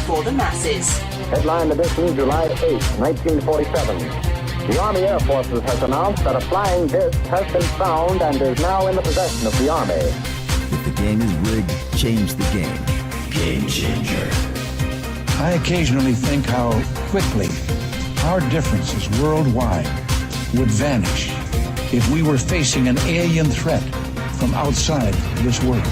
for the masses. Headline edition, July 8, 1947. The Army Air Forces has announced that a flying disc has been found and is now in the possession of the Army. If the game is rigged, change the game. Game changer. I occasionally think how quickly our differences worldwide would vanish if we were facing an alien threat from outside this world.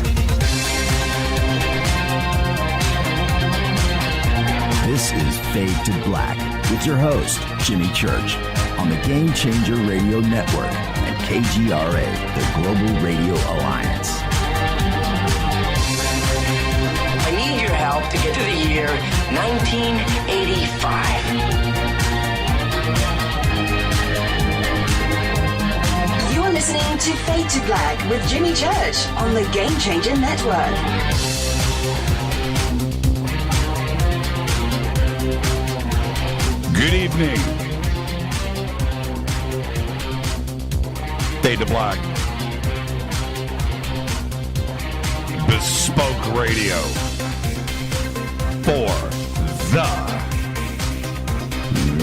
This is Fade to Black with your host, Jimmy Church, on the Game Changer Radio Network and KGRA, the Global Radio Alliance. I need your help to get to the year 1985. You're listening to Fade to Black with Jimmy Church on the Game Changer Network. Good evening. Fade to Black. Bespoke radio for the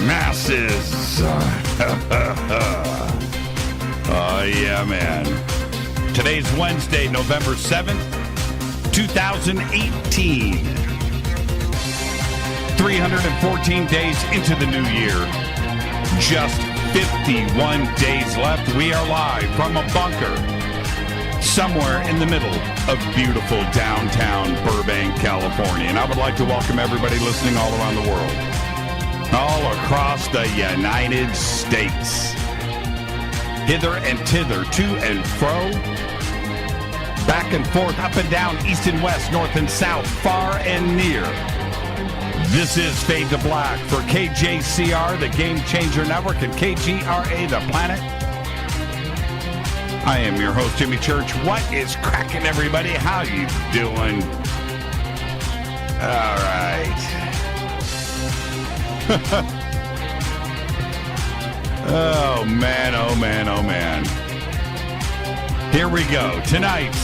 masses. Oh, yeah, man. Today's Wednesday, November 7th, 2018. 314 days into the new year. Just 51 days left. We are live from a bunker somewhere in the middle of beautiful downtown Burbank, California. And I would like to welcome everybody listening all around the world, all across the United States. Hither and thither, to and fro, back and forth, up and down, east and west, north and south, far and near. This is Fade to Black for KJCR, the Game Changer Network, and KGRA, the Planet. I am your host, Jimmy Church. What is cracking, everybody? How you doing? All right. Oh, man, oh, man, oh, man. Here we go. Tonight,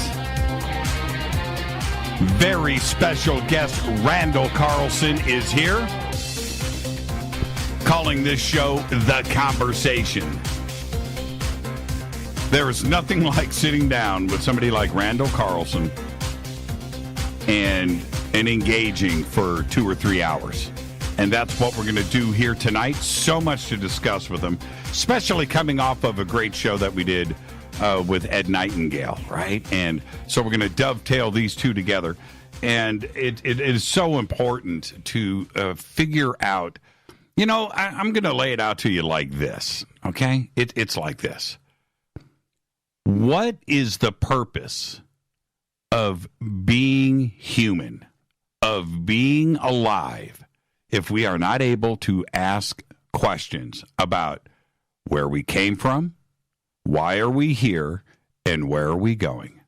very special guest Randall Carlson is here, calling this show The Conversation. There is nothing like sitting down with somebody like Randall Carlson and engaging for 2 or 3 hours. And that's what we're going to do here tonight. So much to discuss with him, especially coming off of a great show that we did with Ed Nightingale, right? And so we're going to dovetail these two together. And it is so important to figure out, you know, I'm going to lay it out to you like this, okay? It's like this. What is the purpose of being human, of being alive, if we are not able to ask questions about where we came from, why are we here, and where are we going?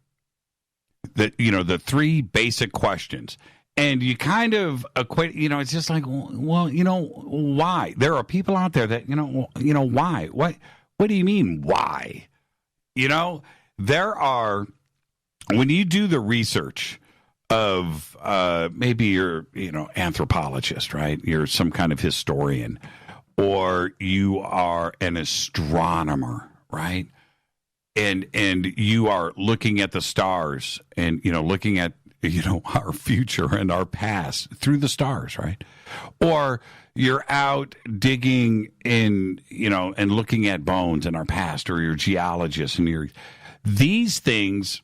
The three basic questions. And you kind of equate, it's just like, well, why? There are people out there that, why? What do you mean, why? There are, when you do the research of maybe you're, anthropologist, right? You're some kind of historian, or you are an astronomer, right? And you are looking at the stars and, looking at, our future and our past through the stars, right? Or you're out digging in, and looking at bones in our past, or you're a geologist and these things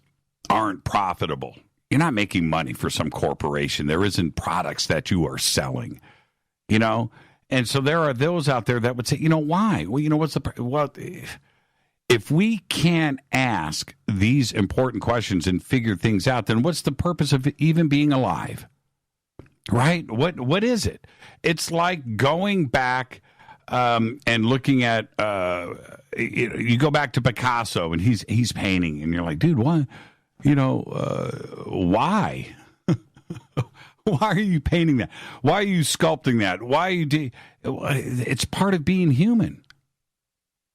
aren't profitable. You're not making money for some corporation. There isn't products that you are selling, And so there are those out there that would say, why? Well, if we can't ask these important questions and figure things out, then what's the purpose of even being alive? Right? What is it? It's like going back and looking at, you go back to Picasso and he's painting and you're like, dude, what? Why? Why are you painting that? Why are you sculpting that? Why are you it's part of being human,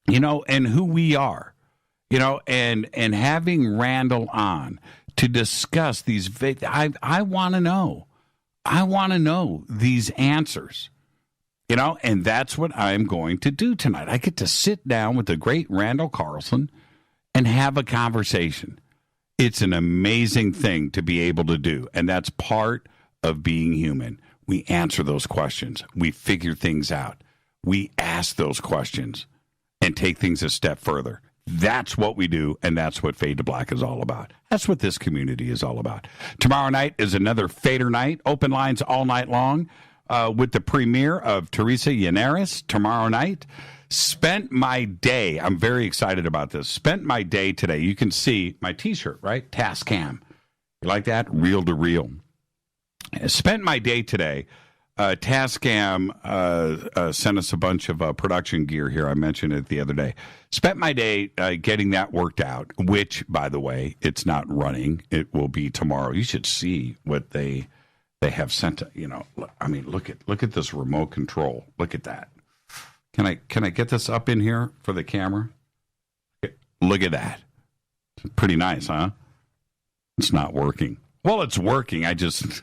and who we are, and having Randall on to discuss these. I want to know. I want to know these answers. And that's what I'm going to do tonight. I get to sit down with the great Randall Carlson and have a conversation. It's an amazing thing to be able to do, and that's part of being human. We answer those questions. We figure things out. We ask those questions and take things a step further. That's what we do, and that's what Fade to Black is all about. That's what this community is all about. Tomorrow night is another Fader night. Open lines all night long. With the premiere of Teresa Llenares tomorrow night. Spent my day, I'm very excited about this, spent my day today. You can see my T-shirt, right? Tascam. You like that? Reel to reel. Spent my day today. Tascam sent us a bunch of production gear here. I mentioned it the other day. Spent my day getting that worked out, which, by the way, it's not running. It will be tomorrow. You should see what they have sent. Look at this remote control. Look at that. Can I get this up in here for the camera? Look at that. Pretty nice, huh? It's not working. Well, it's working. I just...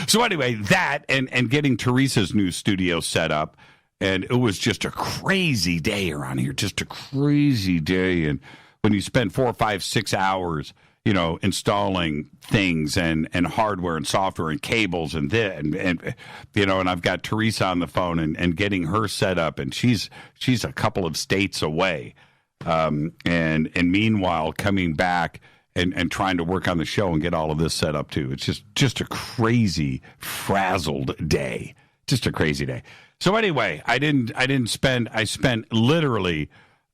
So anyway, that and getting Teresa's new studio set up, and it was just a crazy day around here. Just a crazy day. And when you spend 4, 5, 6 hours, installing things and hardware and software and cables and I've got Teresa on the phone and getting her set up, and she's a couple of states away, and meanwhile coming back and trying to work on the show and get all of this set up too. It's just a crazy frazzled day, just a crazy day. So anyway, I spent literally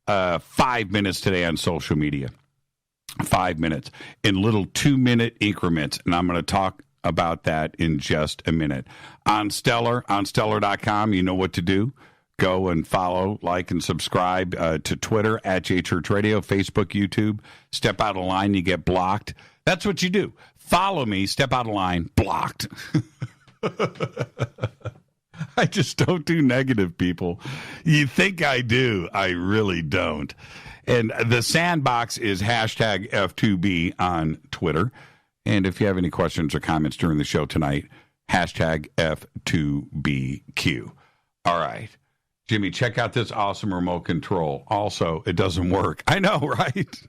5 minutes today on social media. 5 minutes in little 2-minute increments, and I'm going to talk about that in just a minute. On stellar.com, you know what to do. Go and follow, like, and subscribe to Twitter at JChurchRadio, Facebook, YouTube. Step out of line, you get blocked. That's what you do. Follow me, step out of line, blocked. I just don't do negative, people. You think I do. I really don't. And the sandbox is hashtag F2B on Twitter. And if you have any questions or comments during the show tonight, hashtag F2BQ. All right. Jimmy, check out this awesome remote control. Also, it doesn't work. I know, right?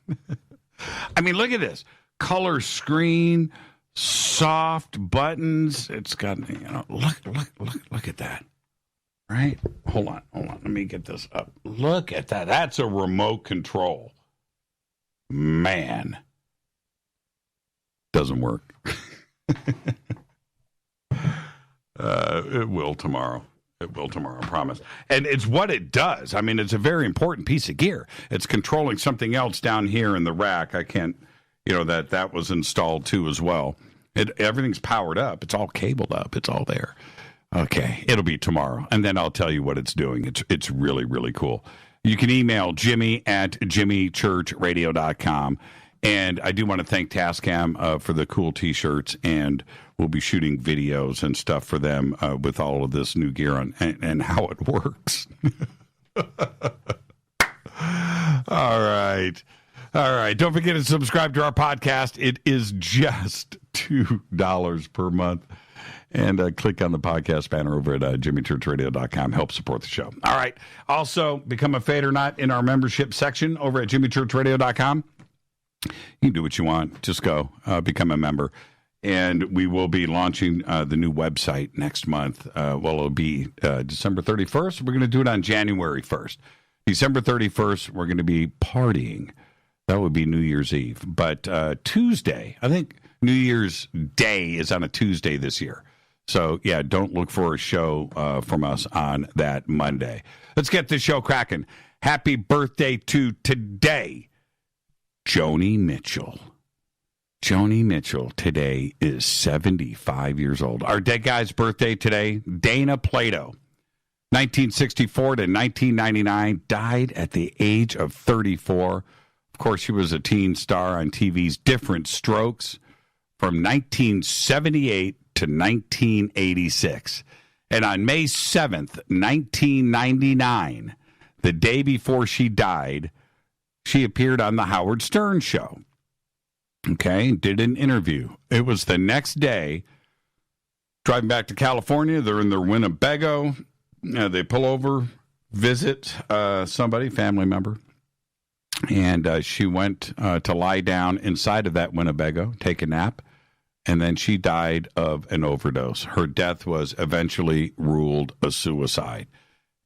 Look at this. Color screen, soft buttons. It's got, look at that. Right? Hold on. Let me get this up. Look at that. That's a remote control. Man. Doesn't work. It will tomorrow. It will tomorrow, I promise. And it's what it does. It's a very important piece of gear. It's controlling something else down here in the rack. I can't, that was installed too as well. Everything's powered up. It's all cabled up. It's all there. Okay, it'll be tomorrow, and then I'll tell you what it's doing. It's really, really cool. You can email Jimmy at jimmychurchradio.com, and I do want to thank Tascam for the cool T-shirts, and we'll be shooting videos and stuff for them with all of this new gear and how it works. All right. Don't forget to subscribe to our podcast. It is just $2 per month. And click on the podcast banner over at jimmychurchradio.com. Help support the show. All right. Also, become a Fader Nut in our membership section over at jimmychurchradio.com. You can do what you want. Just go. Become a member. And we will be launching the new website next month. It'll be December 31st. We're going to do it on January 1st. December 31st, we're going to be partying. That would be New Year's Eve. But Tuesday, I think New Year's Day is on a Tuesday this year. So, yeah, don't look for a show from us on that Monday. Let's get this show cracking. Happy birthday to today, Joni Mitchell. Joni Mitchell today is 75 years old. Our dead guy's birthday today, Dana Plato, 1964 to 1999, died at the age of 34. Of course, she was a teen star on TV's Different Strokes from 1978 to 1986. And on May 7th, 1999, the day before she died, she appeared on the Howard Stern Show. Okay, did an interview. It was the next day Driving back to California, they're in their Winnebago. They pull over, visit somebody, family member. And she went to lie down inside of that Winnebago, take a nap. And then she died of an overdose. Her death was eventually ruled a suicide.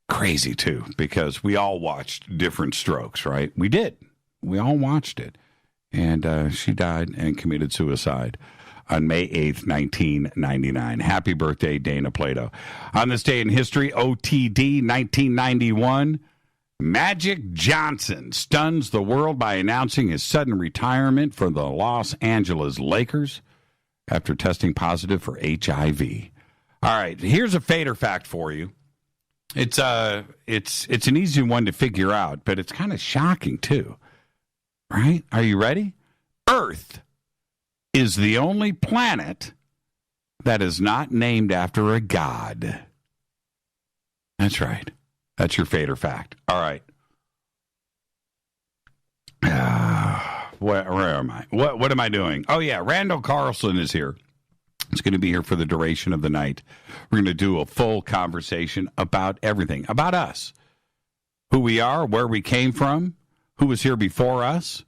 Crazy, too, because we all watched Different Strokes, right? We did. We all watched it. And she died and committed suicide on May 8th, 1999. Happy birthday, Dana Plato. On this day in history, OTD 1991, Magic Johnson stuns the world by announcing his sudden retirement from the Los Angeles Lakers after testing positive for HIV. All right, here's a fader fact for you. It's an easy one to figure out, but it's kind of shocking too. Right? Are you ready? Earth is the only planet that is not named after a god. That's right. That's your fader fact. All right. Where am I? What am I doing? Oh, yeah. Randall Carlson is here. He's going to be here for the duration of the night. We're going to do a full conversation about everything, about us, who we are, where we came from, who was here before us,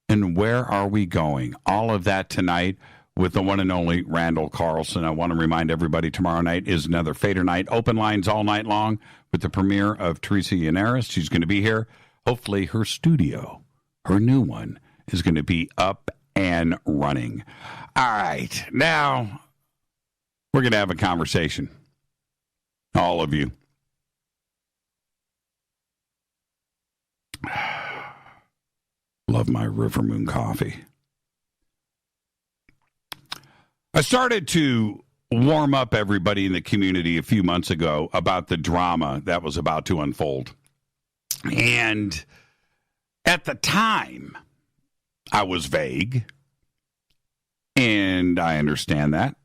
and where are we going? All of that tonight with the one and only Randall Carlson. I want to remind everybody tomorrow night is another Fader night. Open lines all night long with the premiere of Teresa Yannaris. She's going to be here. Hopefully her studio, her new one, is going to be up and running. All right. Now, we're going to have a conversation. All of you. Love my River Moon coffee. I started to warm up everybody in the community a few months ago about the drama that was about to unfold. And at the time, I was vague. And I understand that.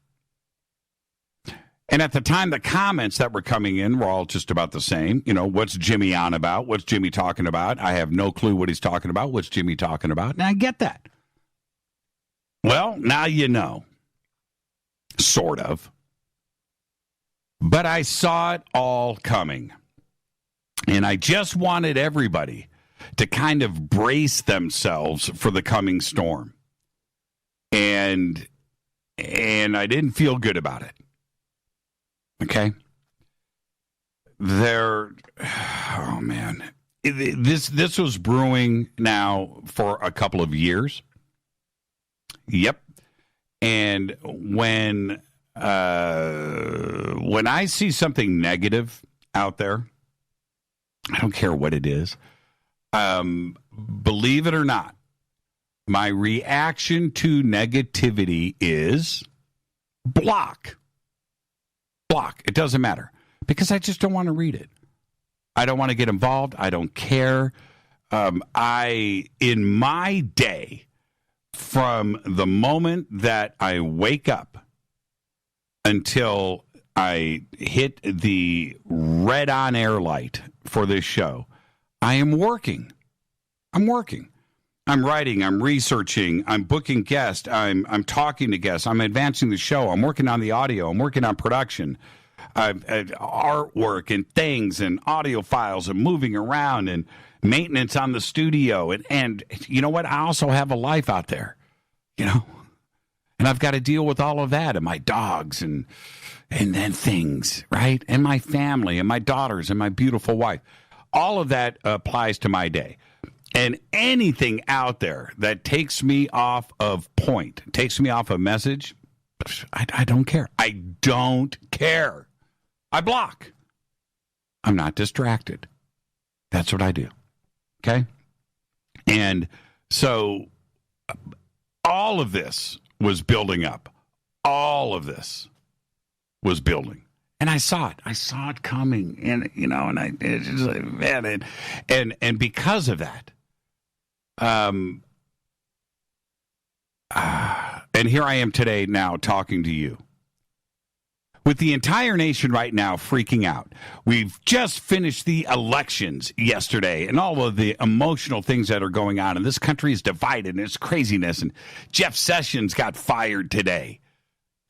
And at the time, the comments that were coming in were all just about the same. You know, what's Jimmy on about? What's Jimmy talking about? I have no clue what he's talking about. What's Jimmy talking about? And I get that. Well, now you know. Sort of. But I saw it all coming. And I just wanted everybody to kind of brace themselves for the coming storm. And I didn't feel good about it. Okay? Oh man. This was brewing now for a couple of years. Yep. And when I see something negative out there, I don't care what it is. Believe it or not, my reaction to negativity is block. Block. It doesn't matter because I just don't want to read it. I don't want to get involved. I don't care. In my day, from the moment that I wake up until I hit the red on air light for this show, I am working. I'm working. I'm writing. I'm researching. I'm booking guests. I'm talking to guests. I'm advancing the show. I'm working on the audio. I'm working on production, artwork and things and audio files and moving around and maintenance on the studio. And you know what? I also have a life out there, you know, and I've got to deal with all of that and my dogs and then things, right? And my family and my daughters and my beautiful wife. All of that applies to my day. And anything out there that takes me off of point, takes me off a message, I don't care. I don't care. I block. I'm not distracted. That's what I do. Okay? And so all of this was building up. All of this was building. And I saw it. I saw it coming. And, you know, and it's just like, man, and because of that, and here I am today now talking to you. With the entire nation right now freaking out. We've just finished the elections yesterday and all of the emotional things that are going on. And this country is divided and it's craziness. And Jeff Sessions got fired today.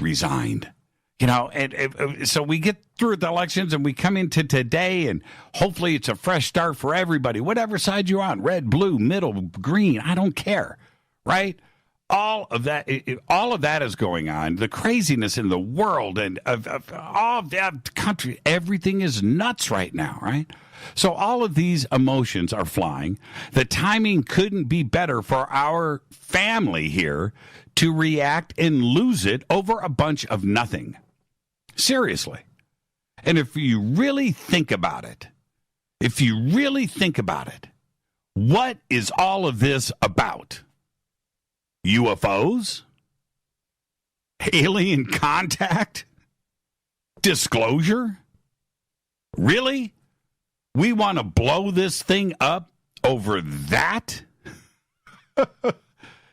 Resigned. And so we get through the elections and we come into today, and hopefully it's a fresh start for everybody, whatever side you're on, red, blue, middle, green, I don't care, right? All of that is going on. The craziness in the world and of all of that country, everything is nuts right now, right? So all of these emotions are flying. The timing couldn't be better for our family here to react and lose it over a bunch of nothing. Seriously. And if you really think about it, what is all of this about? UFOs? Alien contact? Disclosure? Really? We want to blow this thing up over that?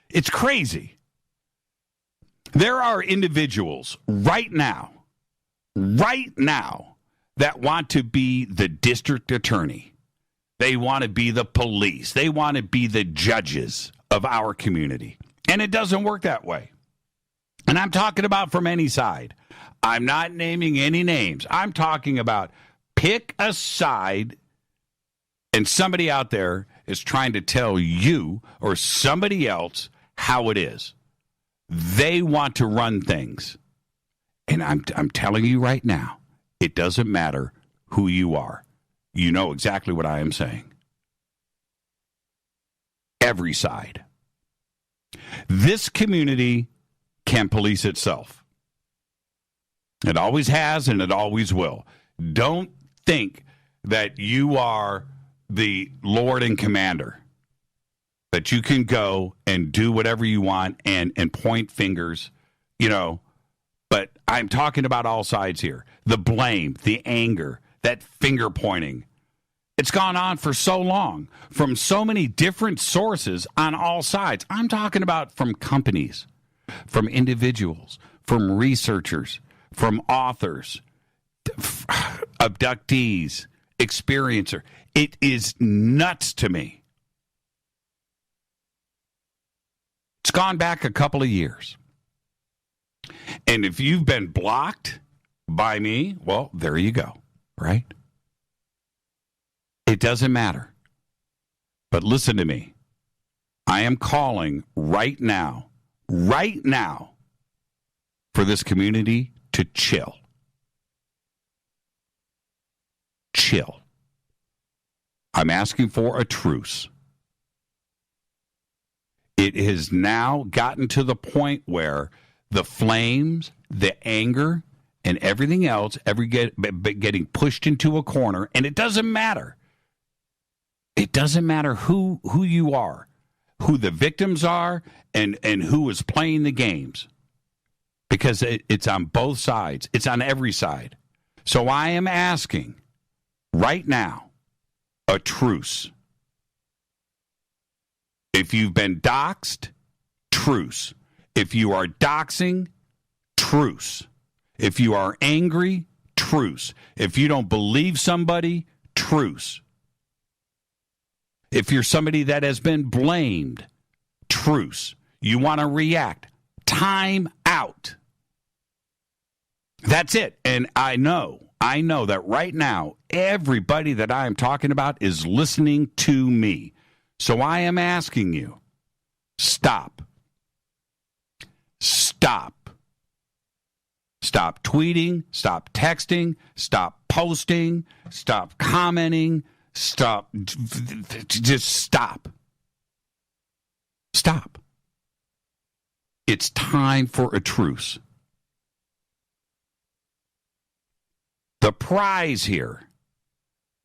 It's crazy. There are individuals right now, that want to be the district attorney. They want to be the police. They want to be the judges of our community. And it doesn't work that way. And I'm talking about from any side. I'm not naming any names. I'm talking about pick a side, and somebody out there is trying to tell you or somebody else how it is. They want to run things. And I'm telling you right now, it doesn't matter who you are. You know exactly what I am saying. Every side. This community can police itself. It always has, and it always will. Don't think that you are the Lord and Commander, that you can go and do whatever you want and point fingers, But I'm talking about all sides here. The blame, the anger, that finger pointing. It's gone on for so long from so many different sources on all sides. I'm talking about from companies, from individuals, from researchers, from authors, abductees, experiencer. It is nuts to me. It's gone back a couple of years. And if you've been blocked by me, well, there you go, right? It doesn't matter. But listen to me. I am calling right now, for this community to chill. Chill. I'm asking for a truce. It has now gotten to the point where the flames, the anger, and everything else getting pushed into a corner, and it doesn't matter. It doesn't matter who you are, who the victims are, and who is playing the games. Because it's on both sides. It's on every side. So I am asking right now a truce. If you've been doxxed, truce. If you are doxing, truce. If you are angry, truce. If you don't believe somebody, truce. If you're somebody that has been blamed, truce. You want to react, time out. That's it. And I know that right now, everybody that I am talking about is listening to me. So I am asking you, stop. Stop. Stop tweeting, stop texting, stop posting, stop commenting, stop. Just stop. Stop. It's time for a truce. The prize here.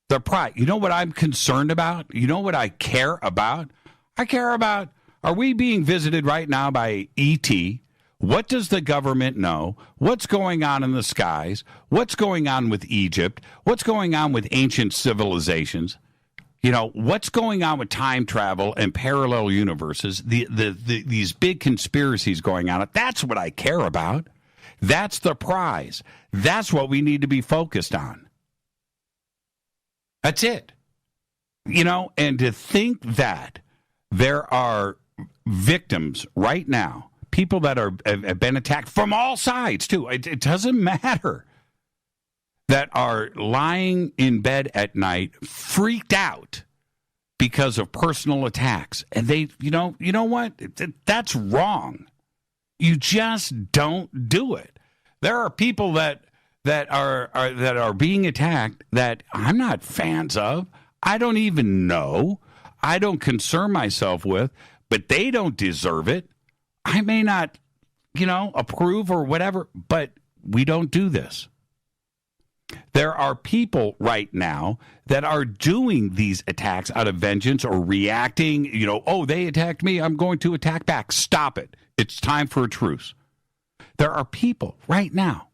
The prize. You know what I'm concerned about? You know what I care about? I care about, are we being visited right now by E.T.? What does the government know? What's going on in the skies? What's going on with Egypt? What's going on with ancient civilizations? You know, what's going on with time travel and parallel universes? These big conspiracies going on. That's what I care about. That's the prize. That's what we need to be focused on. That's it. You know, and to think that there are victims right now, people that have been attacked from all sides, too. It doesn't matter. That are lying in bed at night, freaked out because of personal attacks. And they, you know what? That's wrong. You just don't do it. There are people that are being attacked that I'm not fans of. I don't even know. I don't concern myself with, but they don't deserve it. I may not, approve or whatever, but we don't do this. There are people right now that are doing these attacks out of vengeance or reacting, they attacked me, I'm going to attack back. Stop it. It's time for a truce. There are people right now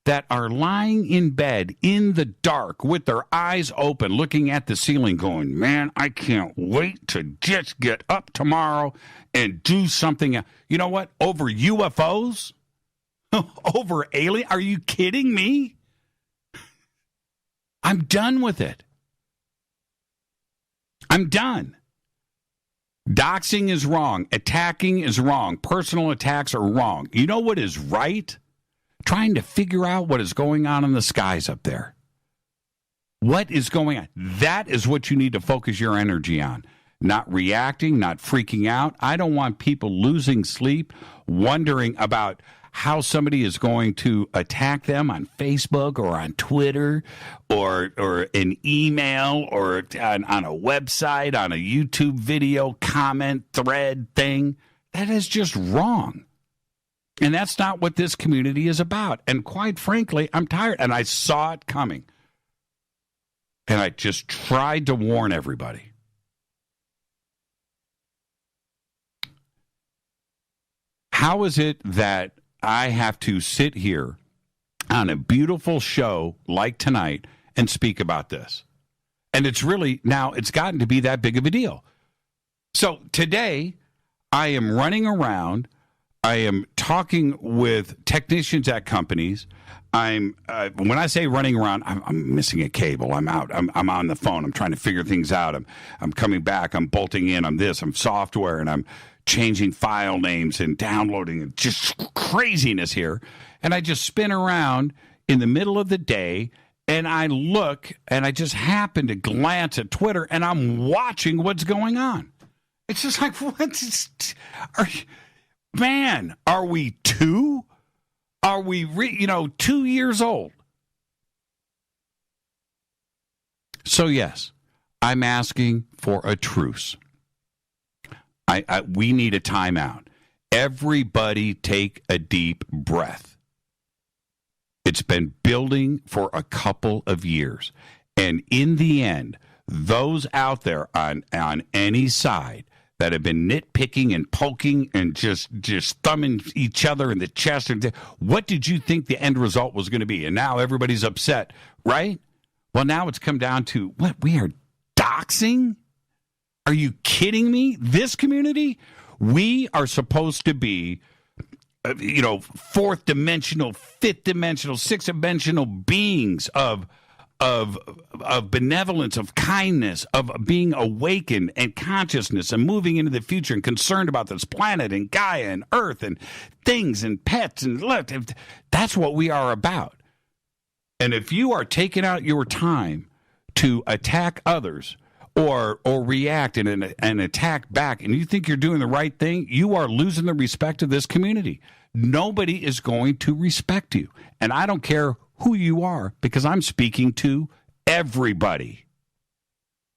that are lying in bed in the dark with their eyes open, looking at the ceiling going, man, I can't wait to just get up tomorrow and do something. You know what? Over UFOs? Over alien? Are you kidding me? I'm done with it. I'm done. Doxing is wrong. Attacking is wrong. Personal attacks are wrong. You know what is right? Trying to figure out what is going on in the skies up there. What is going on? That is what you need to focus your energy on. Not reacting, not freaking out. I don't want people losing sleep, wondering about how somebody is going to attack them on Facebook or on Twitter or an email or on a website, on a YouTube video, comment, thread thing. That is just wrong. And that's not what this community is about. And quite frankly, I'm tired. And I saw it coming. And I just tried to warn everybody. How is it that I have to sit here on a beautiful show like tonight and speak about this? And it's really, now it's gotten to be that big of a deal. So today, I am running around. I am talking with technicians at companies. When I say running around, I'm missing a cable. I'm out. I'm on the phone. I'm trying to figure things out. I'm coming back. I'm bolting in. I'm software, and I'm changing file names and downloading, and just craziness here. And I just spin around in the middle of the day, and I look, and I just happen to glance at Twitter, and I'm watching what's going on. It's just like, man, are we two? Are we, 2 years old? So, yes, I'm asking for a truce. We need a timeout. Everybody take a deep breath. It's been building for a couple of years. And in the end, those out there on any side that have been nitpicking and poking and just thumbing each other in the chest, what did you think the end result was going to be? And now everybody's upset, right? Well, now it's come down to, what, we are doxing? Are you kidding me? This community, we are supposed to be, fourth dimensional, fifth dimensional, sixth dimensional beings of benevolence, of kindness, of being awakened and consciousness and moving into the future and concerned about this planet and Gaia and Earth and things and pets and look. That's what we are about. And if you are taking out your time to attack others or react and attack back, and you think you're doing the right thing, you are losing the respect of this community. Nobody is going to respect you. And I don't care who you are, because I'm speaking to everybody.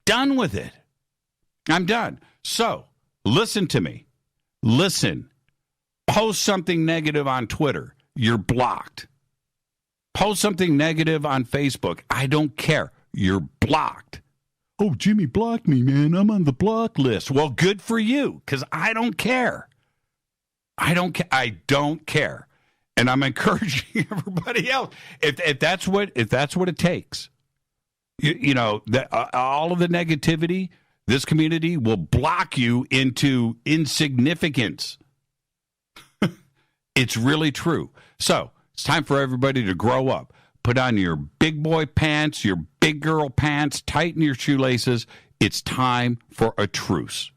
Done with it. I'm done. So, listen to me. Listen. Post something negative on Twitter. You're blocked. Post something negative on Facebook. I don't care. You're blocked. Oh, Jimmy blocked me, man. I'm on the block list. Well, good for you, because I don't care. I don't care. And I'm encouraging everybody else, if that's what it takes, all of the negativity, this community will block you into insignificance. It's really true. So it's time for everybody to grow up. Put on your big boy pants, your big girl pants, tighten your shoelaces. It's time for a truce.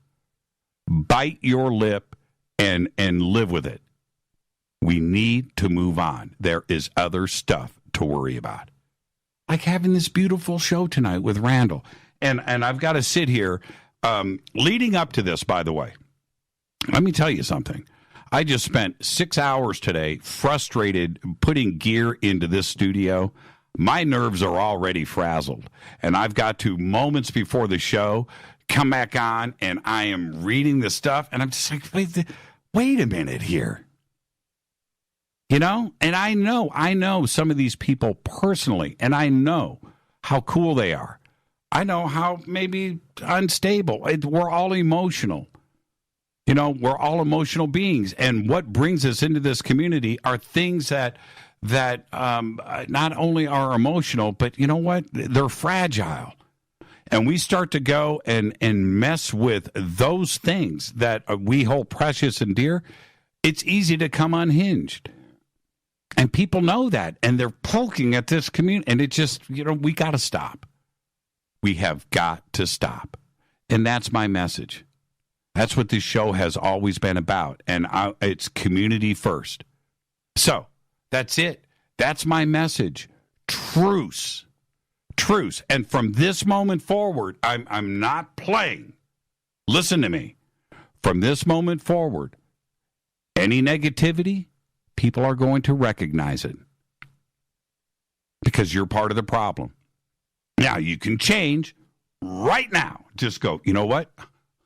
Bite your lip and live with it. We need to move on. There is other stuff to worry about. Like having this beautiful show tonight with Randall. And I've got to sit here. Leading up to this, by the way, let me tell you something. I just spent 6 hours today frustrated putting gear into this studio. My nerves are already frazzled. And I've got to, moments before the show, come back on, and I am reading the stuff, and I'm just like, wait a minute here. You know? And I know some of these people personally, and I know how cool they are. I know how maybe unstable. We're all emotional. You know, we're all emotional beings. And what brings us into this community are things that not only are emotional, but you know what? They're fragile. And we start to go and mess with those things that we hold precious and dear. It's easy to come unhinged. And people know that. And they're poking at this community. And it just, you know, we got to stop. We have got to stop. And that's my message. That's what this show has always been about. And it's community first. So that's it. That's my message. Truce. Truce. And from this moment forward, I'm not playing. Listen to me. From this moment forward, any negativity, people are going to recognize it. Because you're part of the problem. Now, you can change right now. Just go, you know what?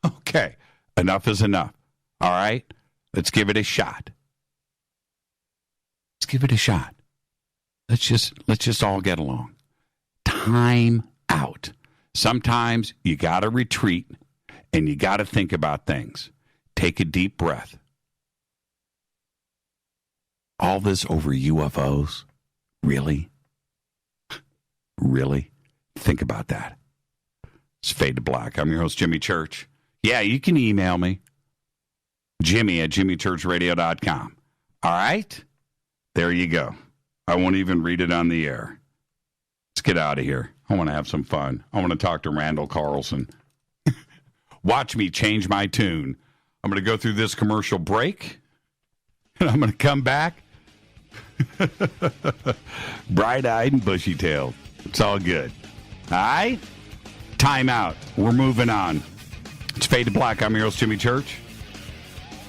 Okay. Enough is enough. All right? Let's give it a shot. Let's give it a shot. Let's just all get along. Time out. Sometimes you got to retreat and you got to think about things. Take a deep breath. All this over UFOs? Really? Really? Think about that. It's Fade to Black. I'm your host, Jimmy Church. Yeah, you can email me, Jimmy@jimmychurchradio.com. All right? There you go. I won't even read it on the air. Let's get out of here. I want to have some fun. I want to talk to Randall Carlson. Watch me change my tune. I'm going to go through this commercial break, and I'm going to come back bright-eyed and bushy-tailed. It's all good. All right? Time out. We're moving on. It's Fade to Black. I'm your host, Jimmy Church.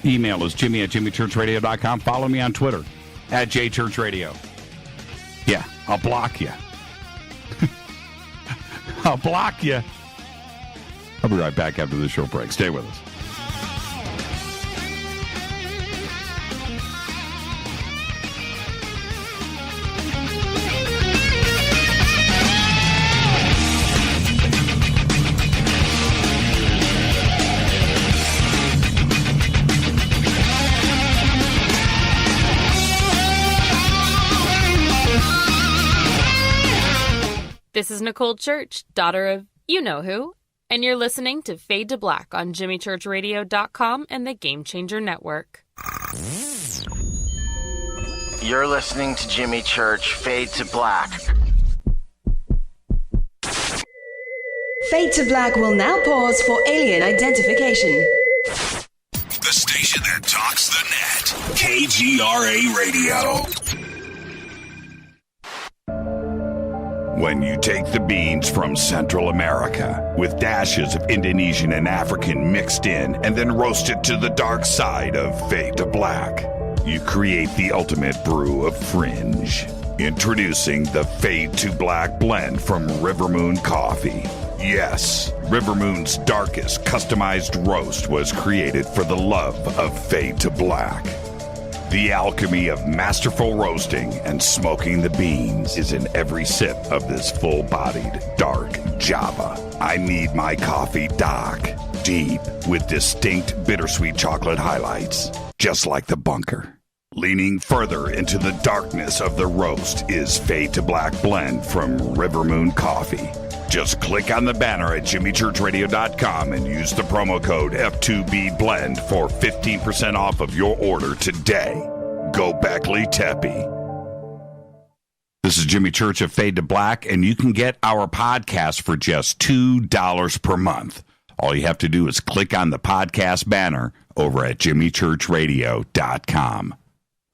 Email is Jimmy@jimmychurchradio.com. Follow me on Twitter @JChurchRadio. Yeah, I'll block you. I'll block you. I'll be right back after this short break. Stay with us. This is Nicole Church, daughter of you-know-who, and you're listening to Fade to Black on jimmychurchradio.com and the Game Changer Network. You're listening to Jimmy Church, Fade to Black. Fade to Black will now pause for alien identification. The station that talks the net. KGRA Radio. When you take the beans from Central America with dashes of Indonesian and African mixed in and then roast it to the dark side of Fade to Black, you create the ultimate brew of fringe. Introducing the Fade to Black blend from River Moon Coffee. Yes, River Moon's darkest customized roast was created for the love of Fade to Black. The alchemy of masterful roasting and smoking the beans is in every sip of this full-bodied, dark Java. I need my coffee dark, deep, with distinct bittersweet chocolate highlights, just like the bunker. Leaning further into the darkness of the roast is Fade to Black blend from River Moon Coffee. Just click on the banner at jimmychurchradio.com and use the promo code F2BBLEND for 15% off of your order today. Go Beckley Teppy. This is Jimmy Church of Fade to Black, and you can get our podcast for just $2 per month. All you have to do is click on the podcast banner over at jimmychurchradio.com.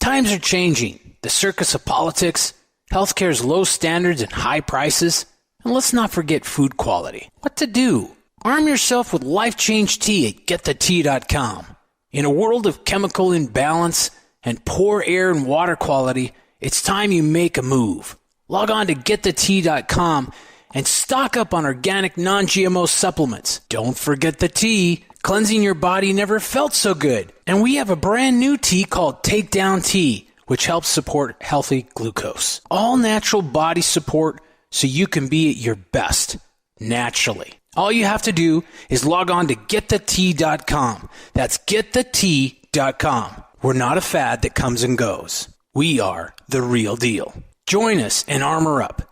Times are changing. The circus of politics, healthcare's low standards and high prices, and let's not forget food quality. What to do? Arm yourself with Life Change Tea at getthetea.com. In a world of chemical imbalance and poor air and water quality, it's time you make a move. Log on to getthetea.com and stock up on organic non-GMO supplements. Don't forget the tea. Cleansing your body never felt so good. And we have a brand new tea called Takedown Tea, which helps support healthy glucose. All natural body support so you can be at your best, naturally. All you have to do is log on to getthetea.com. That's getthetea.com. We're not a fad that comes and goes. We are the real deal. Join us and armor up.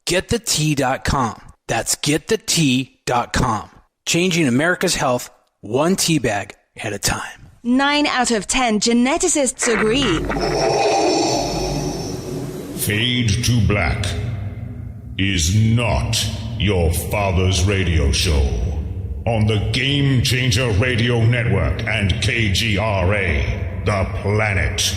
Getthetea.com. That's getthetea.com. Changing America's health one tea bag at a time. 9 out of 10 geneticists agree. Fade to Black is not your father's radio show on the Game Changer Radio Network and KGRA, The Planet.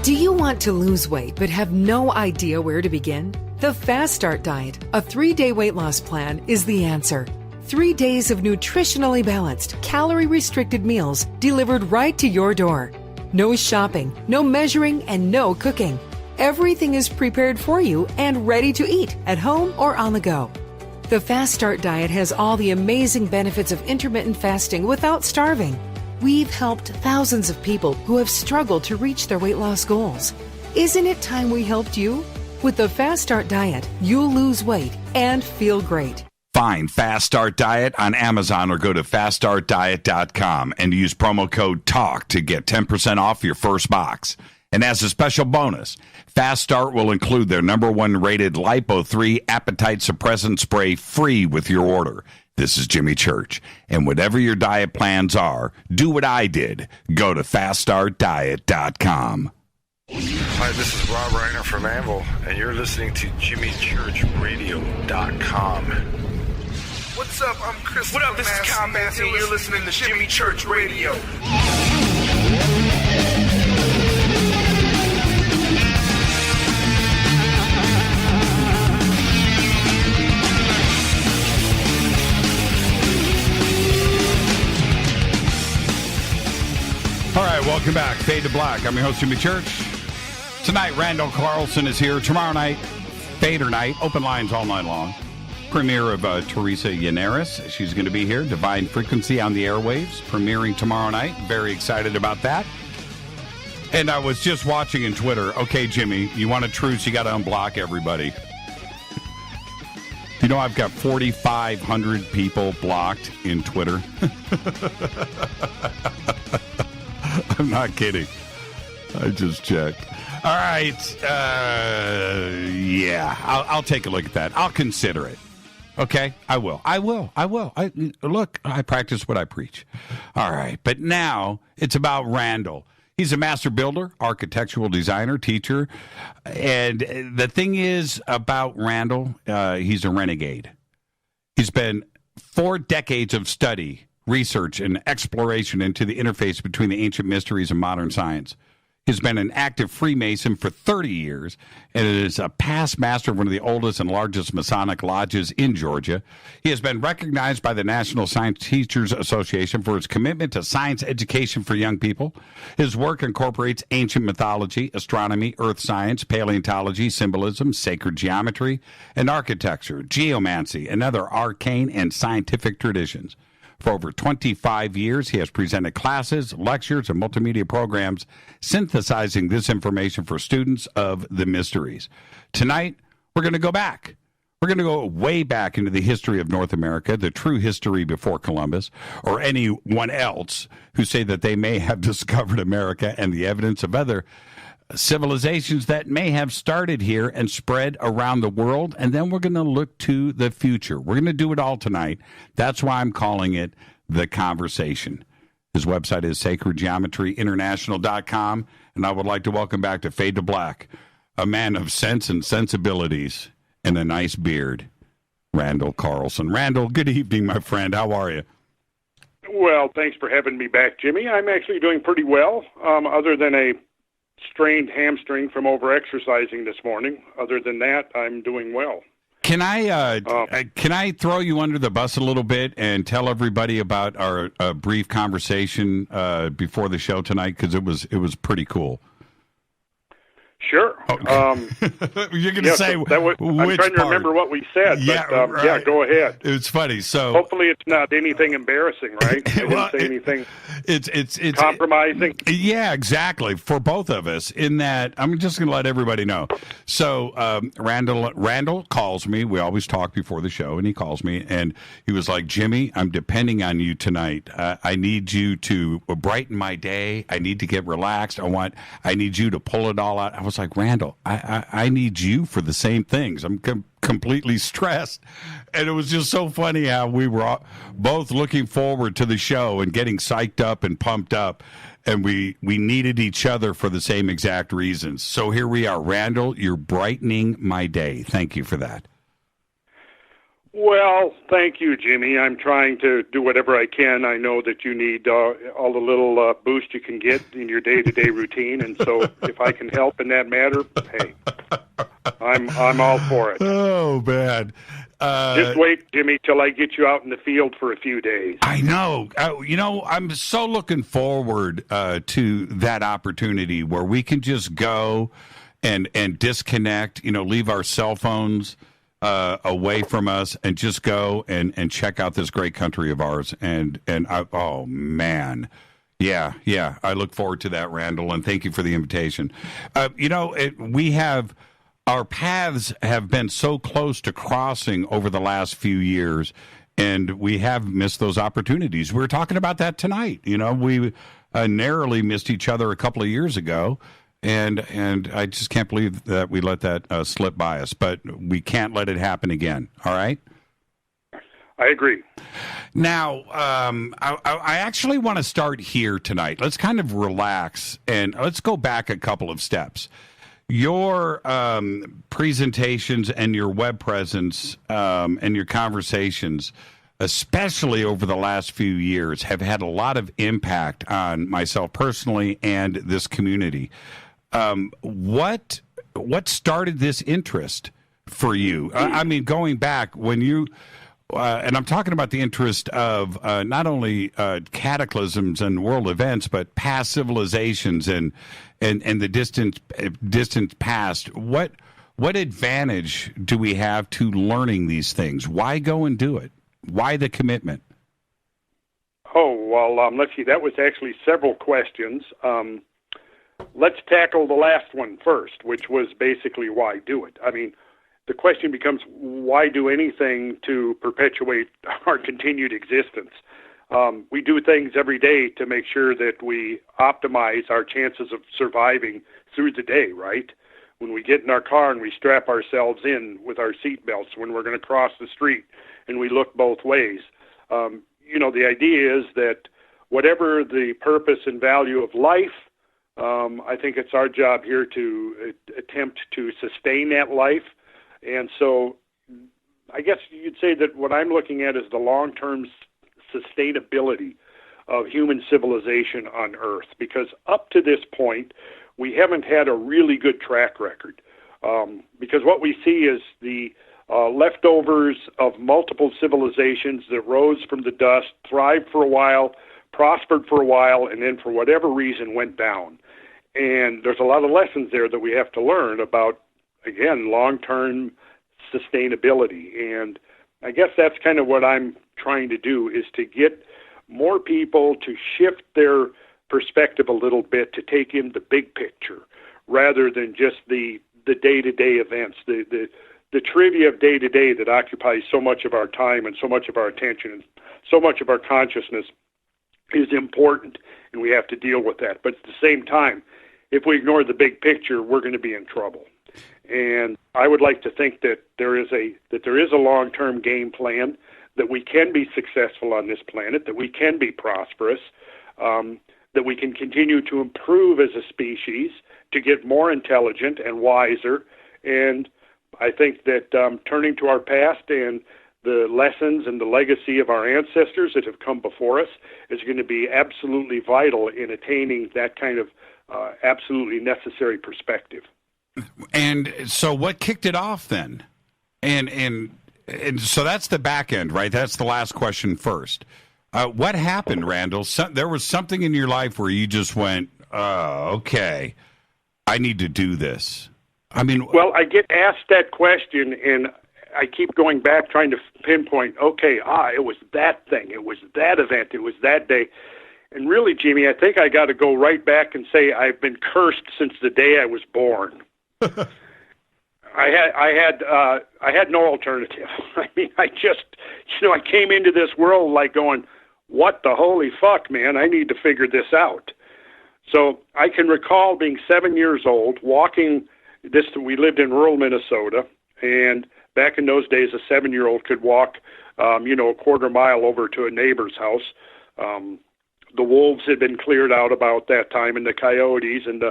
Do you want to lose weight but have no idea where to begin? The Fast Start Diet, a 3-day weight loss plan, is the answer. 3 days of nutritionally balanced, calorie-restricted meals delivered right to your door. No shopping, no measuring, and no cooking. Everything is prepared for you and ready to eat at home or on the go. The Fast Start Diet has all the amazing benefits of intermittent fasting without starving. We've helped thousands of people who have struggled to reach their weight loss goals. Isn't it time we helped you? With the Fast Start Diet, you'll lose weight and feel great. Find Fast Start Diet on Amazon or go to faststartdiet.com and use promo code TALK to get 10% off your first box. And as a special bonus, Fast Start will include their #1 rated Lipo3 appetite suppressant spray free with your order. This is Jimmy Church, and whatever your diet plans are, do what I did. Go to faststartdiet.com. Hi, this is Rob Reiner from Anvil, and you're listening to jimmychurchradio.com. What's up? I'm Chris. What up? This is Kyle Massey, and you're listening to Jimmy Church Radio. All right, welcome back. Fade to Black. I'm your host, Jimmy Church. Tonight, Randall Carlson is here. Tomorrow night, Fader night. Open lines all night long. Premiere of Teresa Yannaris. She's going to be here. Divine Frequency on the Airwaves. Premiering tomorrow night. Very excited about that. And I was just watching in Twitter. Okay, Jimmy, you want a truce, you got to unblock everybody. You know, I've got 4,500 people blocked in Twitter. I'm not kidding. I just checked. All right. Yeah, I'll take a look at that. I'll consider it. Okay? I will. Look, I practice what I preach. All right. But now it's about Randall. He's a master builder, architectural designer, teacher. And the thing is about Randall, he's a renegade. He's been 4 decades of study, research, and exploration into the interface between the ancient mysteries and modern science. He's been an active Freemason for 30 years and is a past master of one of the oldest and largest Masonic lodges in Georgia. He has been recognized by the National Science Teachers Association for his commitment to science education for young people. His work incorporates ancient mythology, astronomy, earth science, paleontology, symbolism, sacred geometry, and architecture, geomancy, and other arcane and scientific traditions. For over 25 years, he has presented classes, lectures, and multimedia programs synthesizing this information for students of the mysteries. Tonight, we're going to go back. We're going to go way back into the history of North America, the true history before Columbus, or anyone else who say that they may have discovered America, and the evidence of other civilizations that may have started here and spread around the world. And then we're going to look to the future. We're going to do it all tonight. That's why I'm calling it The Conversation. His website is sacredgeometryinternational.com. And I would like to welcome back to Fade to Black, a man of sense and sensibilities and a nice beard, Randall Carlson. Randall, good evening, my friend. How are you? Well, thanks for having me back, Jimmy. I'm actually doing pretty well, other than a strained hamstring from over-exercising this morning. Other than that, I'm doing well. Can I throw you under the bus a little bit and tell everybody about our brief conversation before the show tonight? Because it was pretty cool. Sure. You're going to say I'm trying to remember what we said. Yeah, but, right. Yeah, go ahead. It's funny. So hopefully it's not anything embarrassing, right? I didn't say anything. It's compromising. Yeah, exactly. For both of us. In that, I'm just going to let everybody know. So Randall calls me. We always talk before the show, and he calls me, and he was like, "Jimmy, I'm depending on you tonight. I need you to brighten my day. I need to get relaxed. I need you to pull it all out." I was like, Randall, I need you for the same things. I'm completely stressed. And it was just so funny how we were both looking forward to the show and getting psyched up and pumped up. And we needed each other for the same exact reasons. So here we are. Randall, you're brightening my day. Thank you for that. Well, thank you, Jimmy. I'm trying to do whatever I can. I know that you need all the little boost you can get in your day-to-day routine, and so if I can help in that matter, hey, I'm all for it. Oh, man. Just wait, Jimmy, till I get you out in the field for a few days. I know. I'm so looking forward to that opportunity where we can just go and disconnect, leave our cell phones away from us and just go and check out this great country of ours. Oh, man. Yeah. I look forward to that, Randall, and thank you for the invitation. Our paths have been so close to crossing over the last few years, and we have missed those opportunities. We were talking about that tonight. We narrowly missed each other a couple of years ago. And I just can't believe that we let that slip by us, but we can't let it happen again. All right? I agree. Now, I actually want to start here tonight. Let's kind of relax and let's go back a couple of steps. Your presentations and your web presence and your conversations, especially over the last few years, have had a lot of impact on myself personally and this community. What started this interest for you? I mean, going back when you, and I'm talking about the interest of not only cataclysms and world events, but past civilizations and the distant past. What advantage do we have to learning these things? Why go and do it? Why the commitment? Oh, well, let's see. That was actually several questions. Let's tackle the last one first, which was basically why do it. I mean, the question becomes why do anything to perpetuate our continued existence? We do things every day to make sure that we optimize our chances of surviving through the day, right? When we get in our car and we strap ourselves in with our seat belts when we're going to cross the street and we look both ways. The idea is that whatever the purpose and value of life, I think it's our job here to attempt to sustain that life. And so I guess you'd say that what I'm looking at is the long-term sustainability of human civilization on Earth, because up to this point, we haven't had a really good track record. Because what we see is the leftovers of multiple civilizations that rose from the dust, thrived for a while, prospered for a while, and then for whatever reason went down. And there's a lot of lessons there that we have to learn about, again, long-term sustainability. And I guess that's kind of what I'm trying to do, is to get more people to shift their perspective a little bit, to take in the big picture rather than just the day-to-day events, the trivia of day-to-day that occupies so much of our time and so much of our attention and so much of our consciousness is important, and we have to deal with that. But at the same time, if we ignore the big picture, we're going to be in trouble. And I would like to think that there is a long-term game plan, that we can be successful on this planet, that we can be prosperous, that we can continue to improve as a species, to get more intelligent and wiser. And I think that turning to our past and the lessons and the legacy of our ancestors that have come before us is going to be absolutely vital in attaining that kind of absolutely necessary perspective. And so what kicked it off then? And so that's the back end, right? That's the last question first. What happened, Randall? There was something in your life where you just went, okay, I need to do this. I mean, well, I get asked that question, and I keep going back trying to pinpoint, okay, it was that thing, it was that event, it was that day. And really, Jimmy, I think I got to go right back and say I've been cursed since the day I was born. I had no alternative. I mean, I just, I came into this world like going, what the holy fuck, man, I need to figure this out. So I can recall being 7 years old, walking we lived in rural Minnesota, and back in those days, a 7-year-old could walk, a quarter mile over to a neighbor's house. The wolves had been cleared out about that time, and the coyotes and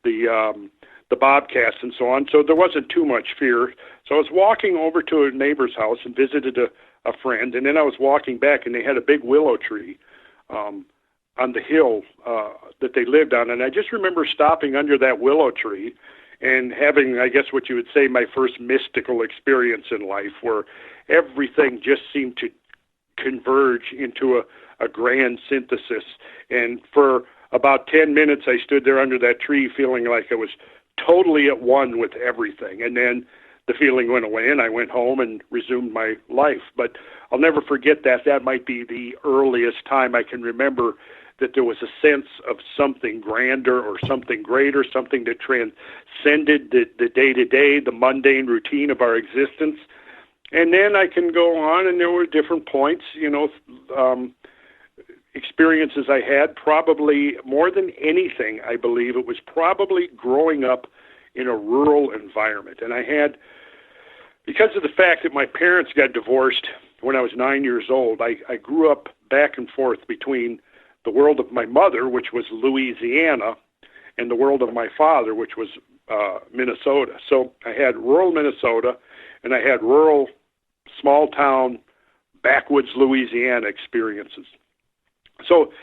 the bobcats and so on. So there wasn't too much fear. So I was walking over to a neighbor's house and visited a friend, and then I was walking back, and they had a big willow tree on the hill that they lived on. And I just remember stopping under that willow tree and having, I guess what you would say, my first mystical experience in life, where everything just seemed to converge into a grand synthesis. And for about 10 minutes, I stood there under that tree feeling like I was totally at one with everything. And then the feeling went away, and I went home and resumed my life. But I'll never forget that. That might be the earliest time I can remember that there was a sense of something grander or something greater, something that transcended the day-to-day, the mundane routine of our existence. And then I can go on, and there were different points, experiences I had. Probably more than anything, I believe it was probably growing up in a rural environment. And I had, because of the fact that my parents got divorced when I was 9 years old, I grew up back and forth between the world of my mother, which was Louisiana, and the world of my father, which was Minnesota. So I had rural Minnesota, and I had rural, small-town, backwoods Louisiana experiences. So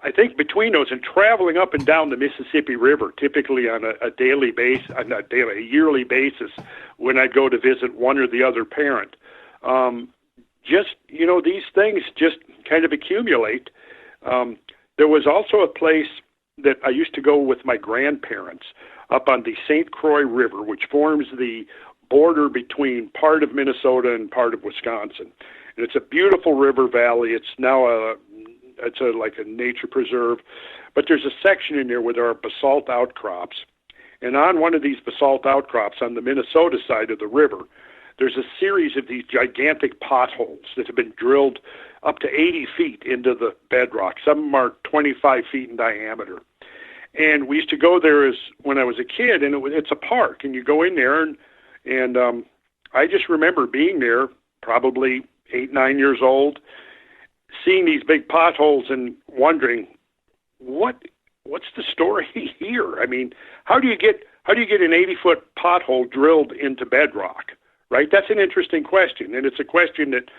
I think between those and traveling up and down the Mississippi River, typically on a yearly basis, when I'd go to visit one or the other parent, these things just kind of accumulate. There was also a place that I used to go with my grandparents up on the St. Croix River, which forms the border between part of Minnesota and part of Wisconsin. And it's a beautiful river valley. It's now like a nature preserve, but there's a section in there where there are basalt outcrops. And on one of these basalt outcrops on the Minnesota side of the river, there's a series of these gigantic potholes that have been drilled up to 80 feet into the bedrock. Some of them are 25 feet in diameter. And we used to go there when I was a kid, and it's a park, and you go in there, and I just remember being there, probably 8, 9 years old, seeing these big potholes and wondering, what's the story here? I mean, how do you get an 80-foot pothole drilled into bedrock? Right? That's an interesting question, and it's a question that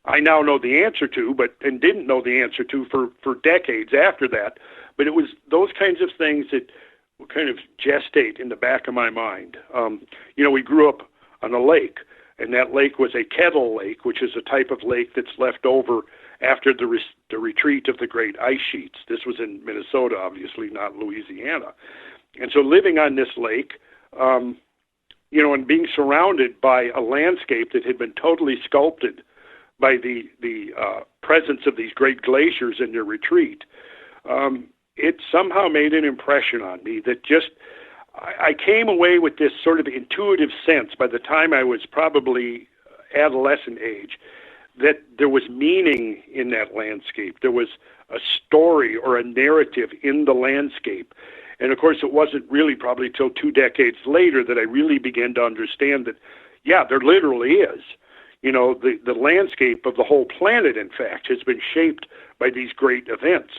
I now know the answer to, and didn't know the answer to for decades after that. But it was those kinds of things that would kind of gestate in the back of my mind. We grew up on a lake, and that lake was a kettle lake, which is a type of lake that's left over after the retreat of the great ice sheets. This was in Minnesota, obviously, not Louisiana. And so living on this lake, and being surrounded by a landscape that had been totally sculpted by the presence of these great glaciers in their retreat, it somehow made an impression on me that I came away with this sort of intuitive sense by the time I was probably adolescent age, that there was meaning in that landscape. There was a story or a narrative in the landscape. And, of course, it wasn't really probably till 2 decades later that I really began to understand that, yeah, there literally is. The landscape of the whole planet, in fact, has been shaped by these great events,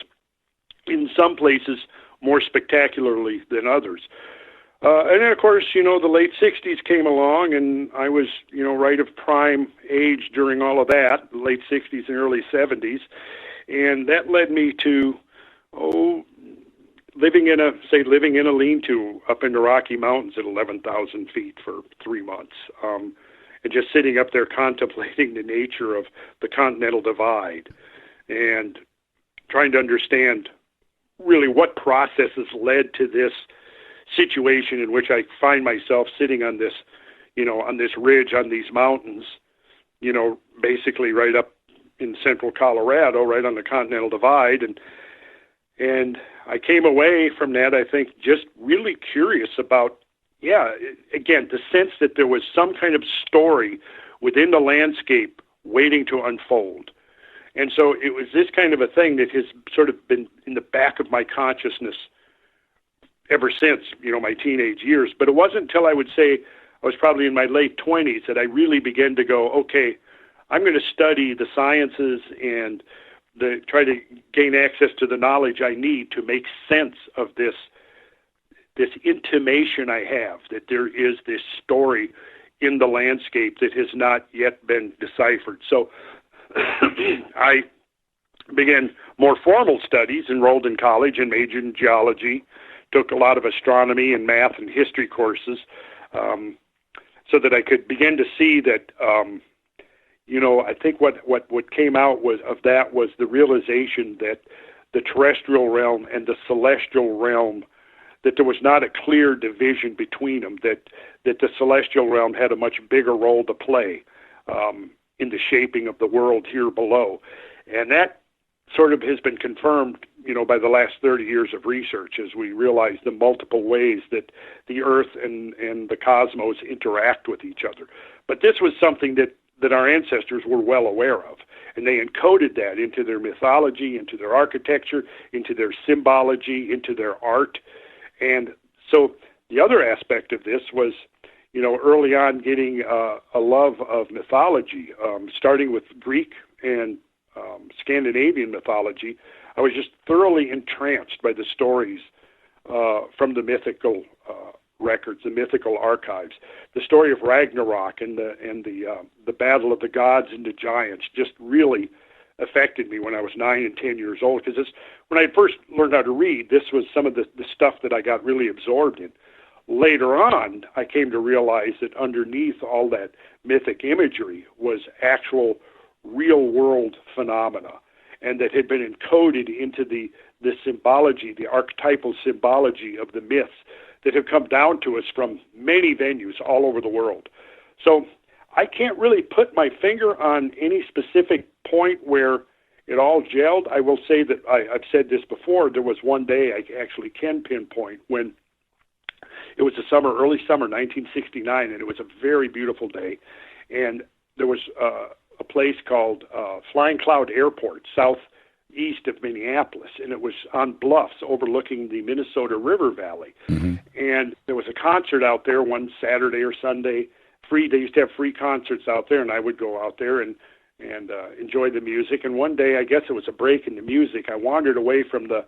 in some places more spectacularly than others. And then, of course, the late 60s came along, and I was, right of prime age during all of that, the late 60s and early 70s. And that led me to, living in a lean-to up in the Rocky Mountains at 11,000 feet for 3 months. And just sitting up there contemplating the nature of the Continental Divide and trying to understand really what processes led to this situation in which I find myself sitting on this, on this ridge, on these mountains, basically right up in central Colorado, right on the Continental Divide. And I came away from that, I think, just really curious about, again, the sense that there was some kind of story within the landscape waiting to unfold. And so it was this kind of a thing that has sort of been in the back of my consciousness ever since, my teenage years. But it wasn't until I would say I was probably in my late 20s that I really began to go, okay, I'm going to study the sciences and try to gain access to the knowledge I need to make sense of this intimation I have that there is this story in the landscape that has not yet been deciphered. So I began more formal studies, enrolled in college and majored in geology, took a lot of astronomy and math and history courses, so that I could begin to see that, I think what came out was the realization that the terrestrial realm and the celestial realm, that there was not a clear division between them, that the celestial realm had a much bigger role to play in the shaping of the world here below. And that sort of has been confirmed, by the last 30 years of research as we realize the multiple ways that the Earth and the cosmos interact with each other. But this was something that our ancestors were well aware of, and they encoded that into their mythology, into their architecture, into their symbology, into their art. And so the other aspect of this was, early on getting a love of mythology, starting with Greek and Scandinavian mythology. I was just thoroughly entranced by the stories from the mythical records, the mythical archives. The story of Ragnarok and the battle of the gods and the giants just really affected me when I was 9 and 10 years old, because when I first learned how to read, this was some of the stuff that I got really absorbed in. Later on, I came to realize that underneath all that mythic imagery was actual real-world phenomena, and that had been encoded into the symbology, the archetypal symbology of the myths that have come down to us from many venues all over the world. So I can't really put my finger on any specific point where it all gelled. I will say that I've said this before. There was one day I actually can pinpoint when it was early summer, 1969, and it was a very beautiful day. And there was a place called Flying Cloud Airport, southeast of Minneapolis, and it was on bluffs overlooking the Minnesota River Valley. Mm-hmm. And there was a concert out there one Saturday or Sunday. Free. They used to have free concerts out there, and I would go out there and enjoy the music. And one day, I guess it was a break in the music, I wandered away from the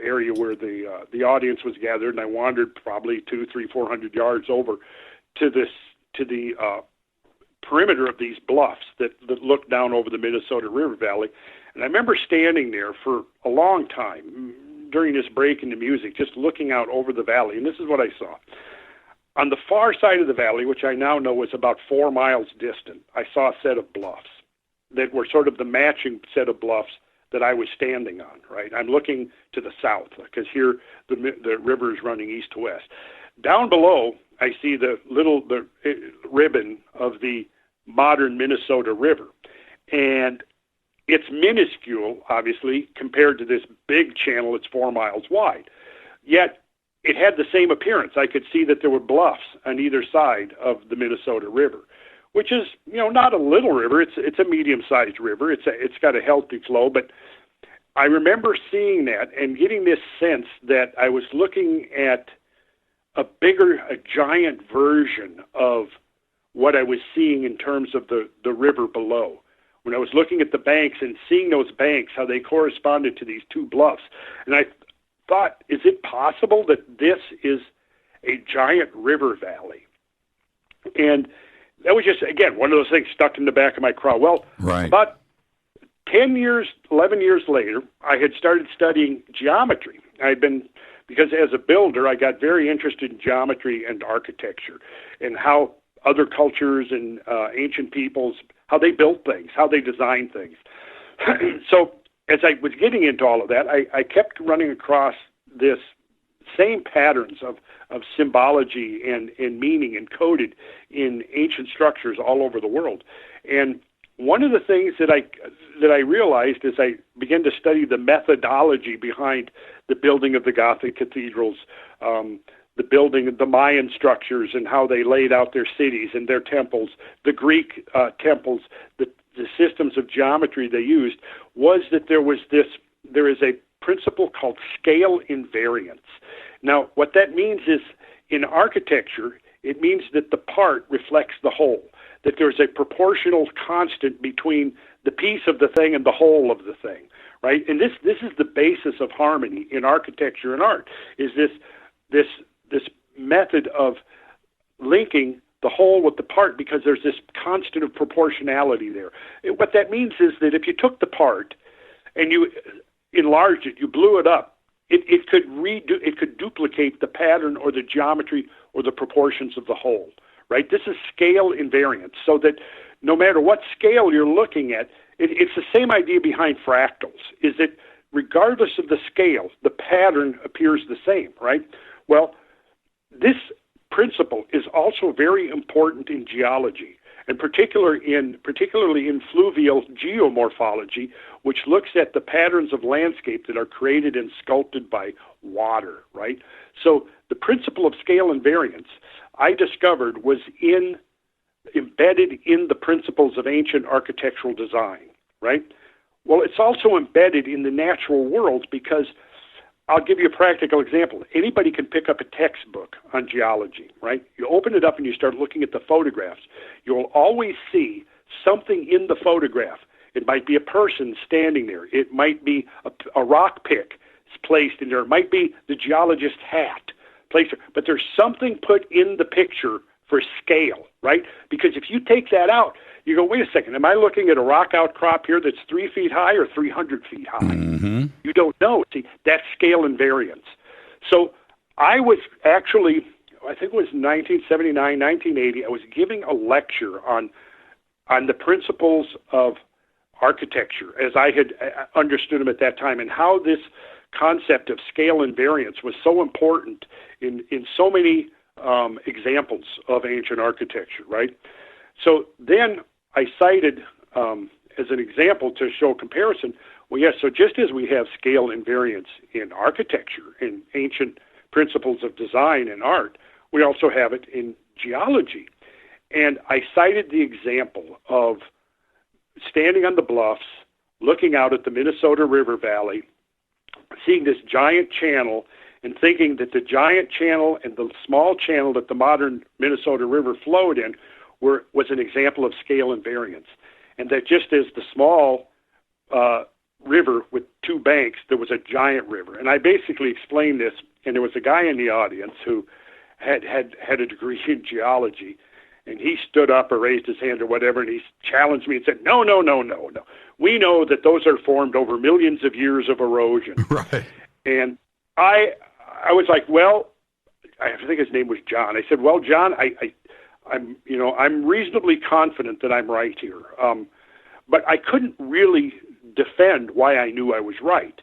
area where the audience was gathered, and I wandered probably 200, 300, 400 yards over to the perimeter of these bluffs that looked down over the Minnesota River Valley. And I remember standing there for a long time during this break in the music, just looking out over the valley. And this is what I saw. On the far side of the valley, which I now know is about 4 miles distant, I saw a set of bluffs that were sort of the matching set of bluffs that I was standing on, right? I'm looking to the south because here the river is running east to west. Down below, I see the ribbon of the modern Minnesota River. And it's minuscule, obviously, compared to this big channel that's 4 miles wide. Yet it had the same appearance. I could see that there were bluffs on either side of the Minnesota River, which is, not a little river. It's a medium-sized river. It's got a healthy flow. But I remember seeing that and getting this sense that I was looking at a giant version of what I was seeing in terms of the river below. When I was looking at the banks and seeing those banks, how they corresponded to these two bluffs. And I thought, is it possible that this is a giant river valley? And that was just, again, one of those things stuck in the back of my craw. Well, about 10 years, 11 years later, I had started studying geometry. Because as a builder, I got very interested in geometry and architecture and how other cultures and ancient peoples, how they built things, how they designed things. So as I was getting into all of that, I kept running across this same patterns of symbology and meaning encoded in ancient structures all over the world. And one of the things that I realized as I began to study the methodology behind the building of the Gothic cathedrals, the building of the Mayan structures and how they laid out their cities and their temples, the Greek temples, the systems of geometry they used, was that there is a principle called scale invariance. Now, what that means is, in architecture, it means that the part reflects the whole, that there's a proportional constant between the piece of the thing and the whole of the thing, right? And this is the basis of harmony in architecture and art, is this method of linking the whole with the part, because there's this constant of proportionality there. What that means is that if you took the part and you enlarged it, you blew it up, it could duplicate the pattern or the geometry or the proportions of the whole, right? This is scale invariance, so that no matter what scale you're looking at, it's the same idea behind fractals, is that regardless of the scale, the pattern appears the same, right? Well, this principle is also very important in geology, and particularly in fluvial geomorphology, which looks at the patterns of landscape that are created and sculpted by water, right? So the principle of scale invariance, I discovered, was embedded in the principles of ancient architectural design, right? Well, it's also embedded in the natural world, because I'll give you a practical example. Anybody can pick up a textbook on geology, right? You open it up and you start looking at the photographs. You'll always see something in the photograph. It might be a person standing there. It might be a rock pick placed in there. It might be the geologist's hat placed there. But there's something put in the picture for scale, right? Because if you take that out, you go, wait a second, am I looking at a rock outcrop here that's 3 feet high or 300 feet high? Mm-hmm. You don't know. See, that's scale invariance. So I was actually, I think it was 1979, 1980, I was giving a lecture on the principles of architecture as I had understood them at that time, and how this concept of scale invariance was so important in so many examples of ancient architecture, right? So then I cited as an example to show comparison, well, yes, so just as we have scale invariance in architecture, in ancient principles of design and art, we also have it in geology. And I cited the example of standing on the bluffs, looking out at the Minnesota River Valley, seeing this giant channel, and thinking that the giant channel and the small channel that the modern Minnesota River flowed in was an example of scale invariance. And that just as the small river with two banks, there was a giant river. And I basically explained this, and there was a guy in the audience who had a degree in geology, and he stood up or raised his hand or whatever, and he challenged me and said, no. We know that those are formed over millions of years of erosion. Right. And I was like, well, I think his name was John. I said, well, John, I'm reasonably confident that I'm right here. But I couldn't really defend why I knew I was right.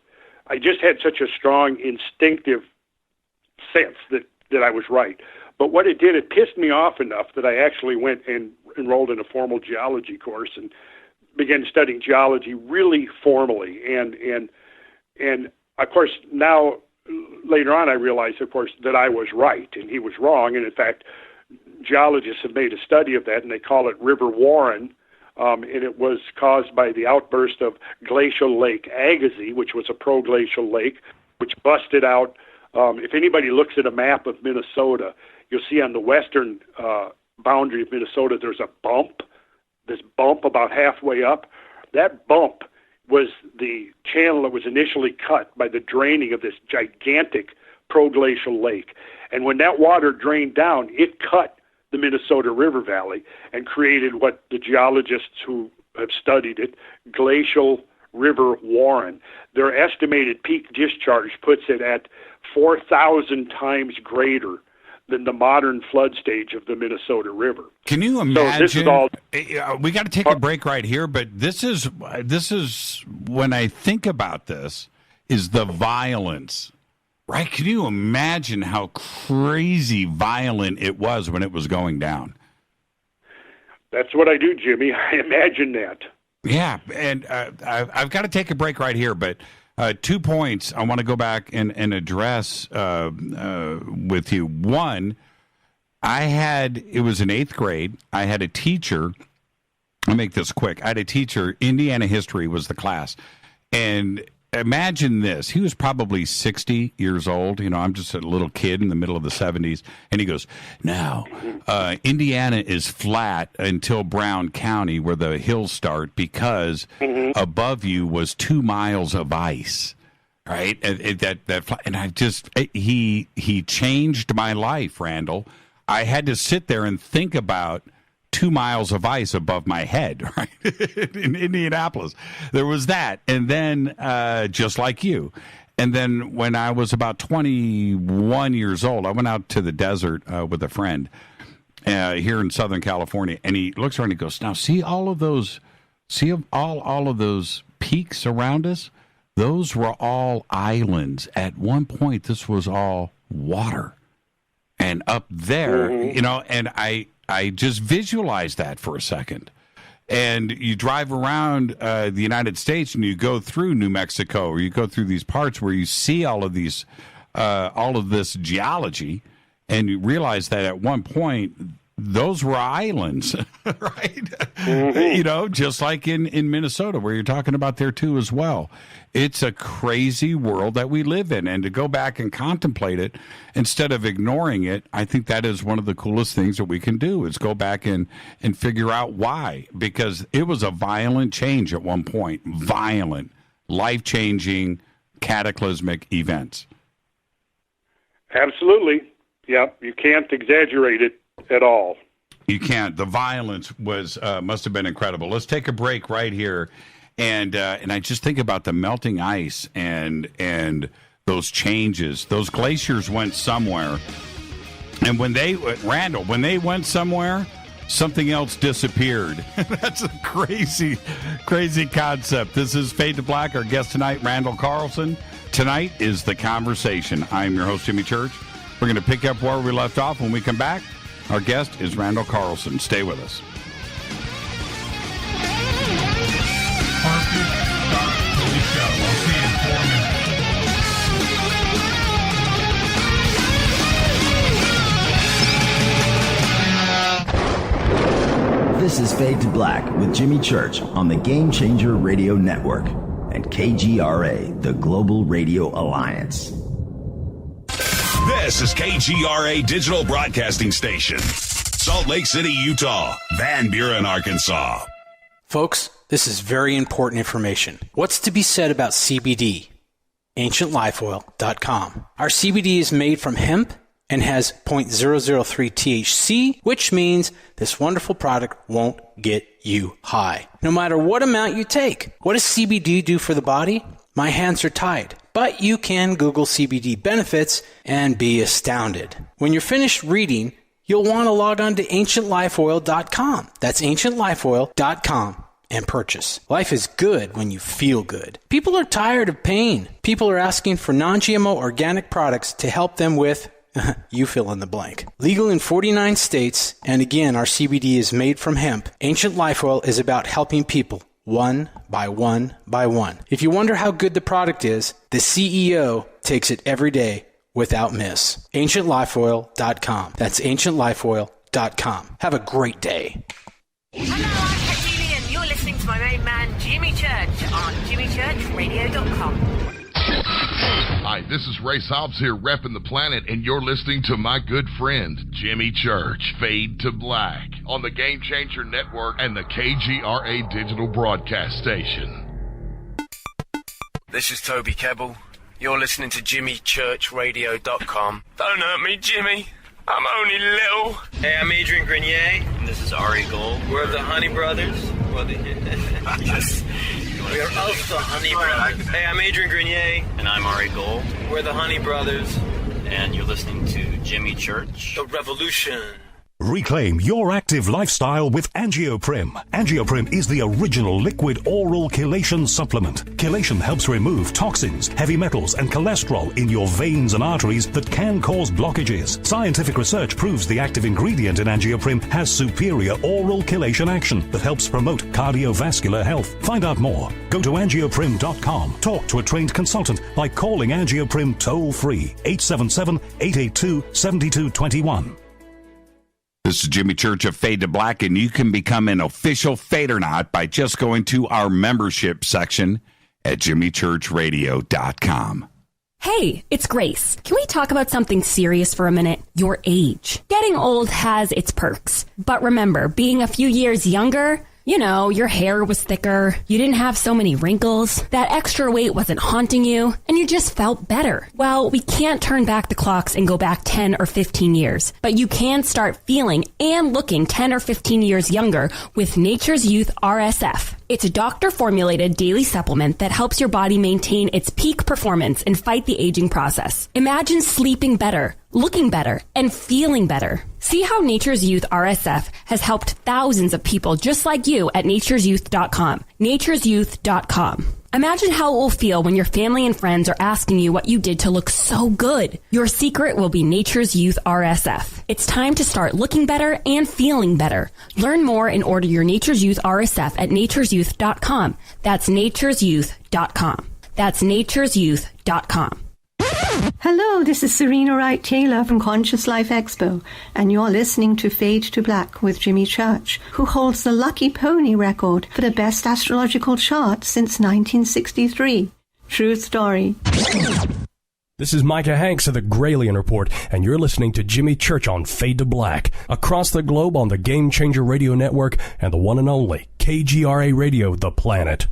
I just had such a strong instinctive sense that I was right. But what it did, it pissed me off enough that I actually went and enrolled in a formal geology course and began studying geology really formally. And of course, now, later on, I realized, of course, that I was right and he was wrong. And in fact, geologists have made a study of that, and they call it River Warren. And it was caused by the outburst of Glacial Lake Agassiz, which was a proglacial lake, which busted out. If anybody looks at a map of Minnesota, you'll see on the western boundary of Minnesota, there's a bump, this bump about halfway up. That bump was the channel that was initially cut by the draining of this gigantic proglacial lake. And when that water drained down, it cut the Minnesota River Valley and created what the geologists who have studied it, glacial river warren. Their estimated peak discharge puts it at 4,000 times greater than the modern flood stage of the Minnesota River. Can you imagine? So this is all, we got to take a break right here, but this is when I think about this, is the violence, right? Can you imagine how crazy violent it was when it was going down? That's what I do, Jimmy. I imagine that. Yeah, and I've got to take a break right here, but 2 points I want to go back and address with you. One, it was in 8th grade. I had a teacher, I'll make this quick. I had a teacher, Indiana history was the class, and imagine this. He was probably 60 years old. You know, I'm just a little kid in the middle of the 70s. And he goes, now, Indiana is flat until Brown County where the hills start because above you was 2 miles of ice. Right? And I just, he changed my life, Randall. I had to sit there and think about 2 miles of ice above my head, right? In Indianapolis. There was that. And then, just like you. And then when I was about 21 years old, I went out to the desert with a friend here in Southern California. And he looks around and he goes, now see all of those peaks around us? Those were all islands. At one point, this was all water. And up there, you know, and I just visualized that for a second. And you drive around the United States and you go through New Mexico, or you go through these parts where you see all of these, all of this geology, and you realize that at one point those were islands, right? You know, just like in Minnesota, where you're talking about there too as well. It's a crazy world that we live in, and to go back and contemplate it instead of ignoring it, I think that is one of the coolest things that we can do, is go back and figure out why, because it was a violent change at one point, violent, life-changing, cataclysmic events. Absolutely. Yeah, you can't exaggerate it at all. You can't. The violence was must have been incredible. Let's take a break right here. And I just think about the melting ice and those changes. Those glaciers went somewhere. And when they went somewhere, something else disappeared. That's a crazy, crazy concept. This is Fade to Black. Our guest tonight, Randall Carlson. Tonight is The Conversation. I'm your host, Jimmy Church. We're going to pick up where we left off when we come back. Our guest is Randall Carlson. Stay with us. This is Fade to Black with Jimmy Church on the Game Changer Radio Network and KGRA, the Global Radio Alliance. This is KGRA Digital Broadcasting Station, Salt Lake City, Utah, Van Buren, Arkansas. Folks, this is very important information. What's to be said about CBD? AncientLifeOil.com. Our CBD is made from hemp and has 0.003 THC, which means this wonderful product won't get you high, no matter what amount you take. What does CBD do for the body? My hands are tied. But you can Google CBD benefits and be astounded. When you're finished reading, you'll want to log on to AncientLifeOil.com. That's AncientLifeOil.com and purchase. Life is good when you feel good. People are tired of pain. People are asking for non-GMO organic products to help them with you fill in the blank. Legal in 49 states, and again, our CBD is made from hemp. Ancient Life Oil is about helping people one by one by one. If you wonder how good the product is, the CEO takes it every day without miss. AncientLifeOil.com. That's AncientLifeOil.com. Have a great day. Hello, I'm Katie, and you're listening to my main man, Jimmy Church, on JimmyChurchRadio.com. Hi, this is Ray Hobbs here, repping the planet, and you're listening to my good friend, Jimmy Church, Fade to Black, on the Game Changer Network and the KGRA Digital Broadcast Station. This is Toby Kebbell. You're listening to jimmychurchradio.com. Don't hurt me, Jimmy. I'm only little. Hey, I'm Adrian Grenier. And this is Ari Gold. We're the Honey Brothers. Yes. We are of the Honey Brothers. Hey, I'm Adrian Grenier. And I'm Ari Gold. We're the Honey Brothers. And you're listening to Jimmy Church. The Revolution. Reclaim your active lifestyle with Angioprim. Angioprim is the original liquid oral chelation supplement. Chelation helps remove toxins, heavy metals, and cholesterol in your veins and arteries that can cause blockages. Scientific research proves the active ingredient in Angioprim has superior oral chelation action that helps promote cardiovascular health. Find out more. Go to angioprim.com. Talk to a trained consultant by calling Angioprim toll-free 877-882-7221. This is Jimmy Church of Fade to Black, and you can become an official Fadernaut by just going to our membership section at jimmychurchradio.com. Hey, it's Grace. Can we talk about something serious for a minute? Your age. Getting old has its perks. But remember, being a few years younger, you know, your hair was thicker, you didn't have so many wrinkles, that extra weight wasn't haunting you, and you just felt better. Well, we can't turn back the clocks and go back 10 or 15 years, but you can start feeling and looking 10 or 15 years younger with Nature's Youth RSF. It's a doctor-formulated daily supplement that helps your body maintain its peak performance and fight the aging process. Imagine sleeping better, looking better, and feeling better. See how Nature's Youth RSF has helped thousands of people just like you at nature'syouth.com. nature'syouth.com. Imagine how it will feel when your family and friends are asking you what you did to look so good. Your secret will be Nature's Youth RSF. It's time to start looking better and feeling better. Learn more and order your Nature's Youth RSF at nature'syouth.com. That's nature'syouth.com. That's nature'syouth.com. Hello, this is Serena Wright Taylor from Conscious Life Expo, and you're listening to Fade to Black with Jimmy Church, who holds the Lucky Pony record for the best astrological chart since 1963. True story. This is Micah Hanks of the Gralien Report, and you're listening to Jimmy Church on Fade to Black, across the globe on the Game Changer Radio Network and the one and only KGRA Radio, The Planet.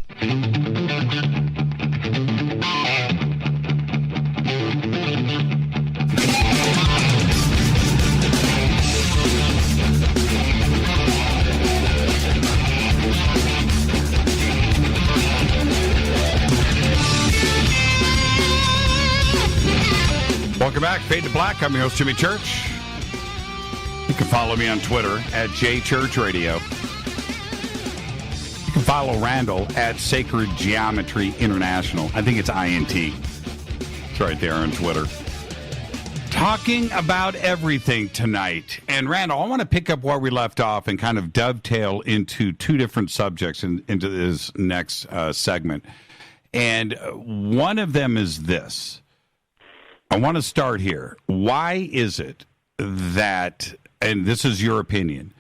Welcome back, Fade to Black. I'm your host, Jimmy Church. You can follow me on Twitter at JChurchRadio. You can follow Randall at Sacred Geometry International. I think it's INT. It's right there on Twitter. Talking about everything tonight. And Randall, I want to pick up where we left off and kind of dovetail into two different subjects into this next segment. And one of them is this. I want to start here. Why is it that, and this is your opinion,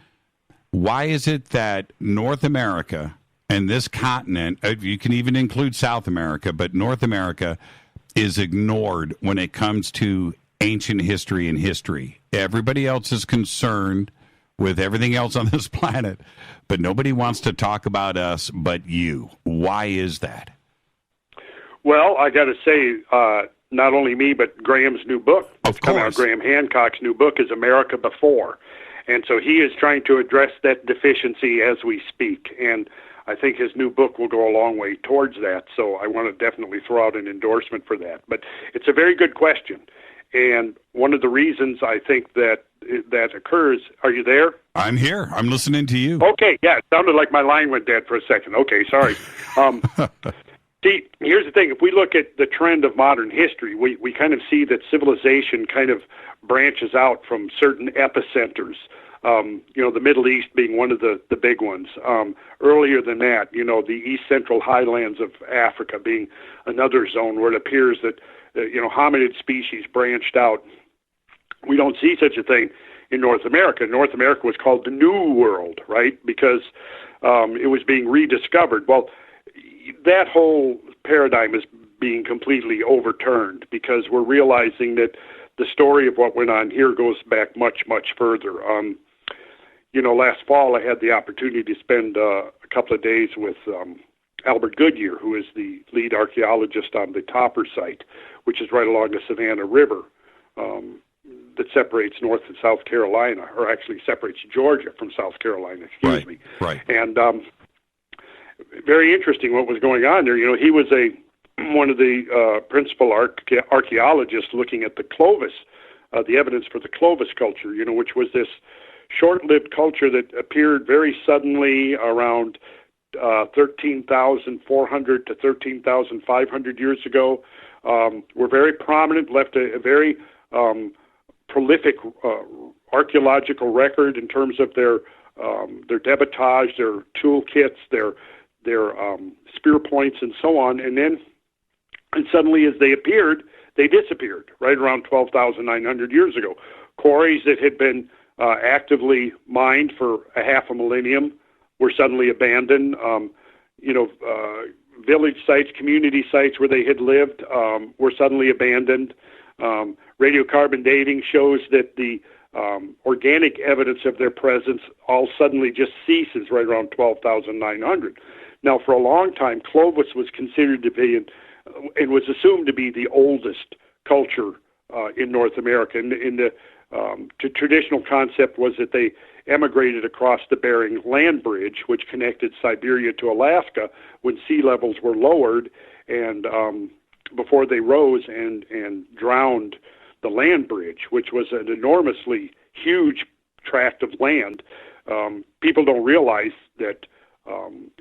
why is it that North America and this continent, you can even include South America, but North America is ignored when it comes to ancient history and history? Everybody else is concerned with everything else on this planet, but nobody wants to talk about us but you. Why is that? Well, I got to say, not only me, but Graham's new book. Of course. Graham Hancock's new book is America Before. And so he is trying to address that deficiency as we speak. And I think his new book will go a long way towards that. So I want to definitely throw out an endorsement for that. But it's a very good question. And one of the reasons I think that occurs, are you there? I'm here. I'm listening to you. Okay, yeah, it sounded like my line went dead for a second. Okay, sorry. See, here's the thing. If we look at the trend of modern history, we kind of see that civilization kind of branches out from certain epicenters. The Middle East being one of the big ones. Earlier than that, the East Central Highlands of Africa being another zone where it appears that, hominid species branched out. We don't see such a thing in North America. North America was called the New World, right? Because it was being rediscovered. Well, that whole paradigm is being completely overturned because we're realizing that the story of what went on here goes back much, much further. Last fall I had the opportunity to spend a couple of days with Albert Goodyear, who is the lead archaeologist on the Topper site, which is right along the Savannah River, that separates North and South Carolina, or actually separates Georgia from South Carolina, excuse me. Right. And very interesting what was going on there. He was one of the principal archaeologists looking at the Clovis, the evidence for the Clovis culture, which was this short-lived culture that appeared very suddenly around 13,400 to 13,500 years ago. Were very prominent, left a very prolific archaeological record in terms of their debitage, their toolkits, their spear points, and so on. And suddenly, as they appeared, they disappeared right around 12,900 years ago. Quarries that had been actively mined for a half a millennium were suddenly abandoned. Village sites, community sites where they had lived were suddenly abandoned. Radiocarbon dating shows that the organic evidence of their presence all suddenly just ceases right around 12,900. Now, for a long time, Clovis was considered to be and was assumed to be the oldest culture in North America. And the traditional concept was that they emigrated across the Bering Land Bridge, which connected Siberia to Alaska when sea levels were lowered, and before they rose and drowned the land bridge, which was an enormously huge tract of land. People don't realize that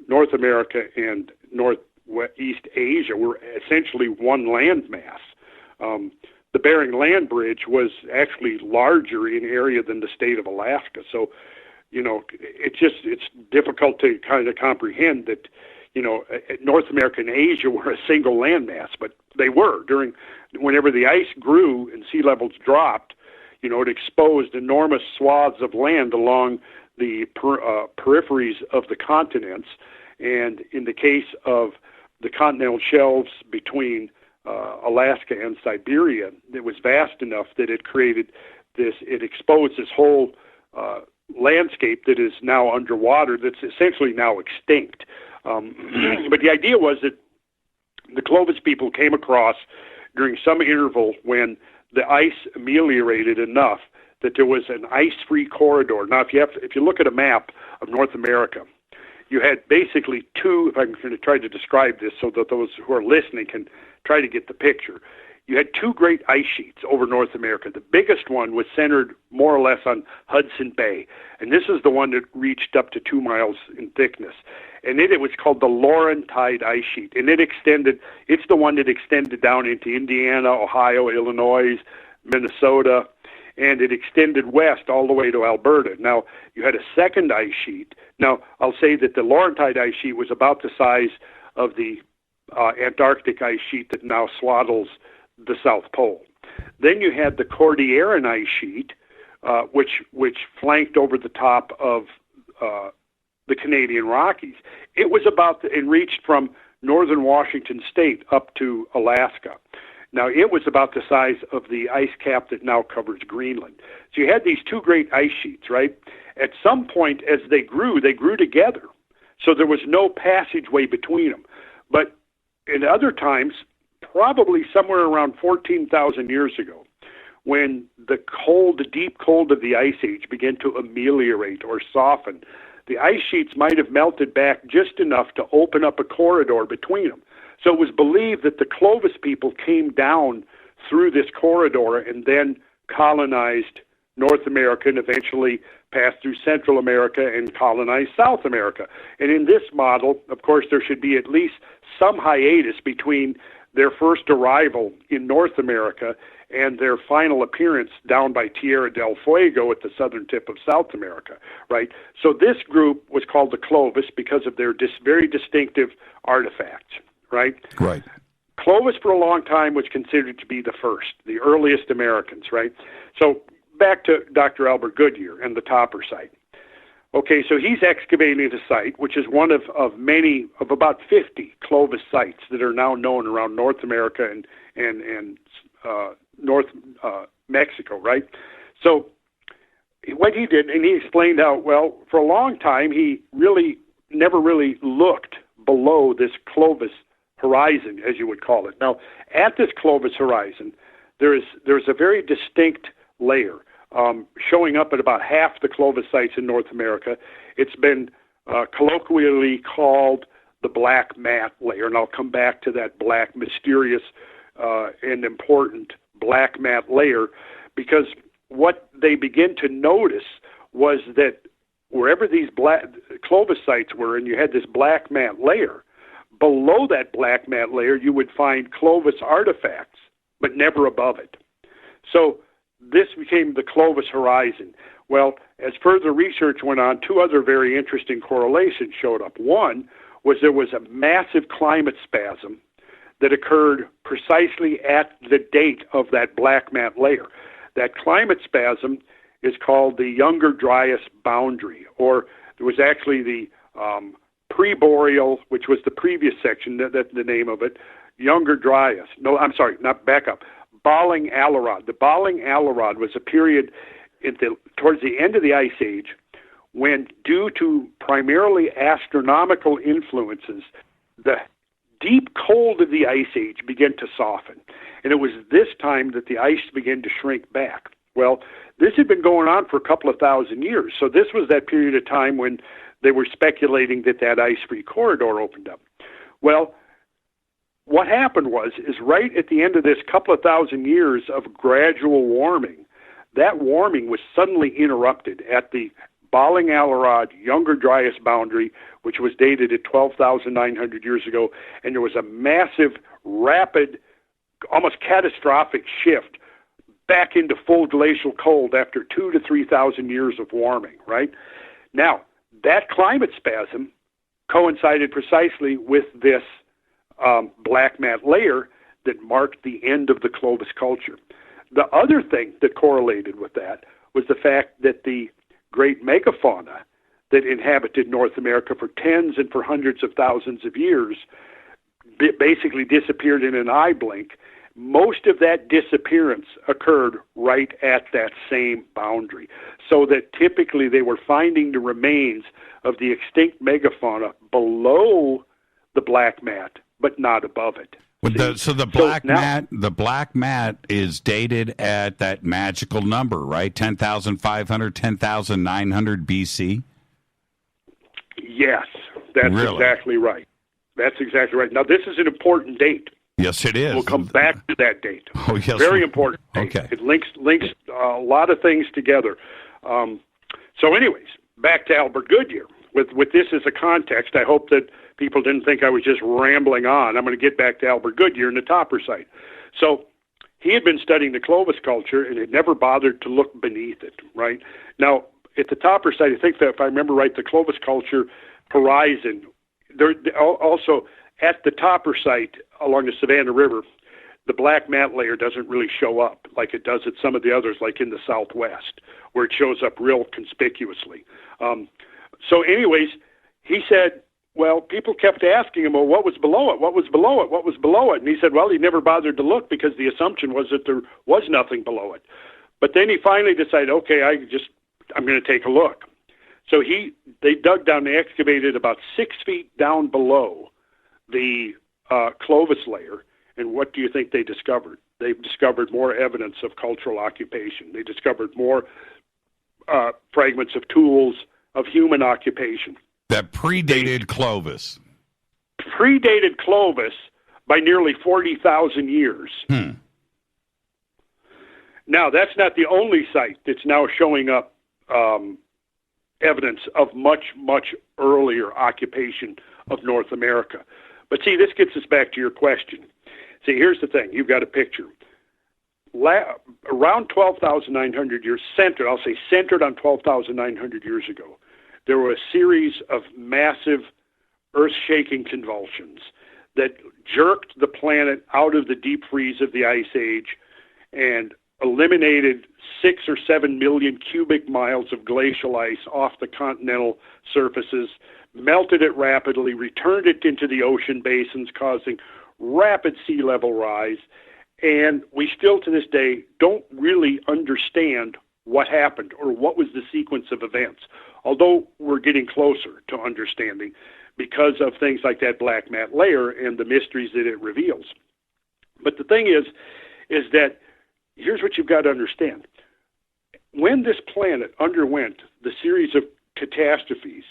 North America and Northeast Asia were essentially one landmass. The Bering Land Bridge was actually larger in area than the state of Alaska. So, it's difficult to kind of comprehend that, North America and Asia were a single landmass, but they were whenever the ice grew and sea levels dropped, it exposed enormous swaths of land along the peripheries of the continents. And in the case of the continental shelves between Alaska and Siberia, it was vast enough that it exposed this whole landscape that is now underwater, that's essentially now extinct. But the idea was that the Clovis people came across during some interval when the ice ameliorated enough that there was an ice-free corridor. Now, if you look at a map of North America, you had basically two, if I'm going to try to describe this so that those who are listening can try to get the picture. You had two great ice sheets over North America. The biggest one was centered more or less on Hudson Bay, and this is the one that reached up to 2 miles in thickness. And it was called the Laurentide Ice Sheet, and it's the one that extended down into Indiana, Ohio, Illinois, Minnesota, and it extended west all the way to Alberta. Now, you had a second ice sheet. Now, I'll say that the Laurentide Ice Sheet was about the size of the Antarctic ice sheet that now swaddles the South Pole. Then you had the Cordilleran Ice Sheet, which flanked over the top of the Canadian Rockies. It was and reached from northern Washington state up to Alaska. Now, it was about the size of the ice cap that now covers Greenland. So you had these two great ice sheets, right? At some point, as they grew together. So there was no passageway between them. But in other times, probably somewhere around 14,000 years ago, when the deep cold of the Ice Age began to ameliorate or soften, the ice sheets might have melted back just enough to open up a corridor between them. So it was believed that the Clovis people came down through this corridor and then colonized North America and eventually passed through Central America and colonized South America. And in this model, of course, there should be at least some hiatus between their first arrival in North America and their final appearance down by Tierra del Fuego at the southern tip of South America, right? So this group was called the Clovis because of their very distinctive artifacts, right? Right. Clovis for a long time was considered to be the first, the earliest Americans, right? So back to Dr. Albert Goodyear and the Topper site. Okay, so he's excavating the site, which is one of about 50 Clovis sites that are now known around North America and North Mexico, right? So what he did, and he explained out, well, for a long time, he never really looked below this Clovis horizon, as you would call it. Now, at this Clovis horizon, there's a very distinct layer showing up at about half the Clovis sites in North America. It's been colloquially called the black mat layer, and I'll come back to that black, mysterious, and important black mat layer, because what they begin to notice was that wherever these black Clovis sites were, and you had this black mat layer, below that black mat layer you would find Clovis artifacts, but never above it. So this became the Clovis horizon. Well, as further research went on, two other very interesting correlations showed up. One was there was a massive climate spasm that occurred precisely at the date of that black mat layer. That climate spasm is called the Younger Dryas boundary, or there was actually the pre-boreal, which was the previous section, that's the name of it, Younger Dryas. No, I'm sorry, not back up. Balling Alarod. The Balling Alarod was a period towards the end of the Ice Age when, due to primarily astronomical influences, the deep cold of the Ice Age began to soften. And it was this time that the ice began to shrink back. Well, this had been going on for a couple of thousand years. So this was that period of time when they were speculating that ice-free corridor opened up. Well, what happened is right at the end of this couple of thousand years of gradual warming, that warming was suddenly interrupted at the Balling Alarod Younger Dryas boundary, which was dated at 12,900 years ago, and there was a massive, rapid, almost catastrophic shift back into full glacial cold after 2,000 to 3,000 years of warming, right? Now, that climate spasm coincided precisely with this black mat layer that marked the end of the Clovis culture. The other thing that correlated with that was the fact that the great megafauna that inhabited North America for tens and for hundreds of thousands of years basically disappeared in an eye blink. Most of that disappearance occurred right at that same boundary, so that typically they were finding the remains of the extinct megafauna below the black mat, but not above it. The black mat is dated at that magical number, right? 10,500, 10,900 BC? Yes, that's exactly right. That's exactly right. Now, this is an important date. Yes, it is. We'll come back to that date. Oh, yes. Very important date. Okay. It links a lot of things together. So anyways, back to Albert Goodyear. With this as a context, I hope that people didn't think I was just rambling on. I'm going to get back to Albert Goodyear and the Topper site. So he had been studying the Clovis culture and had never bothered to look beneath it, right? Now, at the Topper site, I think that if I remember right, the Clovis culture horizon, there also at the Topper site along the Savannah River, the black mat layer doesn't really show up like it does at some of the others, like in the Southwest, where it shows up real conspicuously. So anyways, he said, well, people kept asking him, well, what was below it? What was below it? What was below it? And he said, well, he never bothered to look because the assumption was that there was nothing below it. But then he finally decided, okay, I'm going to take a look. So they dug down, they excavated about 6 feet down below the Clovis layer, and what do you think they discovered? They discovered more evidence of cultural occupation. They discovered more fragments of tools of human occupation. That predated Clovis. Predated Clovis by nearly 40,000 years. Now, that's not the only site that's now showing up evidence of much, much earlier occupation of North America. But see, this gets us back to your question. See, here's the thing. You've got a picture. Around 12,900 years, centered on 12,900 years ago, there were a series of massive earth-shaking convulsions that jerked the planet out of the deep freeze of the Ice Age and eliminated 6 or 7 million cubic miles of glacial ice off the continental surfaces, melted it rapidly, returned it into the ocean basins, causing rapid sea level rise. And we still, to this day, don't really understand what happened or what was the sequence of events, although we're getting closer to understanding. because of things like that black mat layer and the mysteries that it reveals. But the thing is that here's what you've got to understand. When this planet underwent the series of catastrophes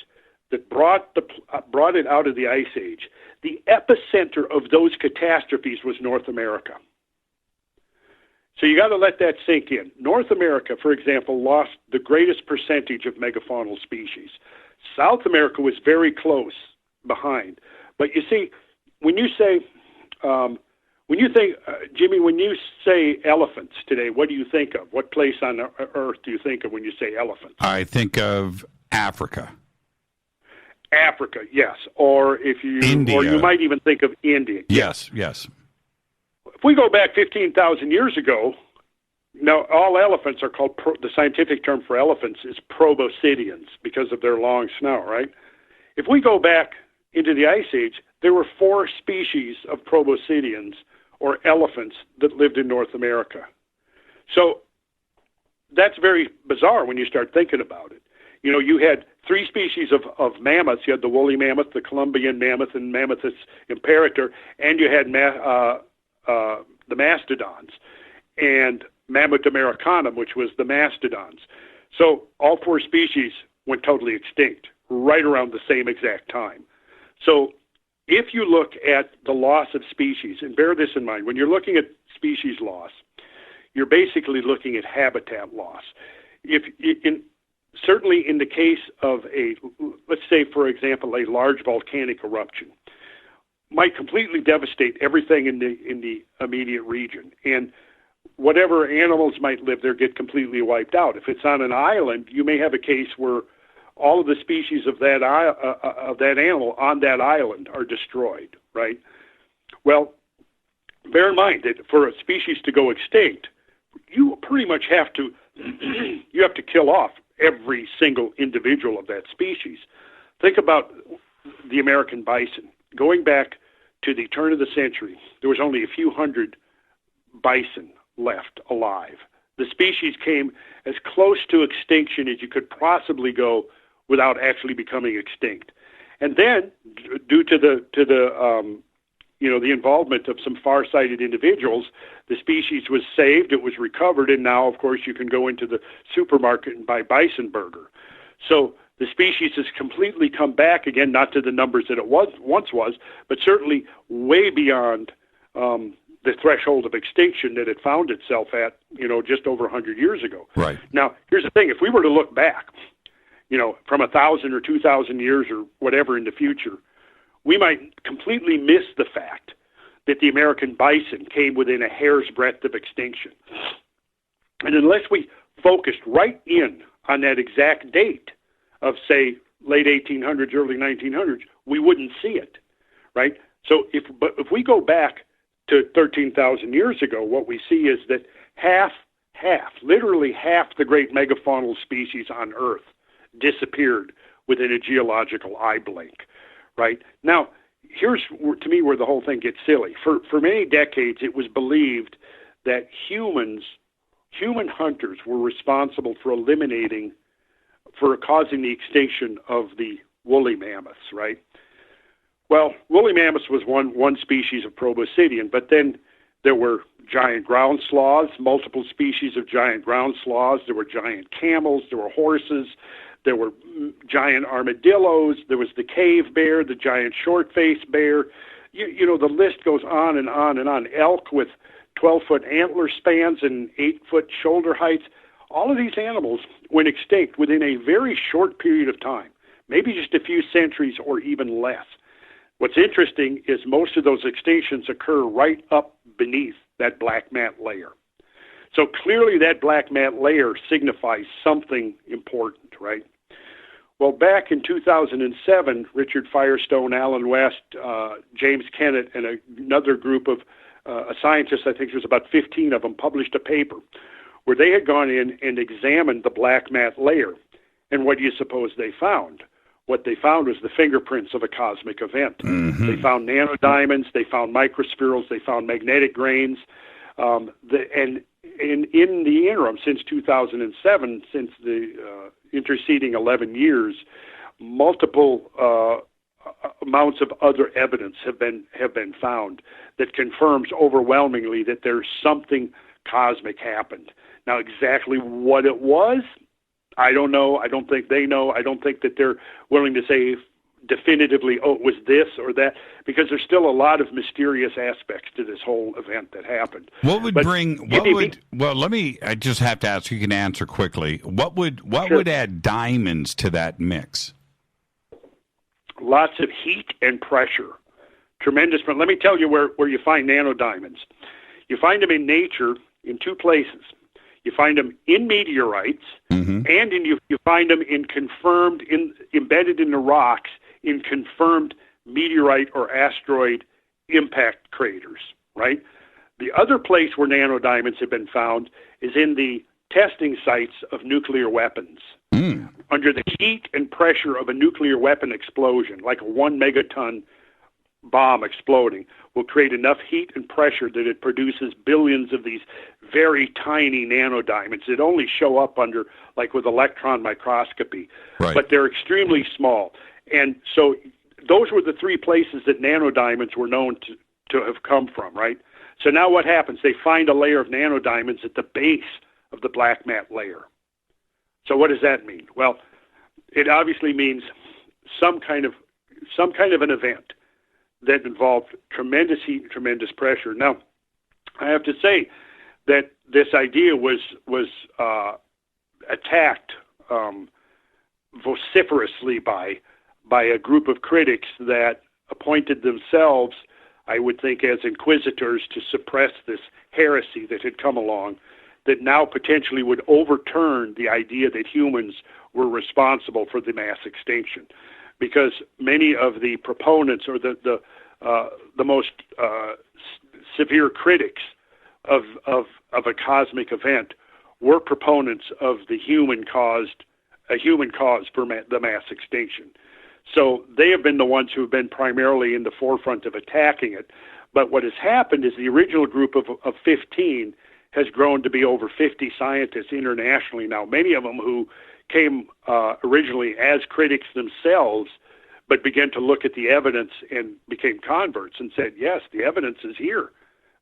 that brought it out of the Ice Age, the epicenter of those catastrophes was North America. So you got to let that sink in. North America, for example, lost the greatest percentage of megafaunal species. South America was very close behind. But you see, when you say, Jimmy, when you say elephants today, what do you think of? What place on Earth do you think of when you say elephants? I think of Africa. Africa, yes. Or if you, India. Or you might even think of India. Yes. If we go back 15,000 years ago, now all elephants are called, the scientific term for elephants is proboscideans because of their long snout, right? If we go back into the Ice Age, there were 4 species of proboscideans or elephants that lived in North America. So that's very bizarre when you start thinking about it. You know, you had 3 species of mammoths. You had the woolly mammoth, the Columbian mammoth, and Mammuthus imperator, and you had the mastodons, and Mammuth americanum, which was the mastodons. So all 4 species went totally extinct right around the same exact time. So if you look at the loss of species, and bear this in mind, when you're looking at species loss, you're basically looking at habitat loss. Certainly in the case of let's say, for example, a large volcanic eruption, might completely devastate everything in the immediate region. And whatever animals might live there get completely wiped out. If it's on an island, you may have a case where all of the species of that animal on that island are destroyed, right? Well, bear in mind that for a species to go extinct, you pretty much have to kill off every single individual of that species. Think about the American bison. Going back to the turn of the century, there was only a few hundred bison left alive. The species came as close to extinction as you could possibly go without actually becoming extinct. And then, due to the involvement of some far-sighted individuals, the species was saved, it was recovered, and now, of course, you can go into the supermarket and buy bison burger. So the species has completely come back again, not to the numbers that it once was, but certainly way beyond the threshold of extinction that it found itself at, just over 100 years ago. Right. Now, here's the thing. If we were to look back, from 1,000 or 2,000 years or whatever in the future, we might completely miss the fact that the American bison came within a hair's breadth of extinction. And unless we focused right in on that exact date of, say, late 1800s, early 1900s, we wouldn't see it, right? So if we go back to 13,000 years ago, what we see is that literally half the great megafaunal species on Earth disappeared within a geological eye blink, right? Now, here's, to me, where the whole thing gets silly. For many decades, it was believed that human hunters were responsible for causing the extinction of the woolly mammoths, right? Well, woolly mammoths was one species of proboscidean, but then there were giant ground sloths, multiple species of giant ground sloths. There were giant camels. There were horses. There were giant armadillos. There was the cave bear, the giant short-faced bear. The list goes on and on and on. Elk with 12-foot antler spans and 8-foot shoulder heights. All of these animals went extinct within a very short period of time, maybe just a few centuries or even less. What's interesting is most of those extinctions occur right up beneath that black mat layer. So clearly that black mat layer signifies something important, right? Well, back in 2007, Richard Firestone, Alan West, James Kennett, and another group of scientists, I think there's about 15 of them, published a paper where they had gone in and examined the black mat layer. And what do you suppose they found? What they found was the fingerprints of a cosmic event. Mm-hmm. They found nanodiamonds, they found microspherules, they found magnetic grains, and in the interim, since 2007, since the interceding 11 years, multiple amounts of other evidence have been found that confirms overwhelmingly that there's something cosmic happened. Now, exactly what it was, I don't know. I don't think they know. I don't think that they're willing to say definitively, oh, it was this or that, because there's still a lot of mysterious aspects to this whole event that happened. I just have to ask, you can answer quickly. What would add diamonds to that mix? Lots of heat and pressure. Tremendous. But let me tell you where you find nanodiamonds. You find them in nature in two places. You find them in meteorites, and you find them embedded in the rocks in confirmed meteorite or asteroid impact craters, right? The other place where nanodiamonds have been found is in the testing sites of nuclear weapons. Under the heat and pressure of a nuclear weapon explosion, like a 1 megaton bomb exploding, will create enough heat and pressure that it produces billions of these very tiny nanodiamonds that only show up under, like with electron microscopy, but they're extremely small. And so those were the three places that nanodiamonds were known to have come from, right? So now what happens? They find a layer of nanodiamonds at the base of the black mat layer. So what does that mean? Well, it obviously means some kind of an event that involved tremendous heat and tremendous pressure. Now, I have to say that this idea was attacked vociferously by a group of critics that appointed themselves, I would think, as inquisitors to suppress this heresy that had come along, that now potentially would overturn the idea that humans were responsible for the mass extinction, because many of the proponents or the most severe critics of a cosmic event were proponents of a human cause for the mass extinction. So they have been the ones who have been primarily in the forefront of attacking it. But what has happened is the original group of 15 has grown to be over 50 scientists internationally now, many of them who came originally as critics themselves, but began to look at the evidence and became converts and said, yes, the evidence is here.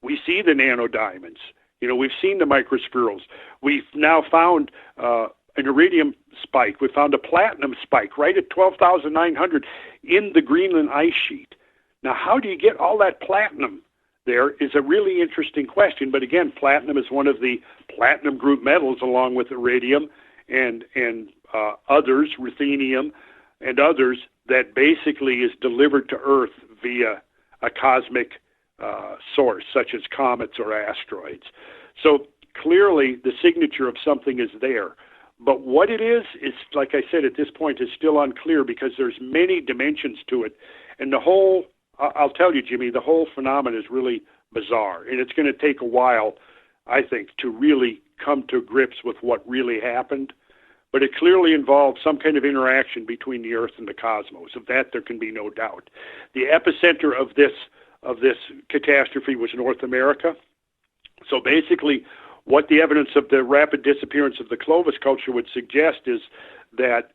We see the nanodiamonds. We've seen the microspherules. We've now found an iridium spike. We found a platinum spike right at 12,900 in the Greenland ice sheet. Now, how do you get all that platinum there is a really interesting question. But again, platinum is one of the platinum group metals along with iridium and others, ruthenium and others, that basically is delivered to Earth via a cosmic source, such as comets or asteroids. So clearly the signature of something is there. But what it is, like I said, at this point is still unclear because there's many dimensions to it. And I'll tell you, Jimmy, the whole phenomenon is really bizarre. And it's going to take a while, I think, to really come to grips with what really happened. But it clearly involved some kind of interaction between the Earth and the cosmos. Of that, there can be no doubt. The epicenter of this catastrophe was North America. So basically, what the evidence of the rapid disappearance of the Clovis culture would suggest is that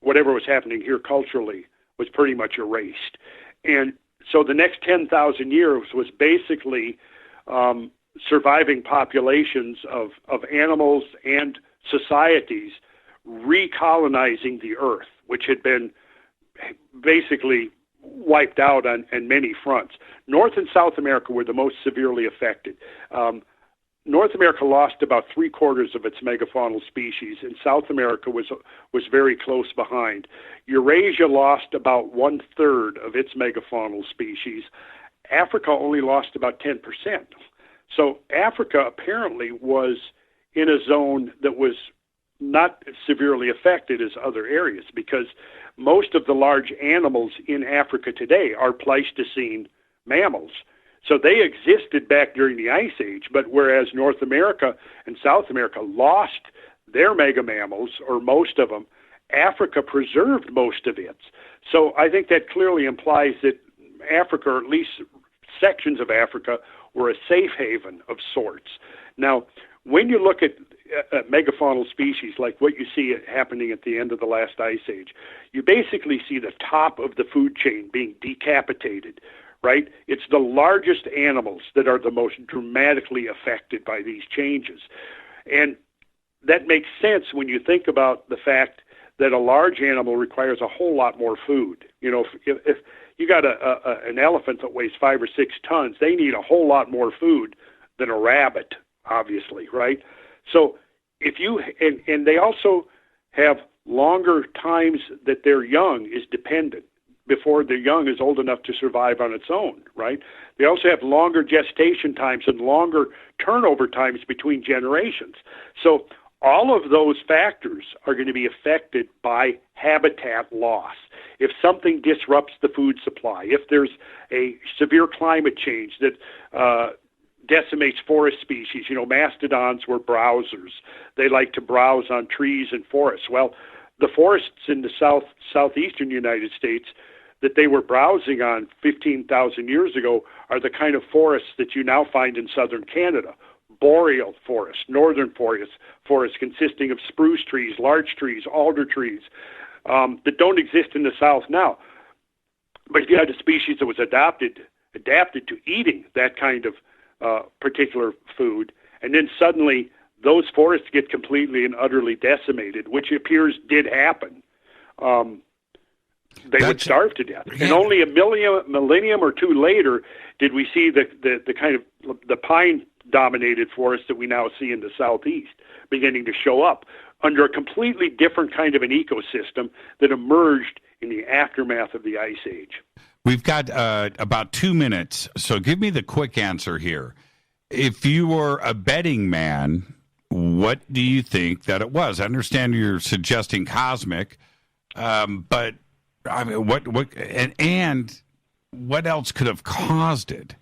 whatever was happening here culturally was pretty much erased. And so the next 10,000 years was basically surviving populations of animals and societies recolonizing the Earth, which had been basically wiped out on many fronts. North and South America were the most severely affected. North America lost about 3/4 of its megafaunal species, and South America was very close behind. Eurasia lost about 1/3 of its megafaunal species. Africa only lost about 10%. So Africa apparently was in a zone that was not as severely affected as other areas, because most of the large animals in Africa today are Pleistocene mammals. So they existed back during the Ice Age, but whereas North America and South America lost their mega mammals, or most of them, Africa preserved most of its. So I think that clearly implies that Africa, or at least sections of Africa, were a safe haven of sorts. Now, when you look at megafaunal species like what you see happening at the end of the last ice age, you basically see the top of the food chain being decapitated, right? It's the largest animals that are the most dramatically affected by these changes. And that makes sense when you think about the fact that a large animal requires a whole lot more food. You know, if you got an elephant that weighs 5 or 6 tons, they need a whole lot more food than a rabbit, obviously, right? So if you, and they also have longer times that their young is dependent before the young is old enough to survive on its own, right? They also have longer gestation times and longer turnover times between generations. So all of those factors are going to be affected by habitat loss. If something disrupts the food supply, if there's a severe climate change that decimates forest species, you know, mastodons were browsers. They like to browse on trees and forests. Well, the forests in the southeastern United States that they were browsing on 15,000 years ago are the kind of forests that you now find in southern Canada. Boreal forests, northern forests consisting of spruce trees, larch trees, alder trees that don't exist in the South now. But if you had a species that was adapted to eating that kind of particular food, and then suddenly those forests get completely and utterly decimated, which appears did happen, they would starve to death. Yeah. And only a millennium or two later did we see the kind of the pine-dominated forest that we now see in the southeast beginning to show up under a completely different kind of an ecosystem that emerged in the aftermath of the Ice Age. We've got about 2 minutes, so give me the quick answer here. If you were a betting man, what do you think that it was? I understand you're suggesting cosmic, but I mean, what and what else could have caused it?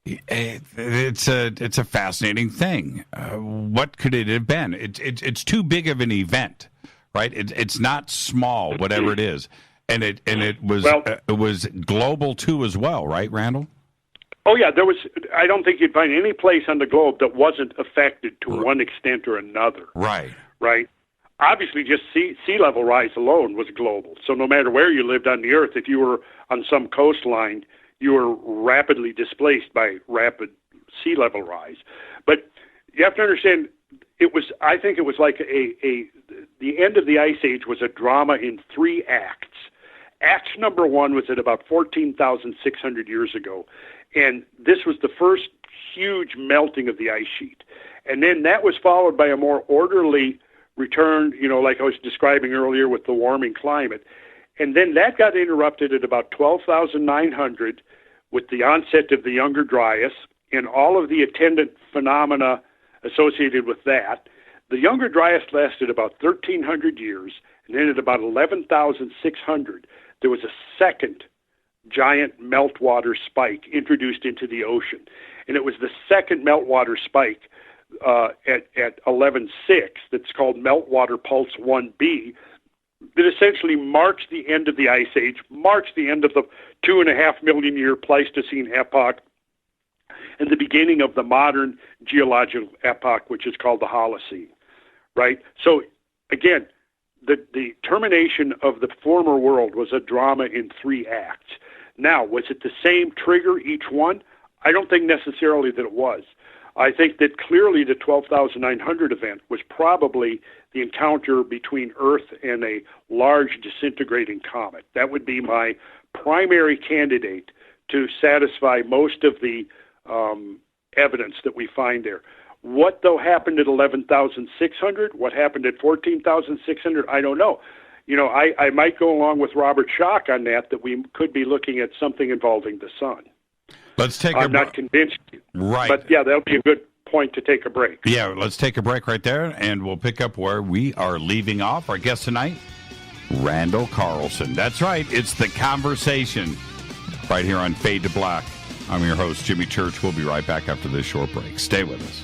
It's a fascinating thing. What could it have been? It's too big of an event, right? It's not small, whatever it is, and it was global too as well, right, Randall? Oh yeah, there was. I don't think you'd find any place on the globe that wasn't affected to one extent or another. Right. Right. Obviously, just sea level rise alone was global. So no matter where you lived on the Earth, if you were on some coastline, you were rapidly displaced by rapid sea level rise. But you have to understand, I think it was like the end of the Ice Age was a drama in 3 acts. Act number 1 was at about 14,600 years ago. And this was the first huge melting of the ice sheet. And then that was followed by a more orderly return, you know, like I was describing earlier with the warming climate. And then that got interrupted at about 12,900 with the onset of the Younger Dryas and all of the attendant phenomena associated with that. The Younger Dryas lasted about 1,300 years, and then at about 11,600, there was a second giant meltwater spike introduced into the ocean. And it was the second meltwater spike at 11.6 that's called Meltwater Pulse 1b that essentially marks the end of the Ice Age, marks the end of the 2.5 million year Pleistocene epoch, and the beginning of the modern geological epoch, which is called the Holocene, right? So, again, the termination of the former world was a drama in 3 acts. Now, was it the same trigger each one? I don't think necessarily that it was. I think that clearly the 12,900 event was probably the encounter between Earth and a large disintegrating comet. That would be my primary candidate to satisfy most of the evidence that we find there. What, though, happened at 11,600? What happened at 14,600? I don't know. You know, I might go along with Robert Schoch on that we could be looking at something involving the sun. I'm not convinced. Right. But, yeah, that'll be a good point to take a break. Yeah, let's take a break right there, and we'll pick up where we are leaving off. Our guest tonight, Randall Carlson. That's right. It's The Conversation right here on Fade to Black. I'm your host, Jimmy Church. We'll be right back after this short break. Stay with us.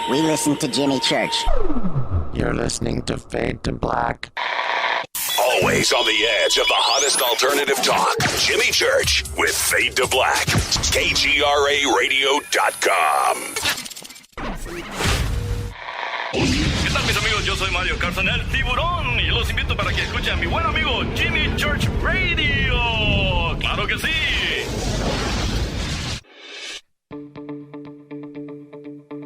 We listen to Jimmy Church. You're listening to Fade to Black. Always on the edge of the hottest alternative talk. Jimmy Church with Fade to Black. KGRARadio.com. ¿Qué tal, mis amigos? Yo soy Mario Carlson, el tiburón, y los invito para que escuchen a mi buen amigo Jimmy Church Radio. ¡Claro que sí!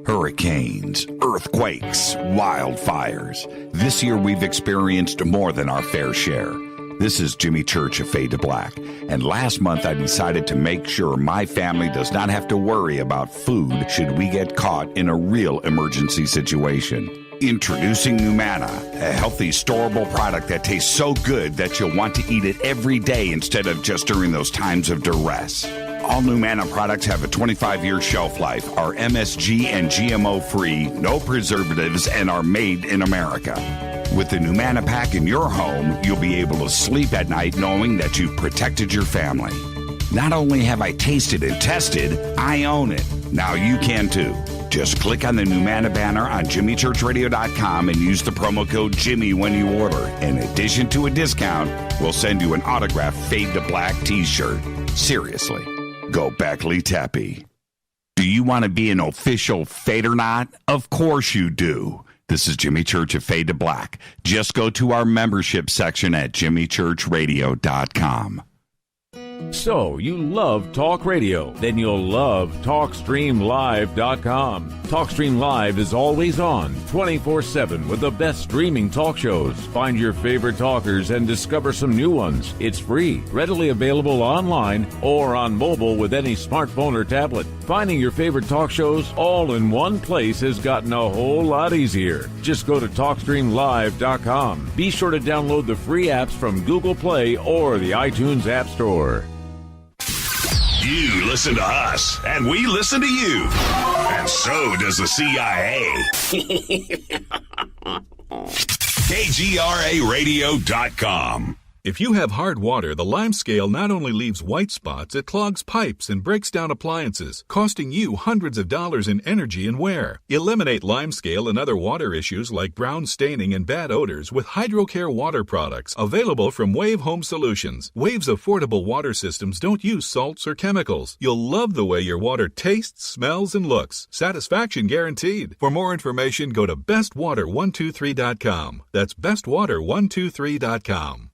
Hurricanes, earthquakes, wildfires. This year we've experienced more than our fair share. This is Jimmy Church of Fade to Black, and last month I decided to make sure my family does not have to worry about food should we get caught in a real emergency situation. Introducing Numana, a healthy, storable product that tastes so good that you'll want to eat it every day instead of just during those times of duress. All Numana products have a 25-year shelf life, are MSG and GMO-free, no preservatives, and are made in America. With the Numana pack in your home, you'll be able to sleep at night knowing that you've protected your family. Not only have I tasted and tested, I own it. Now you can too. Just click on the Numana banner on jimmychurchradio.com and use the promo code Jimmy when you order. In addition to a discount, we'll send you an autographed Fade to Black t-shirt. Seriously. Go Beckley Tappy. Do you want to be an official Fadernaut? Of course you do. This is Jimmy Church of Fade to Black. Just go to our membership section at jimmychurchradio.com. So, you love talk radio? Then you'll love TalkStreamLive.com. TalkStream Live is always on, 24/7, with the best streaming talk shows. Find your favorite talkers and discover some new ones. It's free, readily available online or on mobile with any smartphone or tablet. Finding your favorite talk shows all in one place has gotten a whole lot easier. Just go to TalkStreamLive.com. Be sure to download the free apps from Google Play or the iTunes App Store. You listen to us, and we listen to you. And so does the CIA. KGRARadio.com. If you have hard water, the lime scale not only leaves white spots, it clogs pipes and breaks down appliances, costing you hundreds of dollars in energy and wear. Eliminate lime scale and other water issues like brown staining and bad odors with HydroCare water products, available from Wave Home Solutions. Wave's affordable water systems don't use salts or chemicals. You'll love the way your water tastes, smells, and looks. Satisfaction guaranteed. For more information, go to bestwater123.com. That's bestwater123.com.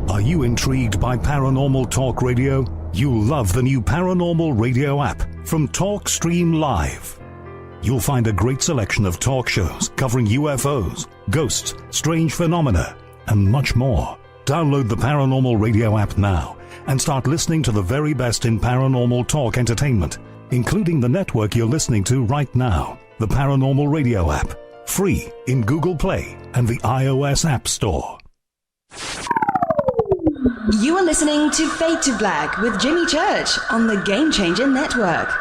Are you intrigued by Paranormal Talk Radio? You'll love the new Paranormal Radio app from TalkStream Live. You'll find a great selection of talk shows covering UFOs, ghosts, strange phenomena, and much more. Download the Paranormal Radio app now and start listening to the very best in paranormal talk entertainment, including the network you're listening to right now, the Paranormal Radio app, free in Google Play and the iOS App Store. You are listening to Fade to Black with Jimmy Church on the Game Changer Network.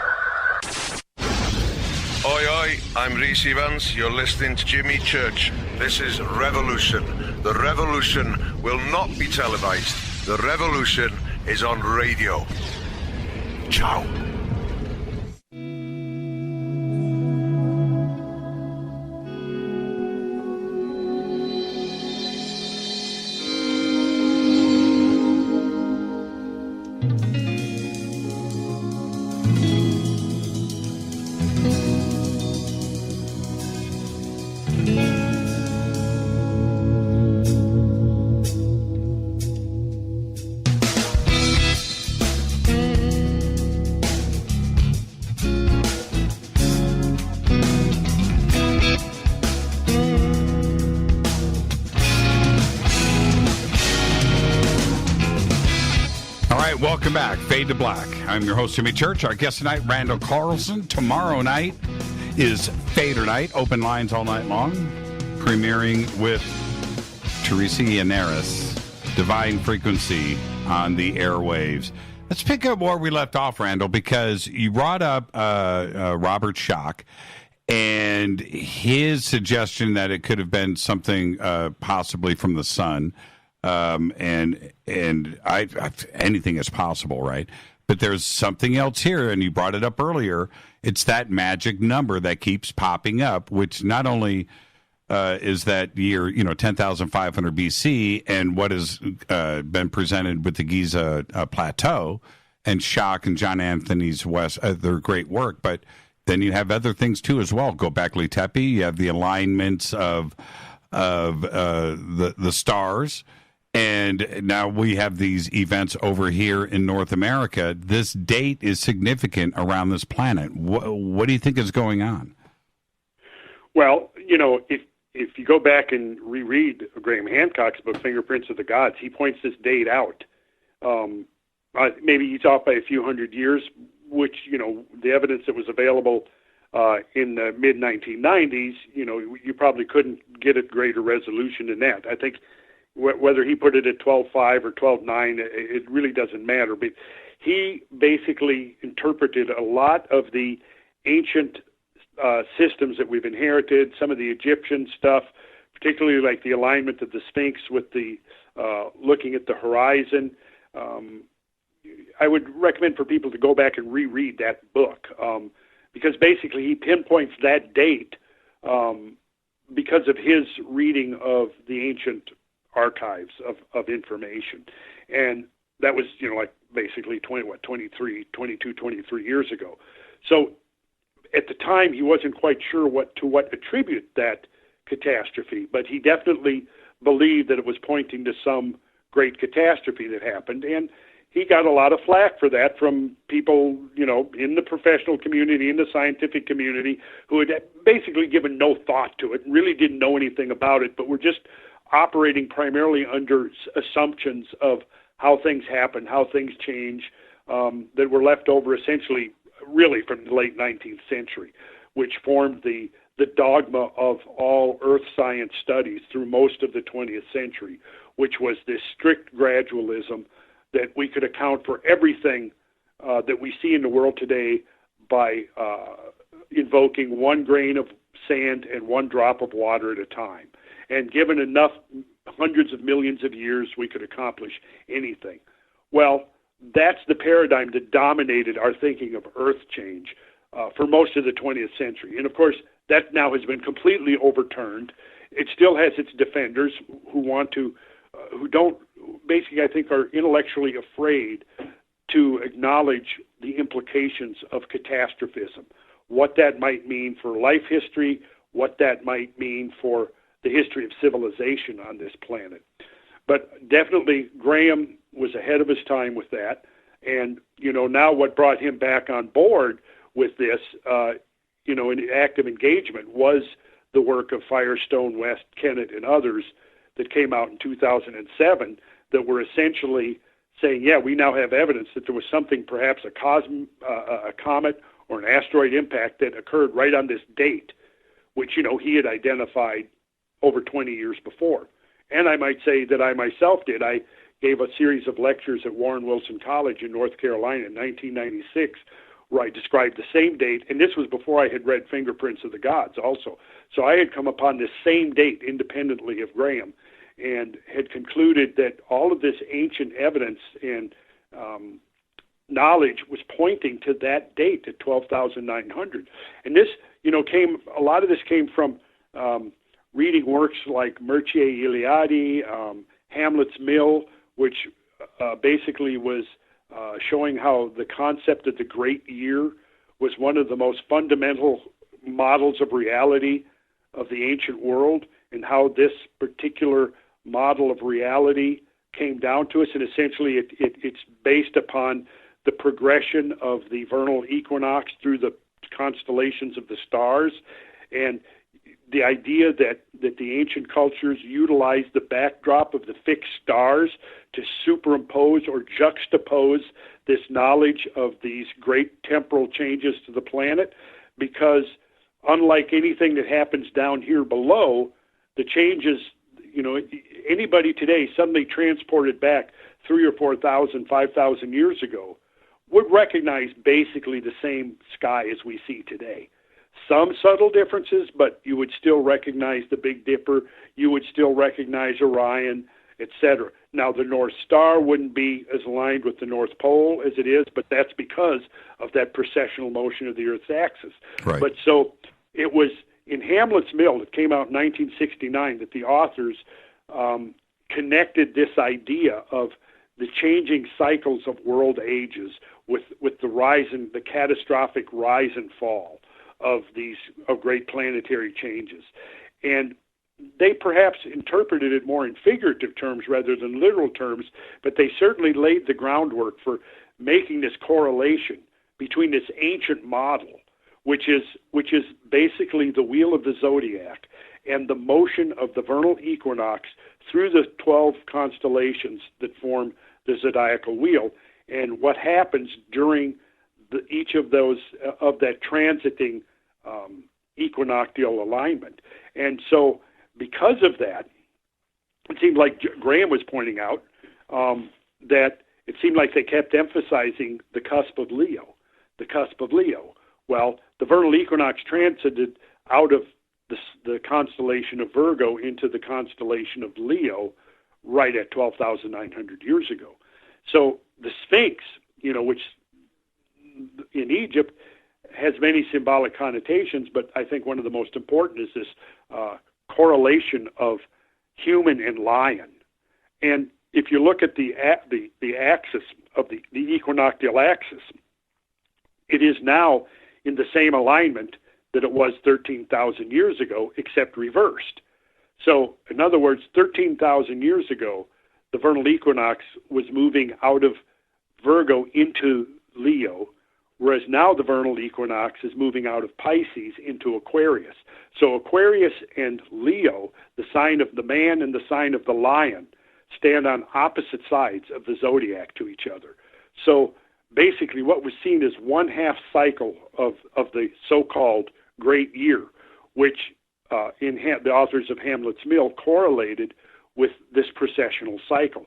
Oi, oi, I'm Reese Evans. You're listening to Jimmy Church. This is Revolution. The revolution will not be televised. The revolution is on radio. Ciao. Welcome back, Fade to Black. I'm your host, Jimmy Church. Our guest tonight, Randall Carlson. Tomorrow night is Fader Night, open lines all night long, premiering with Teresa Yannaris, Divine Frequency on the airwaves. Let's pick up where we left off, Randall, because you brought up Robert Schoch and his suggestion that it could have been something possibly from the sun. And I anything is possible, right? But there's something else here, and you brought it up earlier. It's that magic number that keeps popping up, which not only is that year, 10,500 BC, and what has been presented with the Giza Plateau and Schock and John Anthony's West, their great work, but then you have other things too as well. Göbekli Tepe, you have the alignments of the stars. And now we have these events over here in North America. This date is significant around this planet. What do you think is going on? Well, if you go back and reread Graham Hancock's book, Fingerprints of the Gods, he points this date out. Maybe he's off by a few hundred years, which, the evidence that was available in the mid-1990s, you probably couldn't get at greater resolution than that. I think whether he put it at 12.5 or 12.9, it really doesn't matter. But he basically interpreted a lot of the ancient systems that we've inherited, some of the Egyptian stuff, particularly like the alignment of the Sphinx with the looking at the horizon. I would recommend for people to go back and reread that book because basically he pinpoints that date because of his reading of the ancient archives of information. And that was, basically 23 years ago. So at the time, he wasn't quite sure what attribute that catastrophe, but he definitely believed that it was pointing to some great catastrophe that happened. And he got a lot of flack for that from people, in the professional community, in the scientific community, who had basically given no thought to it, really didn't know anything about it, but were just operating primarily under assumptions of how things happen, how things change, that were left over essentially really from the late 19th century, which formed the dogma of all earth science studies through most of the 20th century, which was this strict gradualism that we could account for everything that we see in the world today by invoking one grain of sand and one drop of water at a time. And given enough hundreds of millions of years, we could accomplish anything. Well, that's the paradigm that dominated our thinking of Earth change for most of the 20th century. And of course, that now has been completely overturned. It still has its defenders who don't, basically, I think, are intellectually afraid to acknowledge the implications of catastrophism, what that might mean for life history, what that might mean for the history of civilization on this planet. But definitely Graham was ahead of his time with that. And, now what brought him back on board with this, in active engagement was the work of Firestone, West, Kennett, and others that came out in 2007 that were essentially saying, yeah, we now have evidence that there was something, perhaps a comet or an asteroid impact that occurred right on this date, which, he had identified over 20 years before. And I might say that I myself did. I gave a series of lectures at Warren Wilson College in North Carolina in 1996 where I described the same date, and this was before I had read Fingerprints of the Gods also. So I had come upon this same date independently of Graham and had concluded that all of this ancient evidence and knowledge was pointing to that date at 12,900. And this, a lot of this came from reading works like Mircea Eliade, Hamlet's Mill, which basically was showing how the concept of the great year was one of the most fundamental models of reality of the ancient world, and how this particular model of reality came down to us. And essentially it's based upon the progression of the vernal equinox through the constellations of the stars, and the idea that the ancient cultures utilized the backdrop of the fixed stars to superimpose or juxtapose this knowledge of these great temporal changes to the planet, because unlike anything that happens down here below, the changes, anybody today suddenly transported back 3,000 or 4,000, 5,000 years ago would recognize basically the same sky as we see today. Some subtle differences, but you would still recognize the Big Dipper. You would still recognize Orion. etc. Now, the North Star wouldn't be as aligned with the North Pole as it is, but that's because of that precessional motion of the Earth's axis. Right. But so it was in Hamlet's Mill, it came out in 1969, that the authors connected this idea of the changing cycles of world ages with the catastrophic rise and fall of great planetary changes. And they perhaps interpreted it more in figurative terms rather than literal terms, but they certainly laid the groundwork for making this correlation between this ancient model, which is basically the wheel of the zodiac, and the motion of the vernal equinox through the 12 constellations that form the zodiacal wheel, and what happens during each of those of that transiting equinoctial alignment. And so because of that, it seemed like Graham was pointing out that it seemed like they kept emphasizing the cusp of Leo. Well, the vernal equinox transited out of the constellation of Virgo into the constellation of Leo right at 12,900 years ago. So the Sphinx, which in Egypt has many symbolic connotations, but I think one of the most important is this correlation of human and lion. And if you look at the axis of the equinoctial axis, it is now in the same alignment that it was 13,000 years ago, except reversed. So, in other words, 13,000 years ago, the vernal equinox was moving out of Virgo into Leo, whereas now the vernal equinox is moving out of Pisces into Aquarius. So Aquarius and Leo, the sign of the man and the sign of the lion, stand on opposite sides of the zodiac to each other. So basically what was seen as one half cycle of the so-called great year, which the authors of Hamlet's Mill correlated with this precessional cycle,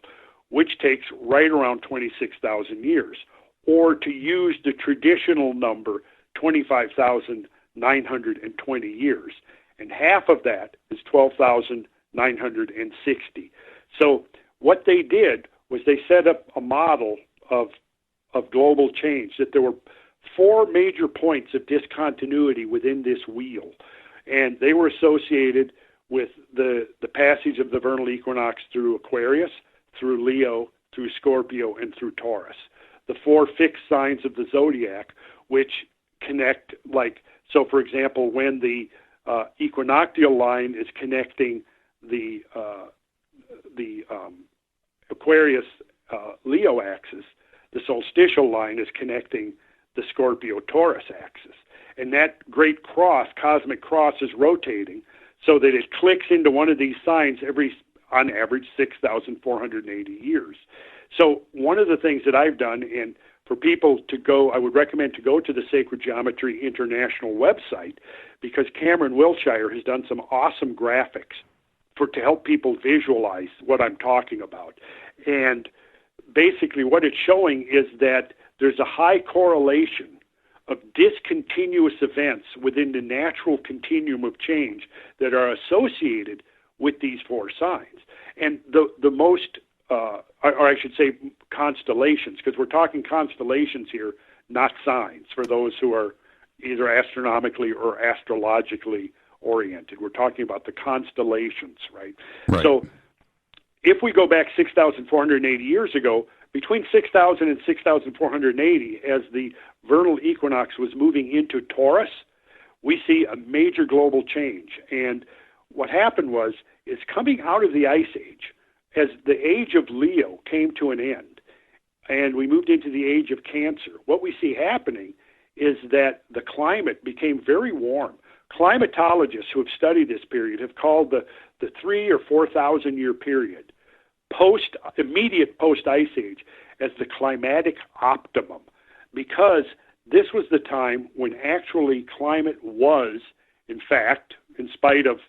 which takes right around 26,000 years, or to use the traditional number, 25,920 years. And half of that is 12,960. So what they did was they set up a model of global change, that there were 4 major points of discontinuity within this wheel, and they were associated with the passage of the vernal equinox through Aquarius, through Leo, through Scorpio, and through Taurus. The 4 fixed signs of the zodiac, which connect, so for example, when the equinoctial line is connecting the Aquarius Leo axis, the solstitial line is connecting the Scorpio-Taurus axis. And that great cross, cosmic cross, is rotating so that it clicks into one of these signs on average, 6,480 years. So one of the things that I've done, and for people to go, I would recommend to go to the Sacred Geometry International website, because Cameron Wilshire has done some awesome graphics to help people visualize what I'm talking about. And basically what it's showing is that there's a high correlation of discontinuous events within the natural continuum of change that are associated with these 4 signs. And the most, or I should say constellations, because we're talking constellations here, not signs, for those who are either astronomically or astrologically oriented. We're talking about the constellations, right? So if we go back 6,480 years ago, between 6,000 and 6,480, as the vernal equinox was moving into Taurus, we see a major global change. And what happened is coming out of the Ice Age, as the age of Leo came to an end, and we moved into the age of Cancer, what we see happening is that the climate became very warm. Climatologists who have studied this period have called the 3,000 or 4,000 year period, immediate post-Ice Age, as the climatic optimum, because this was the time when actually climate was, in fact, in spite of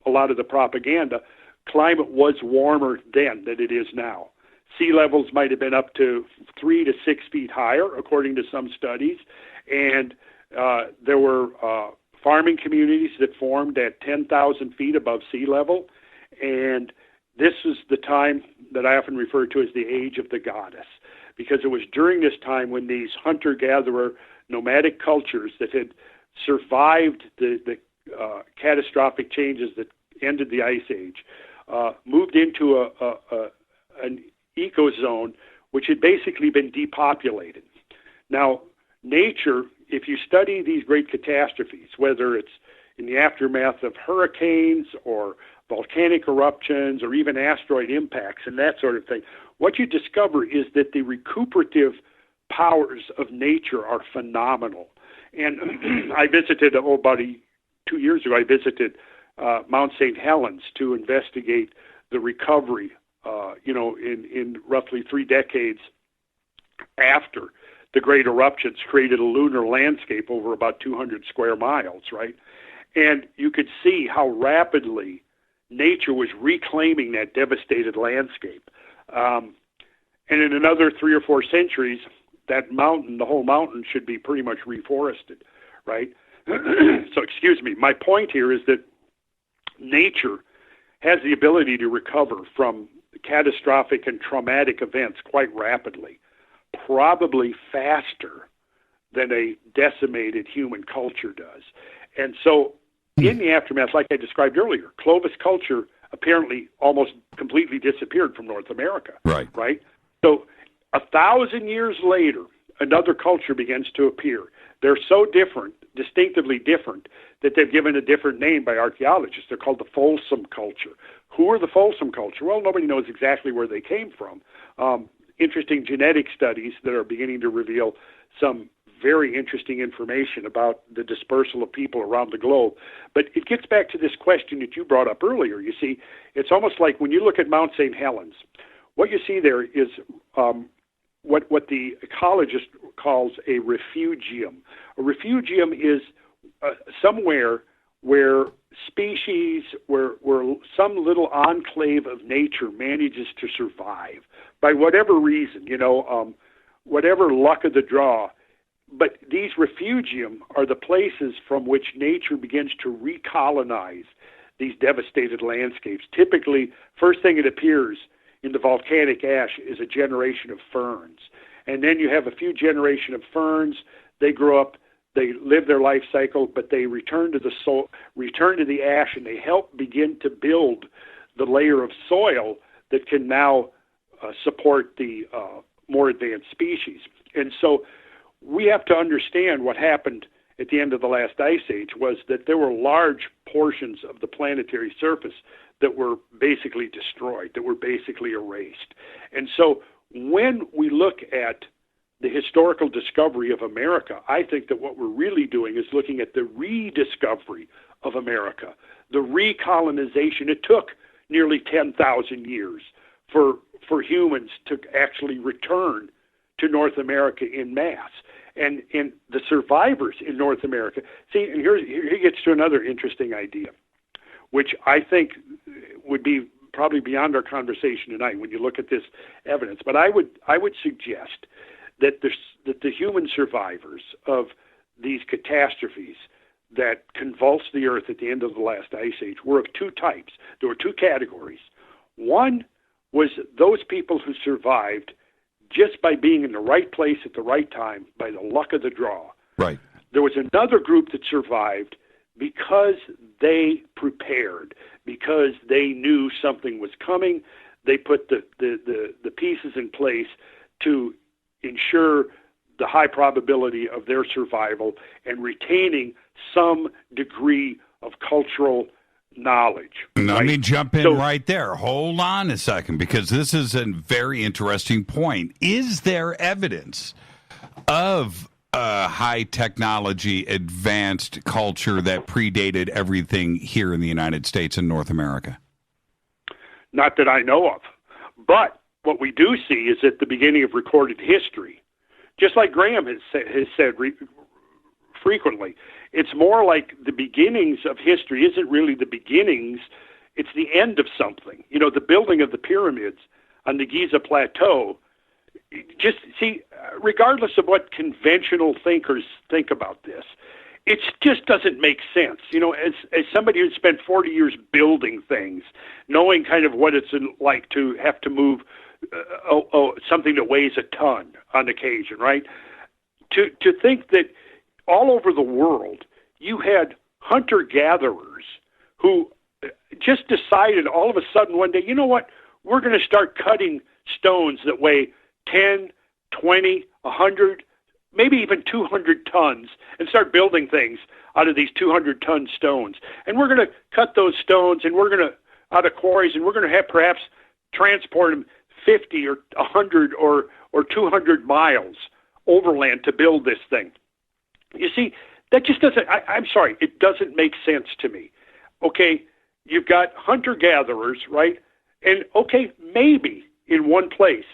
a lot of the propaganda, climate was warmer then than it is now. Sea levels might have been up to 3 to 6 feet higher, according to some studies, and there were farming communities that formed at 10,000 feet above sea level, and this is the time that I often refer to as the age of the goddess, because it was during this time when these hunter-gatherer nomadic cultures that had survived the catastrophic changes that ended the Ice Age moved into an ecozone which had basically been depopulated. Now, nature, if you study these great catastrophes, whether it's in the aftermath of hurricanes or volcanic eruptions or even asteroid impacts and that sort of thing, what you discover is that the recuperative powers of nature are phenomenal. And I visited, about 2 years ago, I visited Mount St. Helens to investigate the recovery, in roughly 3 decades after the great eruptions created a lunar landscape over about 200 square miles, right? And you could see how rapidly nature was reclaiming that devastated landscape. And in another 3 or 4 centuries, that mountain, the whole mountain, should be pretty much reforested, right? So, excuse me. My point here is that nature has the ability to recover from catastrophic and traumatic events quite rapidly, probably faster than a decimated human culture does. And so, in the aftermath, like I described earlier, Clovis culture apparently almost completely disappeared from North America. Right? So 1,000 years later, another culture begins to appear. They're so different, distinctively different, that they've given a different name by archaeologists. They're called the Folsom culture. Who are the Folsom culture? Well, nobody knows exactly where they came from. Interesting genetic studies that are beginning to reveal some very interesting information about the dispersal of people around the globe. But it gets back to this question that you brought up earlier. You see, it's almost like when you look at Mount St. Helens, what you see there is what the ecologist calls a refugium. A refugium is somewhere where species, where some little enclave of nature manages to survive by whatever reason, whatever luck of the draw. But these refugium are the places from which nature begins to recolonize these devastated landscapes. Typically, first thing it appears in the volcanic ash is a generation of ferns. And then you have a few generations of ferns. They grow up, they live their life cycle, but they return to the soil, return to the ash, and they help begin to build the layer of soil that can now support the more advanced species. And so we have to understand what happened at the end of the last ice age was that there were large portions of the planetary surface that were basically destroyed, that were basically erased. And so when we look at the historical discovery of America, I think that what we're really doing is looking at the rediscovery of America, the recolonization. It took nearly 10,000 years for humans to actually return to North America en masse. And the survivors in North America, see, and here gets to another interesting idea, which I think would be probably beyond our conversation tonight when you look at this evidence. But I would suggest that the human survivors of these catastrophes that convulsed the earth at the end of the last ice age were of 2 types. There were 2 categories. One was those people who survived just by being in the right place at the right time, by the luck of the draw. Right. There was another group that survived because they prepared, because they knew something was coming. They put the pieces in place to ensure the high probability of their survival and retaining some degree of cultural knowledge. Let me jump in right there. Hold on a second, because this is a very interesting point. Is there evidence of a high technology, advanced culture that predated everything here in the United States and North America? Not that I know of. But what we do see is at the beginning of recorded history, just like Graham has said frequently, it's more like the beginnings of history isn't really the beginnings, it's the end of something. The building of the pyramids on the Giza Plateau, just see, regardless of what conventional thinkers think about this, it just doesn't make sense. You know, as somebody who spent 40 years building things, knowing kind of what it's like to have to move something that weighs a ton on occasion, right? To think that all over the world you had hunter-gatherers who just decided all of a sudden one day, you know what, we're going to start cutting stones that weigh 10, 20, 100, maybe even 200 tons and start building things out of these 200-ton stones. And we're going to cut those stones and we're going to, out of quarries, and we're going to have perhaps transport them 50 or 100 or 200 miles overland to build this thing. You see, that just doesn't, I'm sorry, it doesn't make sense to me. Okay, you've got hunter-gatherers, right? And okay, maybe in one place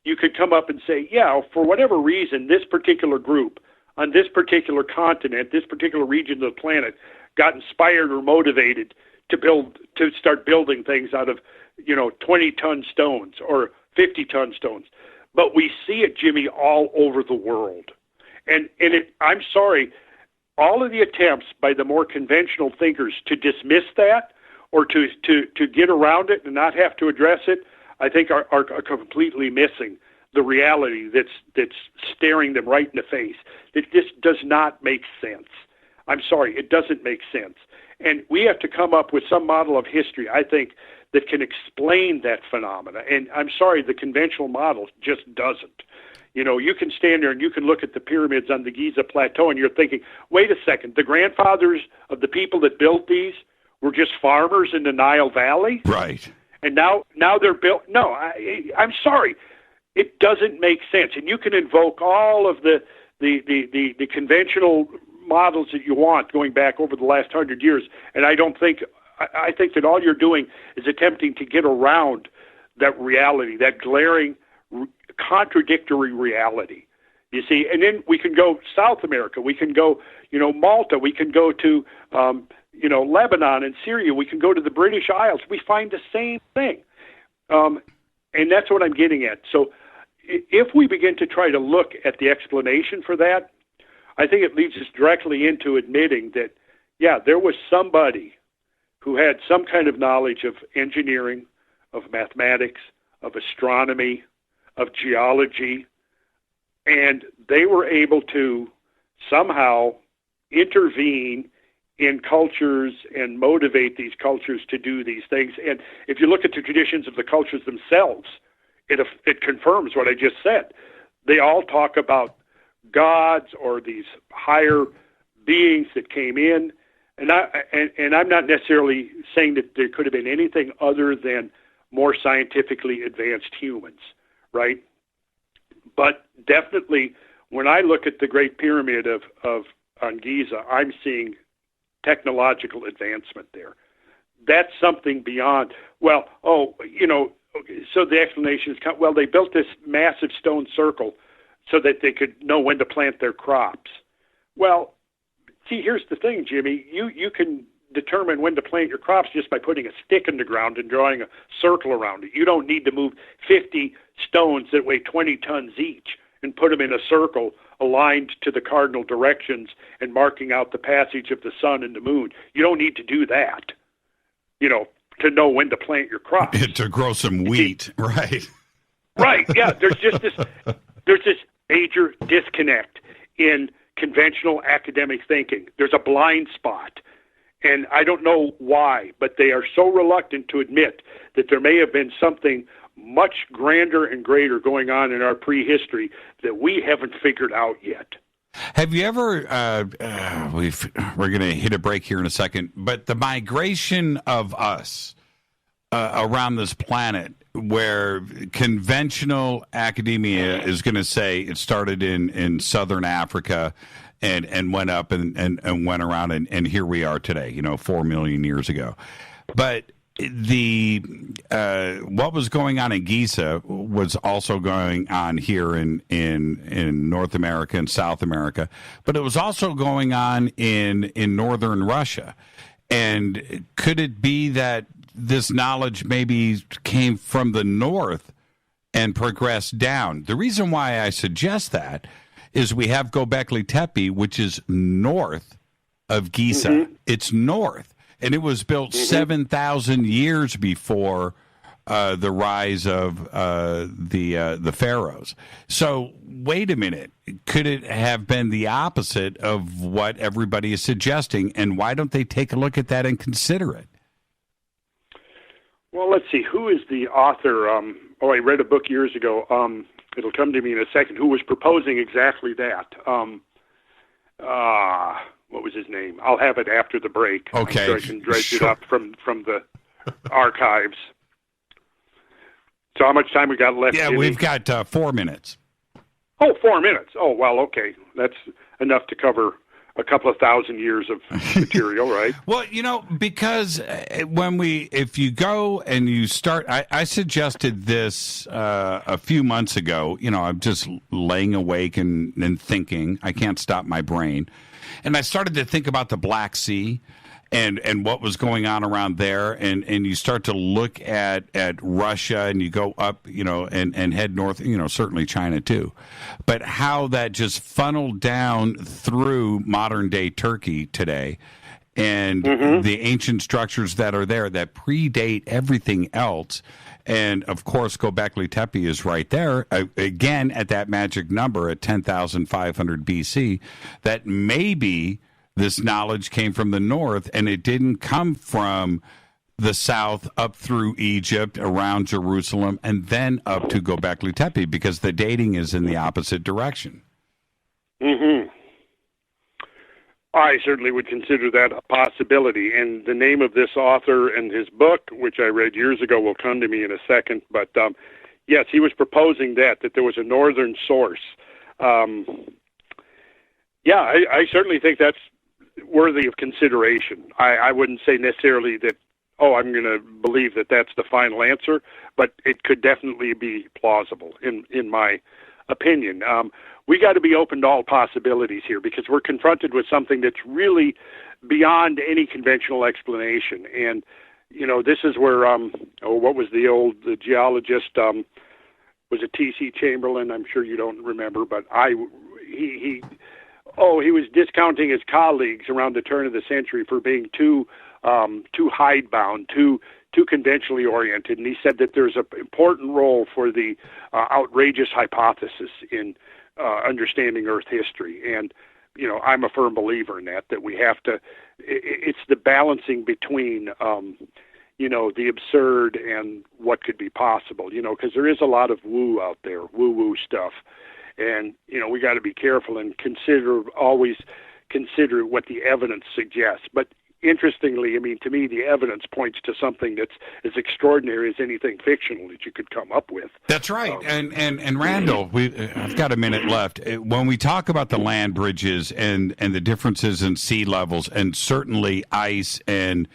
you could come up and say, yeah, for whatever reason, this particular group on this particular continent, this particular region of the planet got inspired or motivated to start building things out of, 20-ton stones or 50-ton stones. But we see it, Jimmy, all over the world. And I'm sorry, all of the attempts by the more conventional thinkers to dismiss that or to get around it and not have to address it, I think are completely missing the reality that's staring them right in the face. That this does not make sense. I'm sorry, it doesn't make sense. And we have to come up with some model of history, I think, that can explain that phenomena. And I'm sorry, the conventional model just doesn't. You can stand there and you can look at the pyramids on the Giza Plateau and you're thinking, wait a second, the grandfathers of the people that built these were just farmers in the Nile Valley? Right. And now they're built. No, I'm sorry. It doesn't make sense. And you can invoke all of the conventional models that you want going back over the last 100 years. And I think that all you're doing is attempting to get around that reality, that glaring, contradictory reality. You see, and then we can go South America. We can go, Malta. We can go to, Lebanon and Syria. We can go to the British Isles. We find the same thing. And that's what I'm getting at. So if we begin to try to look at the explanation for that, I think it leads us directly into admitting that, yeah, there was somebody who had some kind of knowledge of engineering, of mathematics, of astronomy, of geology, and they were able to somehow intervene in cultures and motivate these cultures to do these things. And if you look at the traditions of the cultures themselves, it confirms what I just said. They all talk about gods or these higher beings that came in. And I'm not necessarily saying that there could have been anything other than more scientifically advanced humans, right? But definitely, when I look at the Great Pyramid on Giza, I'm seeing technological advancement there. That's something beyond, so the explanation is, they built this massive stone circle so that they could know when to plant their crops. Well, see, here's the thing, Jimmy. You can determine when to plant your crops just by putting a stick in the ground and drawing a circle around it. You don't need to move 50 stones that weigh 20 tons each and put them in a circle aligned to the cardinal directions and marking out the passage of the sun and the moon. You don't need to do that, to know when to plant your crops. To grow some wheat, right? Right, yeah. There's this major disconnect in conventional academic thinking. There's a blind spot. And I don't know why, but they are so reluctant to admit that there may have been something much grander and greater going on in our prehistory that we haven't figured out yet. Have you ever, we're going to hit a break here in a second, but the migration of us around this planet, where conventional academia is going to say it started in southern Africa and went up and went around and here we are today, 4 million years ago. But what was going on in Giza was also going on here in North America and South America, but it was also going on in northern Russia. And could it be that this knowledge maybe came from the north and progressed down? The reason why I suggest that is we have Göbekli Tepe, which is north of Giza. Mm-hmm. It's north, and it was built 7,000 years before the rise of the pharaohs. So wait a minute. Could it have been the opposite of what everybody is suggesting? And why don't they take a look at that and consider it? Well, let's see. Who is the author? I read a book years ago. It'll come to me in a second. Who was proposing exactly that? What was his name? I'll have it after the break. Okay. I'm sure I can dredge it up from the archives. So how much time we got left? Yeah, we've got 4 minutes. Oh, 4 minutes. Oh, well, okay. That's enough to cover a couple of thousand years of material, right? Well, because if you go and you start, I suggested this a few months ago. I'm just laying awake and thinking. I can't stop my brain. And I started to think about the Black Sea and what was going on around there. And you start to look at Russia and you go up, and head north, certainly China too. But how that just funneled down through modern day Turkey today and the ancient structures that are there that predate everything else. And, of course, Göbekli Tepe is right there, again, at that magic number at 10,500 BC, that maybe this knowledge came from the north and it didn't come from the south up through Egypt, around Jerusalem, and then up to Göbekli Tepe, because the dating is in the opposite direction. Mm-hmm. I certainly would consider that a possibility. And the name of this author and his book, which I read years ago, will come to me in a second. But, yes, he was proposing that there was a northern source. I certainly think that's worthy of consideration. I wouldn't say necessarily that, I'm going to believe that that's the final answer, but it could definitely be plausible in my opinion. We got to be open to all possibilities here, because we're confronted with something that's really beyond any conventional explanation. And, this is where, what was the geologist, was it T.C. Chamberlain? I'm sure you don't remember, but he was discounting his colleagues around the turn of the century for being too hidebound, too conventionally oriented. And he said that there's an important role for the outrageous hypothesis in understanding Earth history. And, I'm a firm believer in that we have to, it's the balancing between, the absurd and what could be possible, because there is a lot of woo out there, woo-woo stuff. And, we got to be careful and always consider what the evidence suggests. But interestingly, to me, the evidence points to something that's as extraordinary as anything fictional that you could come up with. That's right. And Randall, I've got a minute left. When we talk about the land bridges and the differences in sea levels, and certainly ice and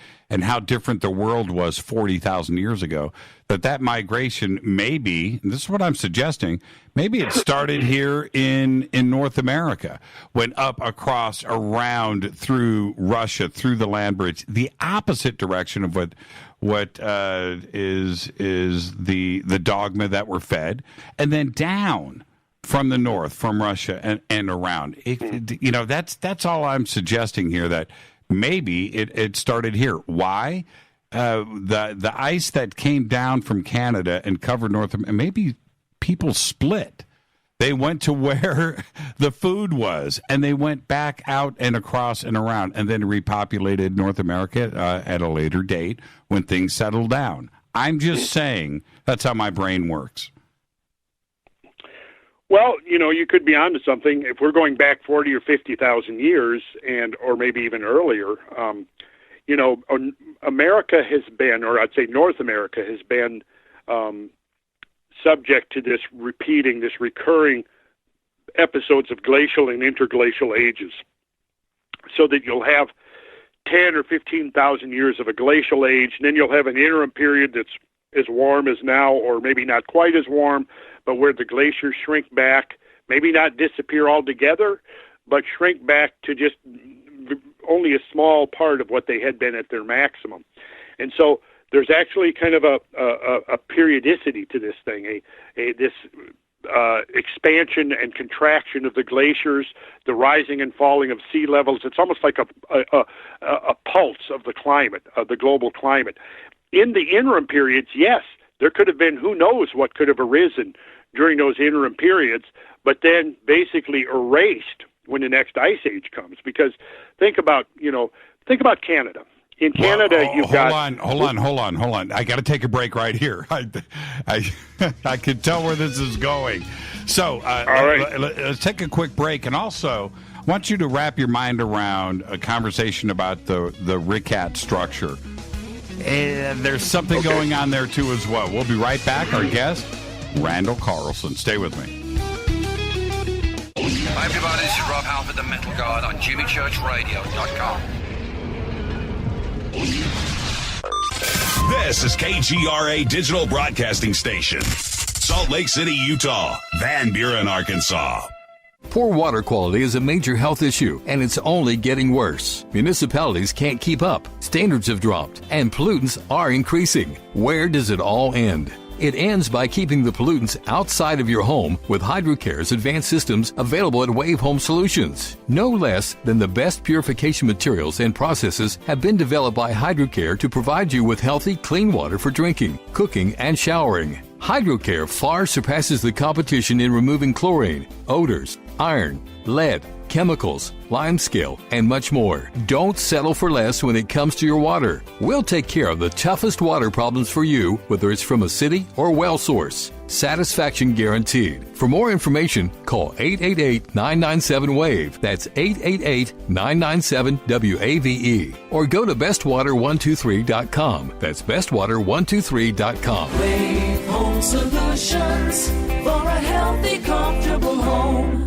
how different the world was 40,000 years ago, that migration maybe, this is what I'm suggesting, maybe it started here in North America, went up across, around, through Russia, through the land bridge, the opposite direction of what is the dogma that we're fed, and then down from the north, from Russia and around. That's all I'm suggesting here, that maybe it started here. Why? The ice that came down from Canada and covered North America, maybe people split. They went to where the food was, and they went back out and across and around, and then repopulated North America at a later date when things settled down. I'm just saying that's how my brain works. Well, you could be onto something. If we're going back 40 or 50,000 years, or maybe even earlier, America has been, or I'd say North America has been subject to this recurring episodes of glacial and interglacial ages, so that you'll have 10 or 15,000 years of a glacial age, and then you'll have an interim period that's as warm as now, or maybe not quite as warm, but where the glaciers shrink back, maybe not disappear altogether, but shrink back to just only a small part of what they had been at their maximum. And so there's actually kind of a periodicity to this thing, this expansion and contraction of the glaciers, the rising and falling of sea levels. It's almost like a pulse of the climate, of the global climate. In the interim periods, yes, there could have been, who knows what could have arisen during those interim periods, but then basically erased when the next ice age comes. Because think about Canada. In Canada, you've got... Hold on. I got to take a break right here. I can tell where this is going. So all right. Let's take a quick break. And also, I want you to wrap your mind around a conversation about the RICAT structure. And there's something going on there, too, as well. We'll be right back. Our guest, Randall Carlson. Stay with me. Hi, everybody. This is Rob Halford, the Metal Guard on geometrician.com. This is KGRA Digital Broadcasting Station, Salt Lake City, Utah, Van Buren, Arkansas. Poor water quality is a major health issue, and it's only getting worse. Municipalities can't keep up, standards have dropped, and pollutants are increasing. Where does it all end? It ends by keeping the pollutants outside of your home with HydroCare's advanced systems available at Wave Home Solutions. No less than the best purification materials and processes have been developed by HydroCare to provide you with healthy, clean water for drinking, cooking, and showering. HydroCare far surpasses the competition in removing chlorine, odors, iron, lead, chemicals, limescale, and much more. Don't settle for less when it comes to your water. We'll take care of the toughest water problems for you, whether it's from a city or well source. Satisfaction guaranteed. For more information, call 888-997-WAVE. That's 888-997-WAVE. Or go to bestwater123.com. That's bestwater123.com. Wave Home Solutions for a healthy, comfortable home.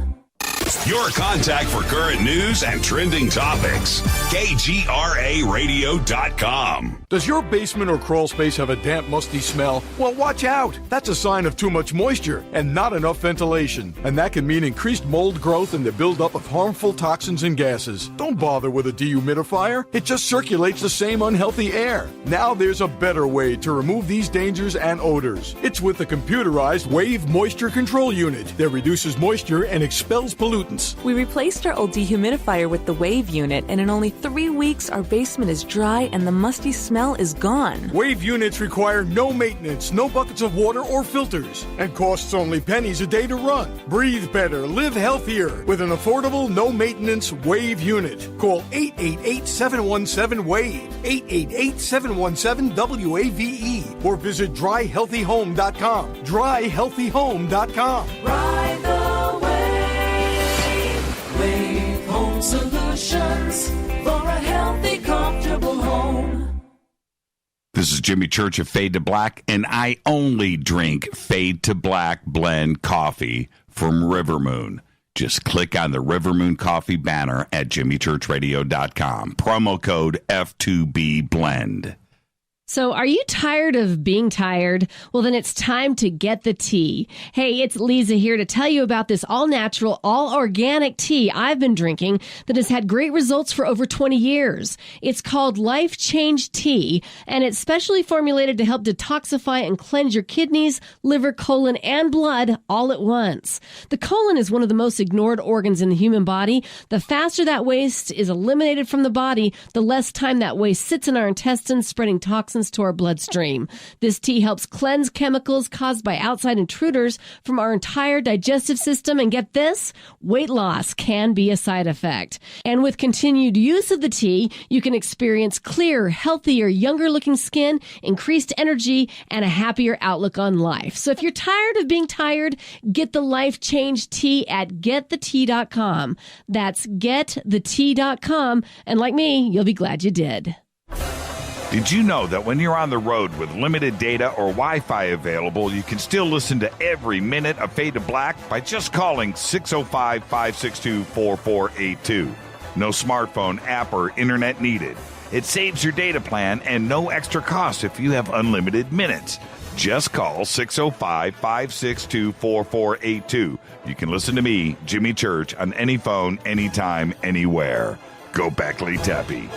Your contact for current news and trending topics. KGRAradio.com. Does your basement or crawl space have a damp, musty smell? Well, watch out. That's a sign of too much moisture and not enough ventilation. And that can mean increased mold growth and the buildup of harmful toxins and gases. Don't bother with a dehumidifier. It just circulates the same unhealthy air. Now there's a better way to remove these dangers and odors. It's with the computerized Wave Moisture Control Unit that reduces moisture and expels pollutants. We replaced our old dehumidifier with the Wave unit, and in only 3 weeks, our basement is dry and the musty smell is gone. Wave units require no maintenance, no buckets of water or filters, and costs only pennies a day to run. Breathe better, live healthier with an affordable, no-maintenance Wave unit. Call 888-717-WAVE, 888-717-WAVE, or visit dryhealthyhome.com, dryhealthyhome.com. Ride the wave. Wave Home Solutions for a healthy, comfortable home. This is Jimmy Church of Fade to Black, and I only drink Fade to Black blend coffee from Rivermoon. Just click on the Rivermoon Coffee banner at jimmychurchradio.com. Promo code F2B Blend. So are you tired of being tired? Well, then it's time to get the tea. Hey, it's Lisa here to tell you about this all-natural, all-organic tea I've been drinking that has had great results for over 20 years. It's called Life Change Tea, and it's specially formulated to help detoxify and cleanse your kidneys, liver, colon, and blood all at once. The colon is one of the most ignored organs in the human body. The faster that waste is eliminated from the body, the less time that waste sits in our intestines, spreading toxins to our bloodstream. This tea helps cleanse chemicals caused by outside intruders from our entire digestive system. And get this, weight loss can be a side effect. And with continued use of the tea, you can experience clearer, healthier, younger looking skin, increased energy, and a happier outlook on life. So if you're tired of being tired, get the Life Change Tea at getthetea.com. That's getthetea.com. And like me, you'll be glad you did. Did you know that when you're on the road with limited data or Wi-Fi available, you can still listen to every minute of Fade to Black by just calling 605-562-4482. No smartphone, app, or internet needed. It saves your data plan and no extra cost if you have unlimited minutes. Just call 605-562-4482. You can listen to me, Jimmy Church, on any phone, anytime, anywhere. Go Beckley Tappy.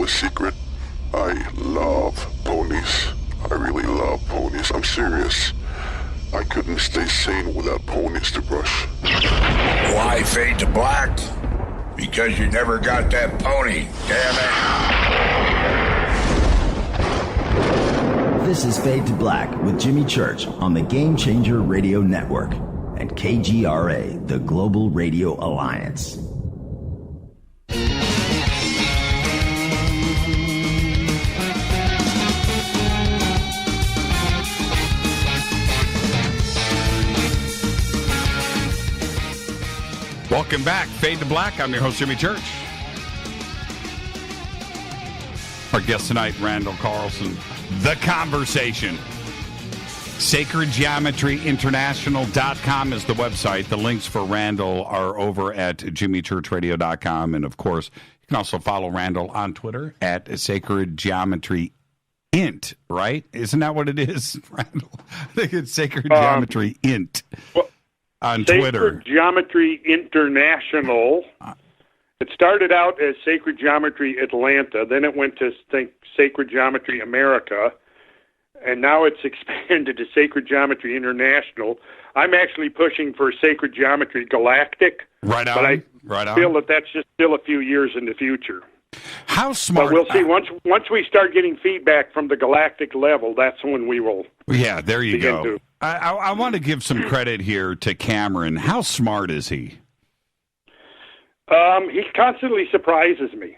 a secret. I love ponies. I really love ponies. I'm serious. I couldn't stay sane without ponies to brush. Why fade to black? Because you never got that pony, damn it. This is Fade to Black with Jimmy Church on the Game Changer Radio Network and KGRA, the Global Radio Alliance. Welcome back. Fade to Black. I'm your host, Jimmy Church. Our guest tonight, Randall Carlson. The Conversation. SacredGeometryInternational.com is the website. The links for Randall are over at jimmychurchradio.com. And, of course, you can also follow Randall on Twitter at Sacred Geometry Int, right? Isn't that what it is, Randall? I think it's Sacred Geometry Int. On Twitter. Sacred Geometry International. It started out as Sacred Geometry Atlanta, then it went to Sacred Geometry America, and now it's expanded to Sacred Geometry International. I'm actually pushing for Sacred Geometry Galactic. Right on. But I feel that that's just still a few years in the future. How smart. But we'll see. Once we start getting feedback from the galactic level, that's when we will. Yeah, there you go. I want to give some credit here to Cameron. How smart is he? He constantly surprises me.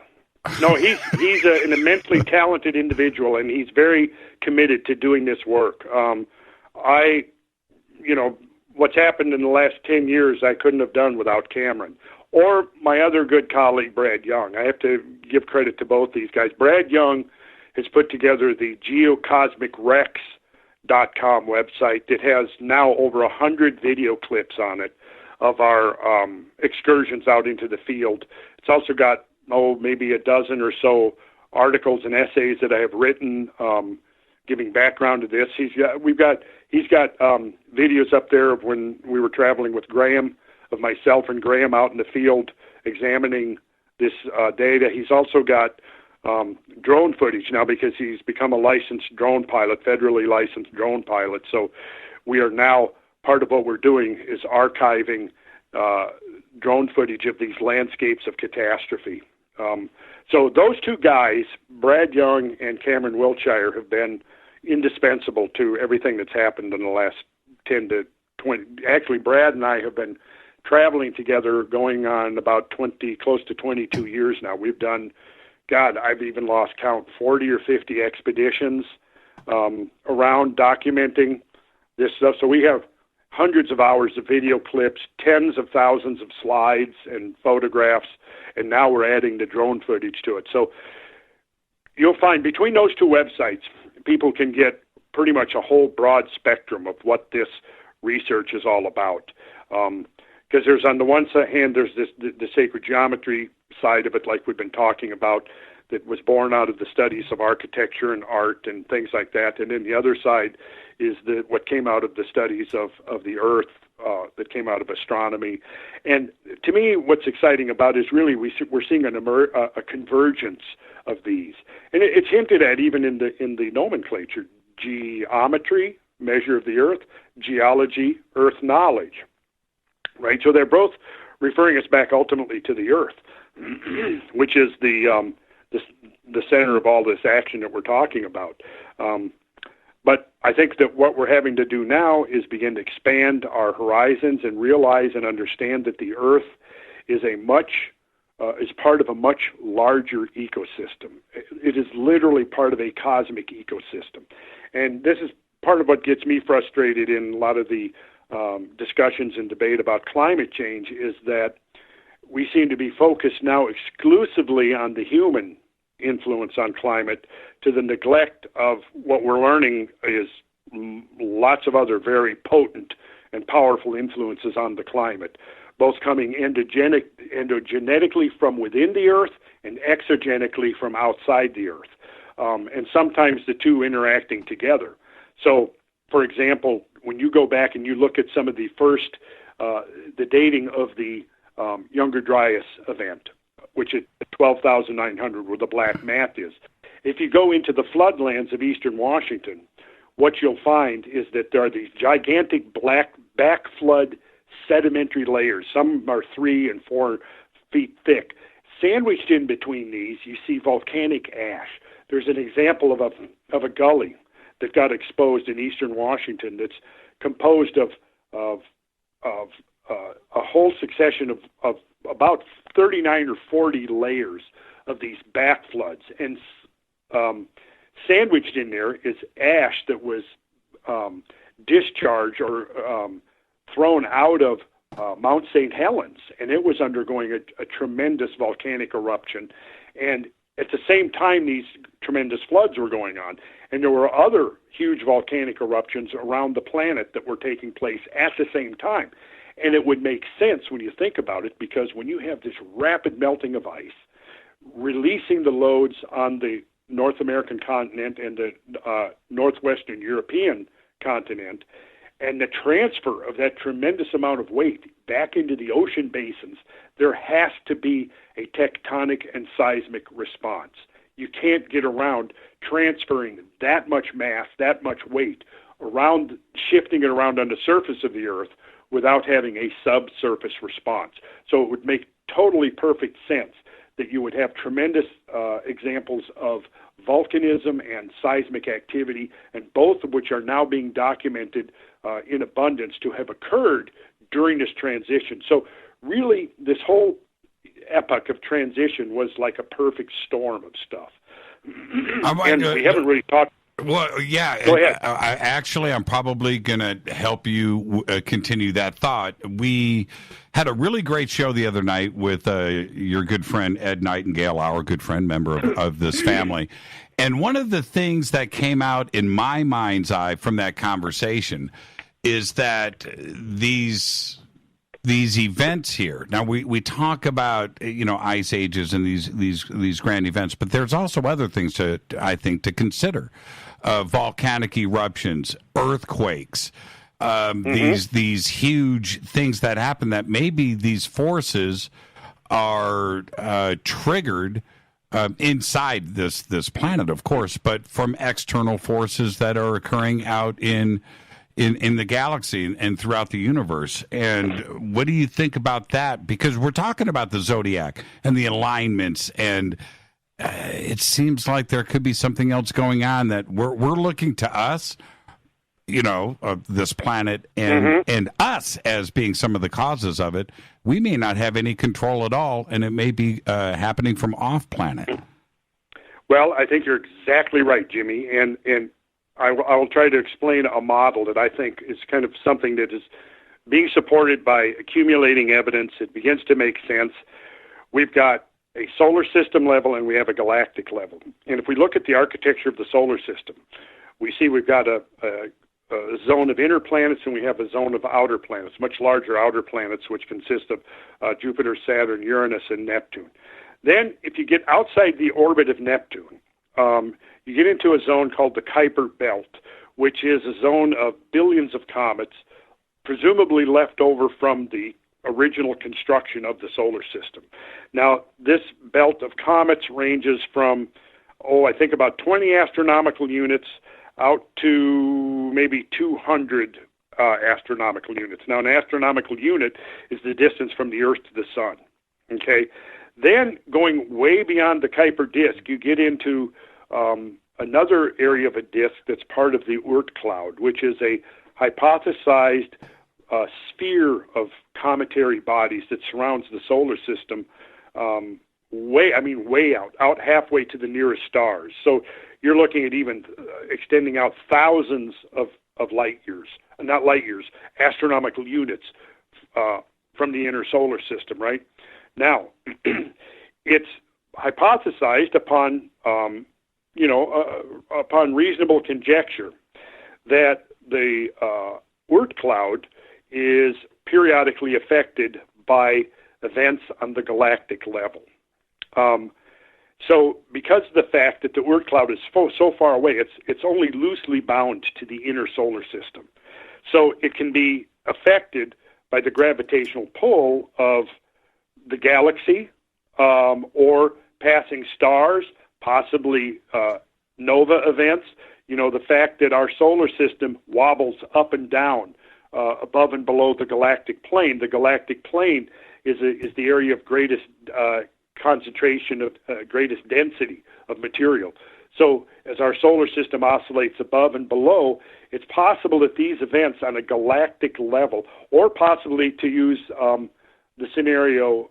No, he's an immensely talented individual, and he's very committed to doing this work. What's happened in the last 10 years, I couldn't have done without Cameron. Or my other good colleague, Brad Young. I have to give credit to both these guys. Brad Young has put together the geocosmicrex.com website that has now over 100 video clips on it of our excursions out into the field. It's also got, maybe a dozen or so articles and essays that I have written giving background to this. He's got videos up there of when we were traveling with Graham, of myself and Graham out in the field examining this data. He's also got drone footage now because he's become a licensed drone pilot, federally licensed drone pilot. So we are now, part of what we're doing is archiving drone footage of these landscapes of catastrophe. So those two guys, Brad Young and Cameron Wiltshire, have been indispensable to everything that's happened in the last 10 to 20. Actually, Brad and I have been traveling together going on about close to 22 years now. We've done, I've even lost count, 40 or 50 expeditions around documenting this stuff. So we have hundreds of hours of video clips, tens of thousands of slides and photographs, and now we're adding the drone footage to it. So you'll find between those two websites, people can get pretty much a whole broad spectrum of what this research is all about. Because there's, on the one hand, there's the sacred geometry side of it, like we've been talking about, that was born out of the studies of architecture and art and things like that. And then the other side is what came out of the studies of the Earth, that came out of astronomy. And to me, what's exciting about it is really we're seeing a convergence of these. And it's hinted at even in the nomenclature: geometry, measure of the Earth; geology, Earth knowledge. Right, so they're both referring us back ultimately to the Earth, which is the center of all this action that we're talking about. But I think that what we're having to do now is begin to expand our horizons and realize and understand that the Earth is is part of a much larger ecosystem. It is literally part of a cosmic ecosystem, and this is part of what gets me frustrated in a lot of the discussions and debate about climate change, is that we seem to be focused now exclusively on the human influence on climate, to the neglect of what we're learning is lots of other very potent and powerful influences on the climate, both coming endogenetically from within the Earth and exogenically from outside the Earth, and sometimes the two interacting together. So, for example, when you go back and you look at some of the first, the dating of the Younger Dryas event, which is 12,900, where the black mass is. If you go into the floodlands of eastern Washington, what you'll find is that there are these gigantic black backflood sedimentary layers. Some are 3 and 4 feet thick. Sandwiched in between these, you see volcanic ash. There's an example of a gully that got exposed in eastern Washington that's composed of a whole succession of about 39 or 40 layers of these backfloods. And sandwiched in there is ash that was discharged or thrown out of Mount St. Helens, and it was undergoing a tremendous volcanic eruption. And at the same time, these tremendous floods were going on, and there were other huge volcanic eruptions around the planet that were taking place at the same time. And it would make sense when you think about it, because when you have this rapid melting of ice, releasing the loads on the North American continent and the northwestern European continent, and the transfer of that tremendous amount of weight back into the ocean basins, there has to be a tectonic and seismic response. You can't get around transferring that much mass, that much weight, around, shifting it around on the surface of the Earth without having a subsurface response. So it would make totally perfect sense that you would have tremendous examples of volcanism and seismic activity, and both of which are now being documented in abundance to have occurred during this transition. So really, this whole epoch of transition was like a perfect storm of stuff. And we haven't really talked. Well, yeah. Go ahead. I'm probably going to help you continue that thought. We had a really great show the other night with your good friend Ed Nightingale, our good friend, member of this family. And one of the things that came out in my mind's eye from that conversation is that these events here. Now we talk about ice ages and these grand events, but there's also other things to consider. Volcanic eruptions, earthquakes, these huge things that happen, that maybe these forces are triggered inside this planet, of course, but from external forces that are occurring out in the galaxy and throughout the universe. And what do you think about that? Because we're talking about the zodiac and the alignments, and it seems like there could be something else going on that we're looking to us, this planet and us as being some of the causes of it. We may not have any control at all, and it may be happening from off planet. Well, I think you're exactly right, Jimmy, and I will try to explain a model that I think is kind of something that is being supported by accumulating evidence. It begins to make sense. We've got a solar system level and we have a galactic level. And if we look at the architecture of the solar system, we see we've got a zone of inner planets and we have a zone of outer planets, much larger outer planets, which consist of Jupiter, Saturn, Uranus, and Neptune. Then if you get outside the orbit of Neptune, you get into a zone called the Kuiper Belt, which is a zone of billions of comets, presumably left over from the original construction of the solar system. Now, this belt of comets ranges from, I think about 20 astronomical units out to maybe 200 astronomical units. Now, an astronomical unit is the distance from the Earth to the Sun. Okay? Then, going way beyond the Kuiper disk, you get into another area of a disk that's part of the Oort cloud, which is a hypothesized sphere of cometary bodies that surrounds the solar system way out halfway to the nearest stars. So you're looking at even extending out thousands of light years, not light years, astronomical units from the inner solar system, right? Now, it's hypothesized upon upon reasonable conjecture that the Oort cloud is periodically affected by events on the galactic level. So because of the fact that the Oort cloud is so far away, it's only loosely bound to the inner solar system. So it can be affected by the gravitational pull of the galaxy, or passing stars, possibly nova events. You know, the fact that our solar system wobbles up and down above and below the galactic plane. The galactic plane is the area of greatest concentration of greatest density of material. So as our solar system oscillates above and below, it's possible that these events on a galactic level, or possibly to use the scenario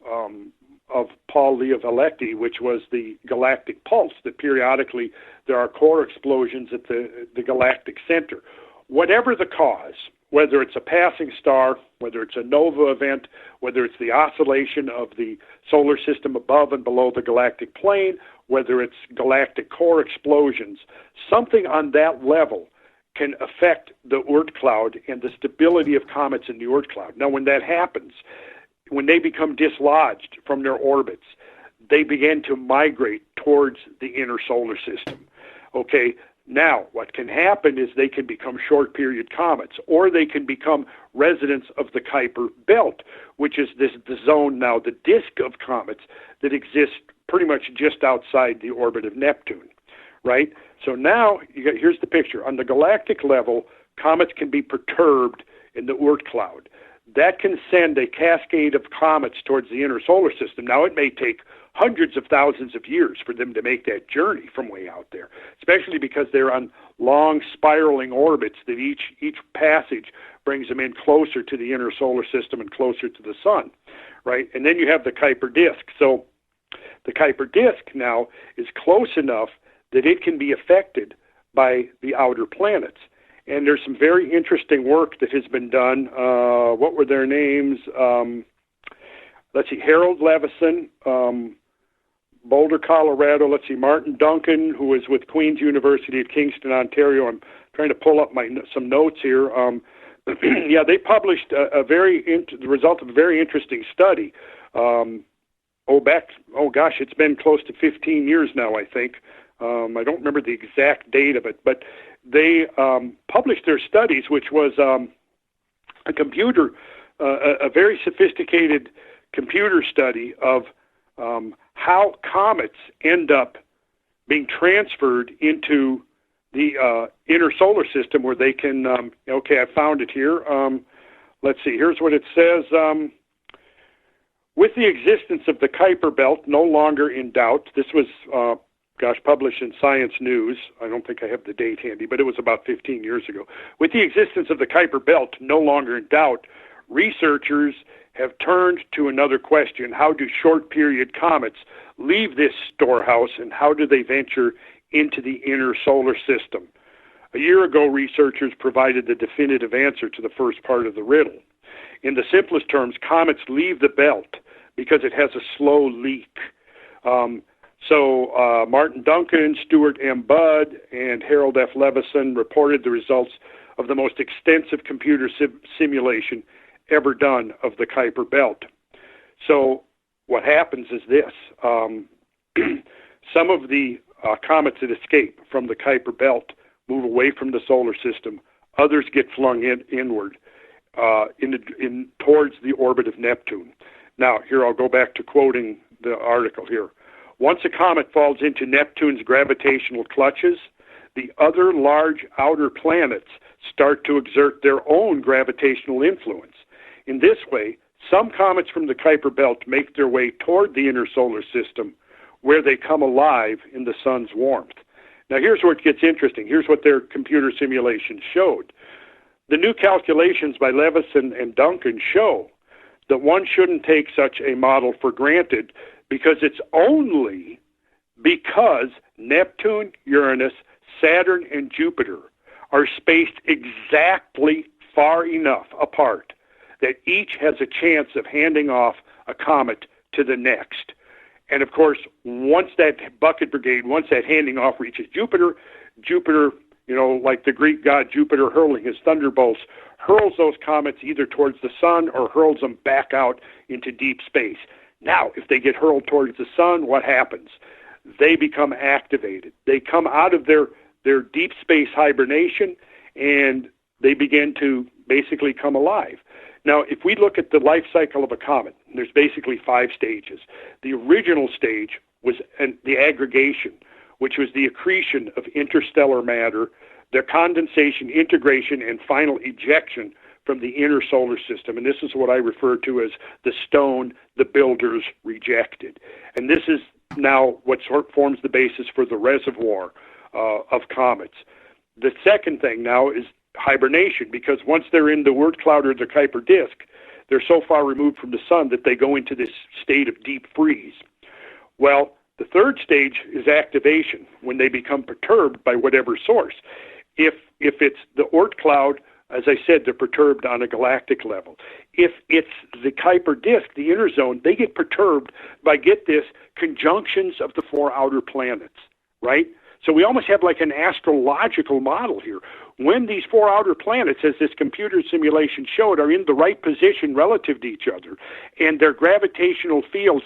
of Paul Liaveleti, which was the galactic pulse, that periodically there are core explosions at the galactic center. Whatever the cause, whether it's a passing star, whether it's a nova event, whether it's the oscillation of the solar system above and below the galactic plane, whether it's galactic core explosions, something on that level can affect the Oort cloud and the stability of comets in the Oort cloud. Now, when that happens, when they become dislodged from their orbits, they begin to migrate towards the inner solar system. Okay, now what can happen is they can become short-period comets, or they can become residents of the Kuiper belt, which is the zone now, the disk of comets that exists pretty much just outside the orbit of Neptune, right? So now, here's the picture. On the galactic level, comets can be perturbed in the Oort cloud. That can send a cascade of comets towards the inner solar system. Now, it may take hundreds of thousands of years for them to make that journey from way out there, especially because they're on long spiraling orbits that each passage brings them in closer to the inner solar system and closer to the sun, right? And then you have the Kuiper disk. So the Kuiper disk now is close enough that it can be affected by the outer planets. And there's some very interesting work that has been done. What were their names? Let's see, Harold Levison, Boulder, Colorado. Let's see, Martin Duncan, who was with Queen's University at Kingston, Ontario. I'm trying to pull up some notes here. Yeah, they published the result of a very interesting study. It's been close to 15 years now, I think. I don't remember the exact date of it, but they published their studies, which was a very sophisticated computer study of how comets end up being transferred into the inner solar system, where they can, I found it here. Let's see, here's what it says. With the existence of the Kuiper belt no longer in doubt, this was published in Science News. I don't think I have the date handy, but it was about 15 years ago. With the existence of the Kuiper belt no longer in doubt, researchers have turned to another question. How do short-period comets leave this storehouse, and how do they venture into the inner solar system? A year ago, researchers provided the definitive answer to the first part of the riddle. In the simplest terms, comets leave the belt because it has a slow leak. So Martin Duncan, Stuart M. Budd, and Harold F. Levison reported the results of the most extensive computer simulation ever done of the Kuiper belt. So what happens is this. Some of the comets that escape from the Kuiper belt move away from the solar system. Others get flung inward towards the orbit of Neptune. Now, here I'll go back to quoting the article here. Once a comet falls into Neptune's gravitational clutches, the other large outer planets start to exert their own gravitational influence. In this way, some comets from the Kuiper belt make their way toward the inner solar system, where they come alive in the sun's warmth. Now, here's where it gets interesting. Here's what their computer simulation showed. The new calculations by Levison and Duncan show that one shouldn't take such a model for granted, because it's only because Neptune, Uranus, Saturn, and Jupiter are spaced exactly far enough apart that each has a chance of handing off a comet to the next. And of course, once that bucket brigade, once that handing off reaches Jupiter, like the Greek god Jupiter hurling his thunderbolts, hurls those comets either towards the sun or hurls them back out into deep space. Now, if they get hurled towards the sun, what happens? They become activated. They come out of their deep space hibernation, and they begin to basically come alive. Now, if we look at the life cycle of a comet, there's basically 5 stages. The original stage was the aggregation, which was the accretion of interstellar matter, their condensation, integration, and final ejection from the inner solar system. And this is what I refer to as the stone the builders rejected. And this is now what forms the basis for the reservoir of comets. The second thing now is hibernation, because once they're in the Oort cloud or the Kuiper disk, they're so far removed from the sun that they go into this state of deep freeze. Well, the third stage is activation, when they become perturbed by whatever source. If it's the Oort cloud, as I said, they're perturbed on a galactic level. If it's the Kuiper disk, the inner zone, they get perturbed by, get this, conjunctions of the 4 outer planets, right? So we almost have like an astrological model here. When these 4 outer planets, as this computer simulation showed, are in the right position relative to each other, and their gravitational fields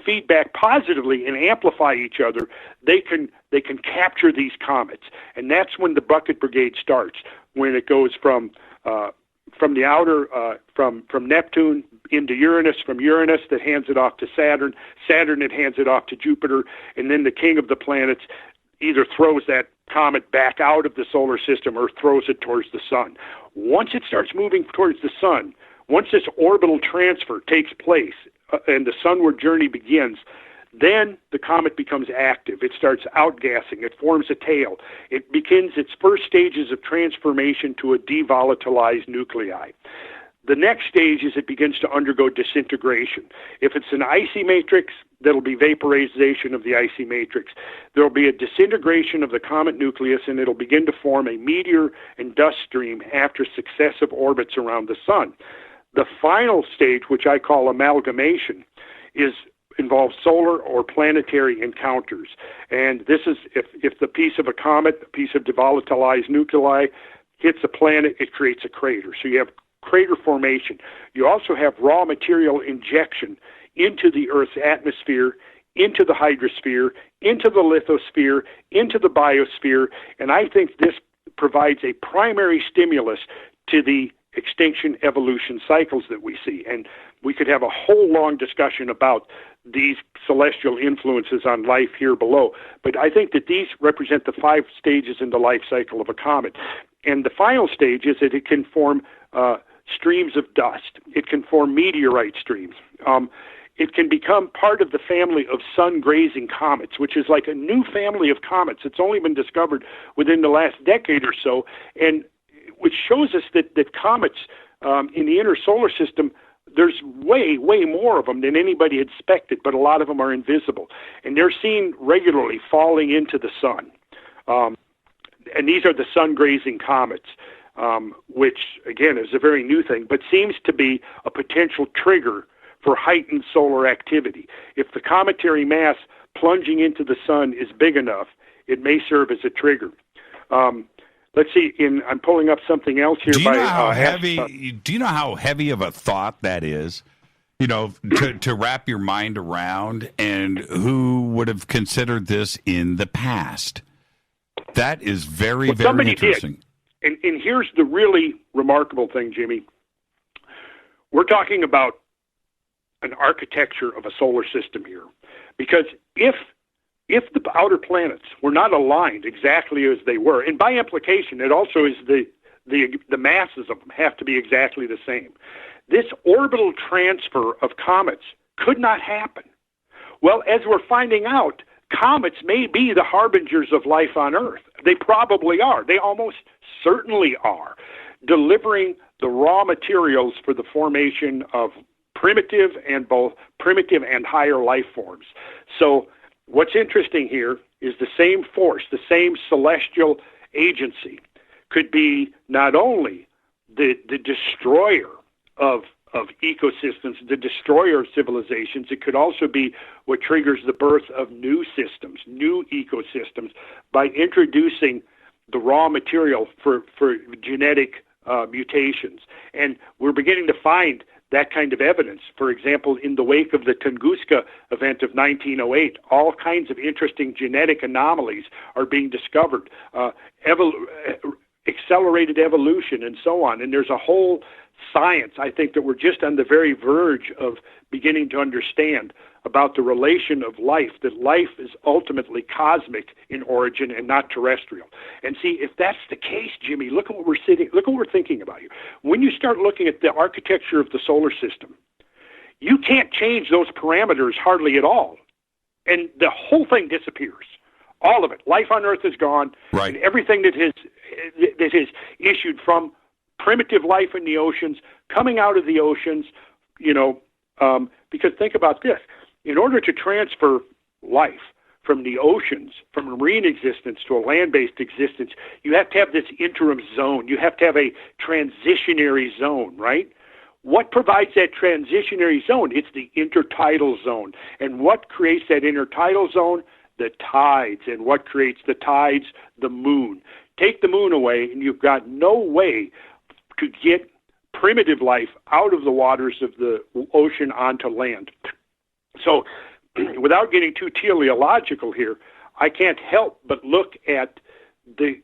feedback positively and amplify each other, they can capture these comets. And that's when the bucket brigade starts, when it goes from the outer, from Neptune into Uranus, from Uranus that hands it off to Saturn, Saturn that hands it off to Jupiter, and then the king of the planets either throws that comet back out of the solar system or throws it towards the sun. Once it starts moving towards the sun, once this orbital transfer takes place and the sunward journey begins, then the comet becomes active. It starts outgassing. It forms a tail. It begins its first stages of transformation to a devolatilized nuclei. The next stage is it begins to undergo disintegration. If it's an icy matrix, that'll be vaporization of the icy matrix. There'll be a disintegration of the comet nucleus, and it'll begin to form a meteor and dust stream after successive orbits around the sun. The final stage, which I call amalgamation, involves solar or planetary encounters. And this is if the piece of a comet, a piece of devolatilized nuclei, hits a planet, it creates a crater. So you have crater formation. You also have raw material injection into the Earth's atmosphere, into the hydrosphere, into the lithosphere, into the biosphere, and I think this provides a primary stimulus to the extinction evolution cycles that we see. And we could have a whole long discussion about these celestial influences on life here below. But I think that these represent the 5 stages in the life cycle of a comet. And the final stage is that it can form streams of dust. It can form meteorite streams. It can become part of the family of sun-grazing comets, which is like a new family of comets. It's only been discovered within the last decade or so, and which shows us that comets in the inner solar system, there's way, way more of them than anybody had expected, but a lot of them are invisible. And they're seen regularly falling into the sun. And these are the sun-grazing comets, which, again, is a very new thing, but seems to be a potential trigger for heightened solar activity. If the cometary mass plunging into the sun is big enough, it may serve as a trigger. Let's see. I'm pulling up something else here. Do you know how heavy of a thought that is? You know, to wrap your mind around, and who would have considered this in the past? That is very, very interesting. Did. And here's the really remarkable thing, Jimmy. We're talking about an architecture of a solar system here, because if the outer planets were not aligned exactly as they were, and by implication, it also is the masses of them have to be exactly the same. This orbital transfer of comets could not happen. Well, as we're finding out, comets may be the harbingers of life on Earth. They probably are. They almost certainly are, delivering the raw materials for the formation of primitive and higher life forms. So what's interesting here is the same force, the same celestial agency could be not only the destroyer of ecosystems, the destroyer of civilizations, it could also be what triggers the birth of new systems, new ecosystems, by introducing the raw material for genetic mutations. And we're beginning to find that kind of evidence. For example, in the wake of the Tunguska event of 1908, all kinds of interesting genetic anomalies are being discovered, accelerated evolution and so on. And there's a whole science, I think that we're just on the very verge of beginning to understand about the relation of life, that life is ultimately cosmic in origin and not terrestrial. And see, if that's the case, Jimmy, look at what we're thinking about here. When you start looking at the architecture of the solar system, you can't change those parameters hardly at all. And the whole thing disappears. All of it. Life on Earth is gone. Right. And everything that has issued from primitive life in the oceans, coming out of the oceans, because think about this. In order to transfer life from the oceans, from marine existence to a land-based existence, you have to have this interim zone. You have to have a transitionary zone, right? What provides that transitionary zone? It's the intertidal zone. And what creates that intertidal zone? The tides. And what creates the tides? The moon. Take the moon away, and you've got no way to get primitive life out of the waters of the ocean onto land. So, without getting too teleological here, I can't help but look at the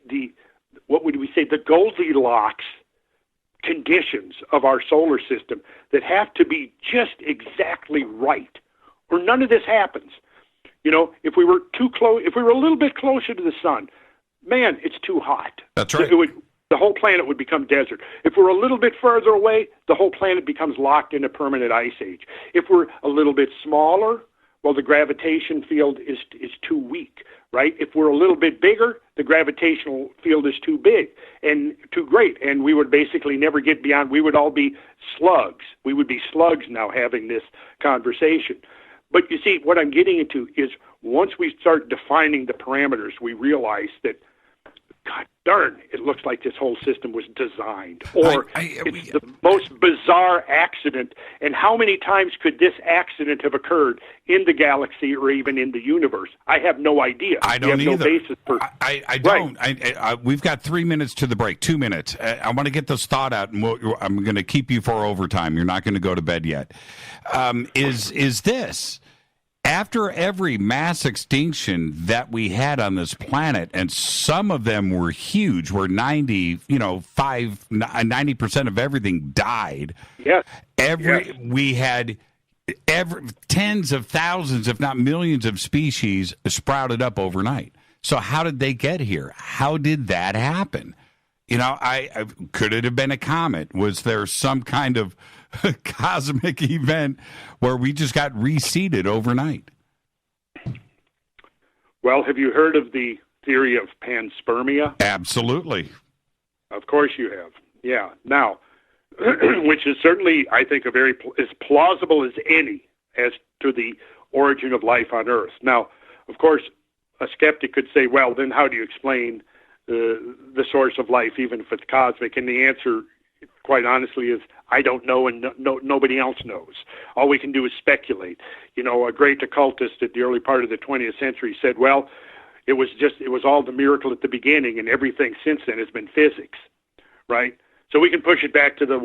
what would we say, the Goldilocks conditions of our solar system that have to be just exactly right, or none of this happens. If we were too close, if we were a little bit closer to the sun, man, it's too hot. That's right. The whole planet would become desert. If we're a little bit further away, the whole planet becomes locked in a permanent ice age. If we're a little bit smaller, well, the gravitation field is too weak, right? If we're a little bit bigger, the gravitational field is too big and too great, and we would basically never get beyond, we would all be slugs. We would be slugs now having this conversation. But you see, what I'm getting into is once we start defining the parameters, we realize that, God darn, it looks like this whole system was designed. Or it's the most bizarre accident. And how many times could this accident have occurred in the galaxy or even in the universe? I have no idea. I don't either. No basis for, I don't. Right. We've got 3 minutes to the break, 2 minutes. I want to get this thought out, and I'm going to keep you for overtime. You're not going to go to bed yet. Is this... After every mass extinction that we had on this planet, and some of them were huge, where 90% of everything died. Yes. We had tens of thousands, if not millions, of species sprouted up overnight. So how did they get here? How did that happen? Could it have been a comet? Was there some kind of cosmic event where we just got reseeded overnight? Well, have you heard of the theory of panspermia? Absolutely. Of course you have. Yeah. Now, which is certainly, I think, as plausible as any as to the origin of life on Earth. Now, of course, a skeptic could say, well, then how do you explain the source of life, even if it's cosmic? And the answer, quite honestly, is I don't know, and nobody else knows. All we can do is speculate. A great occultist at the early part of the 20th century said, well, it was all the miracle at the beginning, and everything since then has been physics, right? So we can push it back to the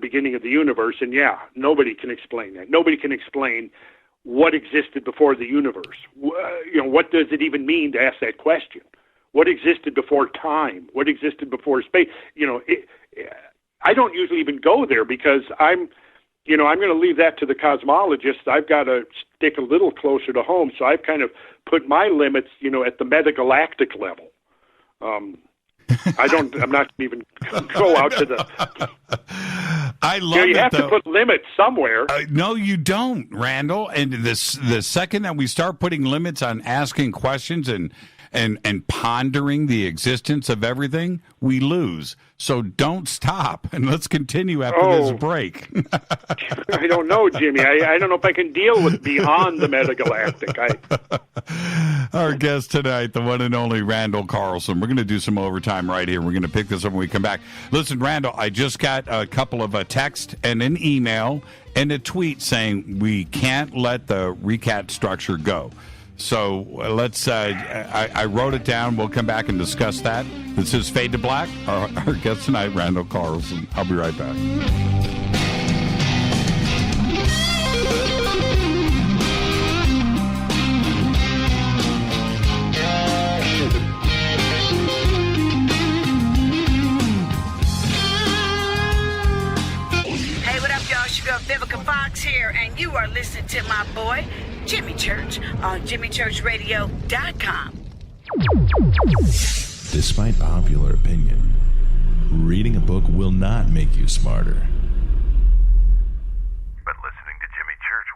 beginning of the universe, and yeah, nobody can explain that. Nobody can explain what existed before the universe. What does it even mean to ask that question? What existed before time? What existed before space? I don't usually even go there because I'm going to leave that to the cosmologists. I've got to stick a little closer to home, so I've kind of put my limits, at the metagalactic level. I'm not even go out to the. I love you have to put limits somewhere. No, you don't, Randall. And the second that we start putting limits on asking questions and pondering the existence of everything, we lose. So don't stop, and let's continue after this break. I don't know, Jimmy. I don't know if I can deal with beyond the metagalactic. Our guest tonight, the one and only Randall Carlson. We're going to do some overtime right here. We're going to pick this up when we come back. Listen, Randall, I just got a couple of a text and an email and a tweet saying we can't let the recat structure go. So let's, I wrote it down. We'll come back and discuss that. This is Fade to Black. Our guest tonight, Randall Carlson. I'll be right back. Vivica Fox here, and you are listening to my boy, Jimmy Church, on jimmychurchradio.com. Despite popular opinion, reading a book will not make you smarter. But listening to Jimmy Church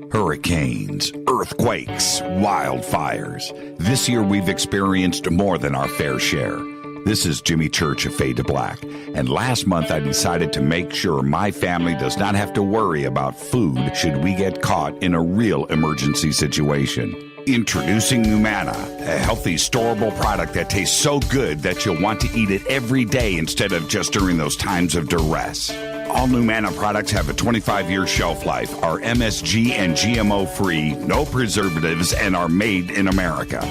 will. Hurricanes, earthquakes, wildfires. This year we've experienced more than our fair share. This is Jimmy Church of Fade to Black, and last month I decided to make sure my family does not have to worry about food should we get caught in a real emergency situation. Introducing Numana, a healthy, storable product that tastes so good that you'll want to eat it every day instead of just during those times of duress. All Numana products have a 25-year shelf life, are MSG and GMO-free, no preservatives, and are made in America.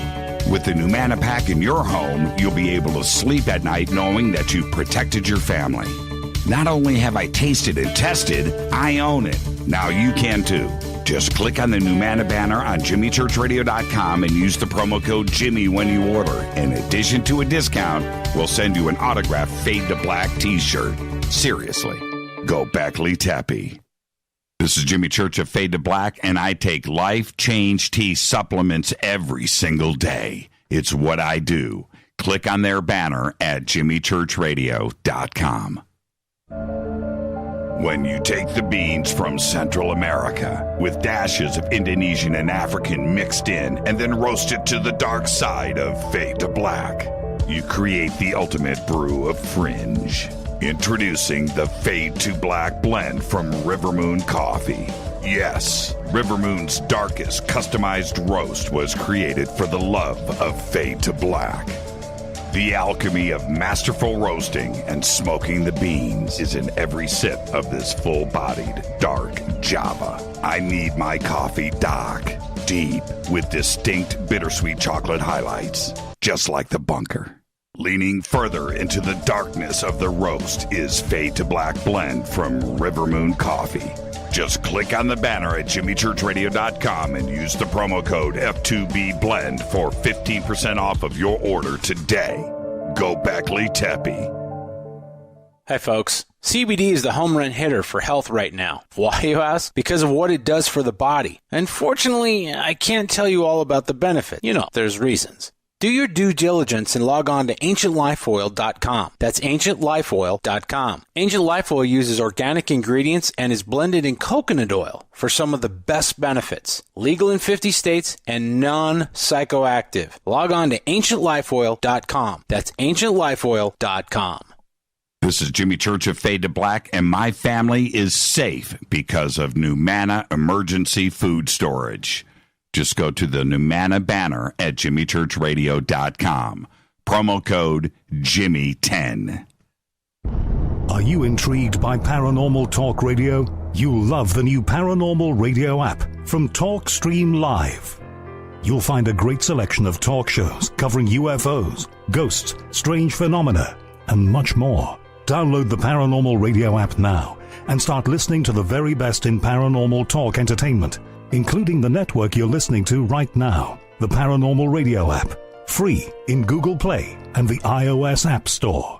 With the Numana pack in your home, you'll be able to sleep at night knowing that you've protected your family. Not only have I tasted and tested, I own it. Now you can too. Just click on the Numana banner on jimmychurchradio.com and use the promo code Jimmy when you order. In addition to a discount, we'll send you an autographed Fade to Black t-shirt. Seriously, go Beckley Teppy. This is Jimmy Church of Fade to Black, and I take Life Change Tea supplements every single day. It's what I do. Click on their banner at jimmychurchradio.com. When you take the beans from Central America with dashes of Indonesian and African mixed in and then roast it to the dark side of Fade to Black, you create the ultimate brew of fringe. Introducing the Fade to Black blend from Rivermoon Coffee. Yes, Rivermoon's darkest customized roast was created for the love of Fade to Black. The alchemy of masterful roasting and smoking the beans is in every sip of this full-bodied, dark Java. I need my coffee dark, deep, with distinct bittersweet chocolate highlights, just like the bunker. Leaning further into the darkness of the roast is Fade to Black blend from Rivermoon Coffee. Just click on the banner at jimmychurchradio.com and use the promo code F2BBLEND for 15% off of your order today. Go Beckley Teppy. Hi folks, CBD is the home run hitter for health right now. Why, you ask? Because of what it does for the body. Unfortunately, I can't tell you all about the benefit. You know, there's reasons. Do your due diligence and log on to ancientlifeoil.com. That's ancientlifeoil.com. Ancient Life Oil uses organic ingredients and is blended in coconut oil for some of the best benefits. Legal in 50 states and non-psychoactive. Log on to ancientlifeoil.com. That's ancientlifeoil.com. This is Jimmy Church of Fade to Black, and my family is safe because of Numana Emergency Food Storage. Just go to the Numana banner at jimmychurchradio.com. Promo code Jimmy10. Are you intrigued by paranormal talk radio? You'll love the new paranormal radio app from TalkStream Live. You'll find a great selection of talk shows covering UFOs, ghosts, strange phenomena, and much more. Download the Paranormal Radio app now and start listening to the very best in paranormal talk entertainment, including the network you're listening to right now, the Paranormal Radio app, free in Google Play and the iOS App Store.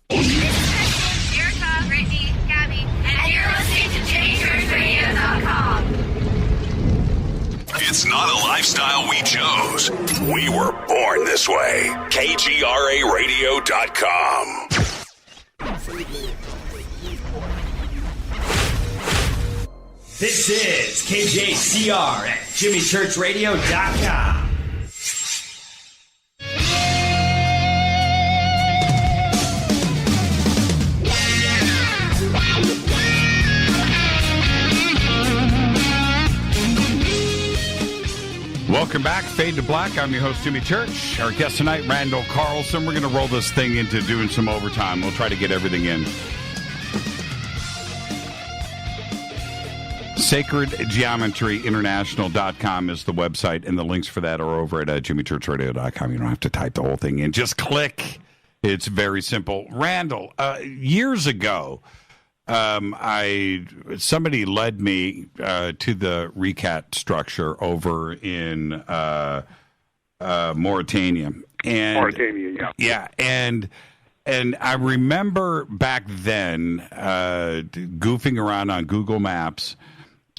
Erica, Brittany, Gabby, and you're listening to JimmyChurchRadio.com. It's not a lifestyle we chose. We were born this way. KGRARadio.com. This is KJCR at JimmyChurchRadio.com. Welcome back, Fade to Black. I'm your host, Jimmy Church. Our guest tonight, Randall Carlson. We're going to roll this thing into doing some overtime. We'll try to get everything in. SacredGeometryInternational.com is the website, and the links for that are over at jimmychurchradio.com. You don't have to type the whole thing in. Just click. It's very simple. Randall, years ago, somebody led me to the RECAT structure over in Mauritania. And Mauritania, yeah. Yeah, and And I remember back then goofing around on Google Maps,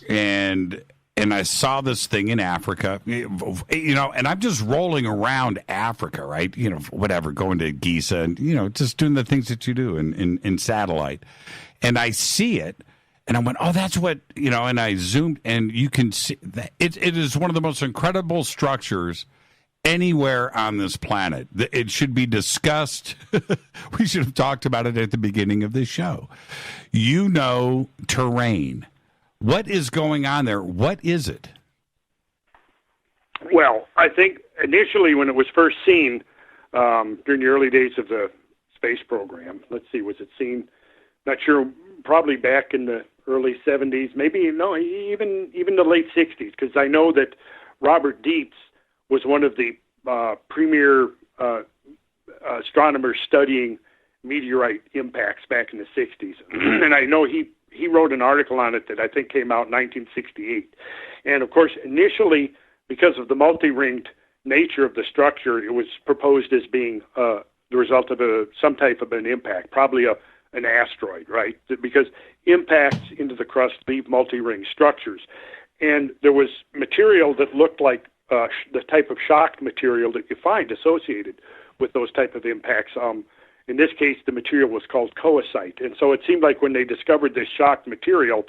and I saw this thing in Africa, and I'm just rolling around Africa, right? Whatever, going to Giza and, just doing the things that you do in satellite. And I see it, and I went, oh, that's what, and I zoomed, and you can see that it is one of the most incredible structures anywhere on this planet. It should be discussed. We should have talked about it at the beginning of this show. Terrain. What is going on there? What is it? Well, I think initially when it was first seen during the early days of the space program, let's see, was it seen? Not sure. Probably back in the early 70s, maybe even the late 60s, because I know that Robert Dietz was one of the premier astronomers studying meteorite impacts back in the 60s. And I know he wrote an article on it that I think came out in 1968. And, of course, initially, because of the multi-ringed nature of the structure, it was proposed as being the result of some type of an impact, probably an asteroid, right? Because impacts into the crust leave multi-ring structures. And there was material that looked like the type of shocked material that you find associated with those type of impacts. In this case, the material was called coesite. And so it seemed like when they discovered this shocked material,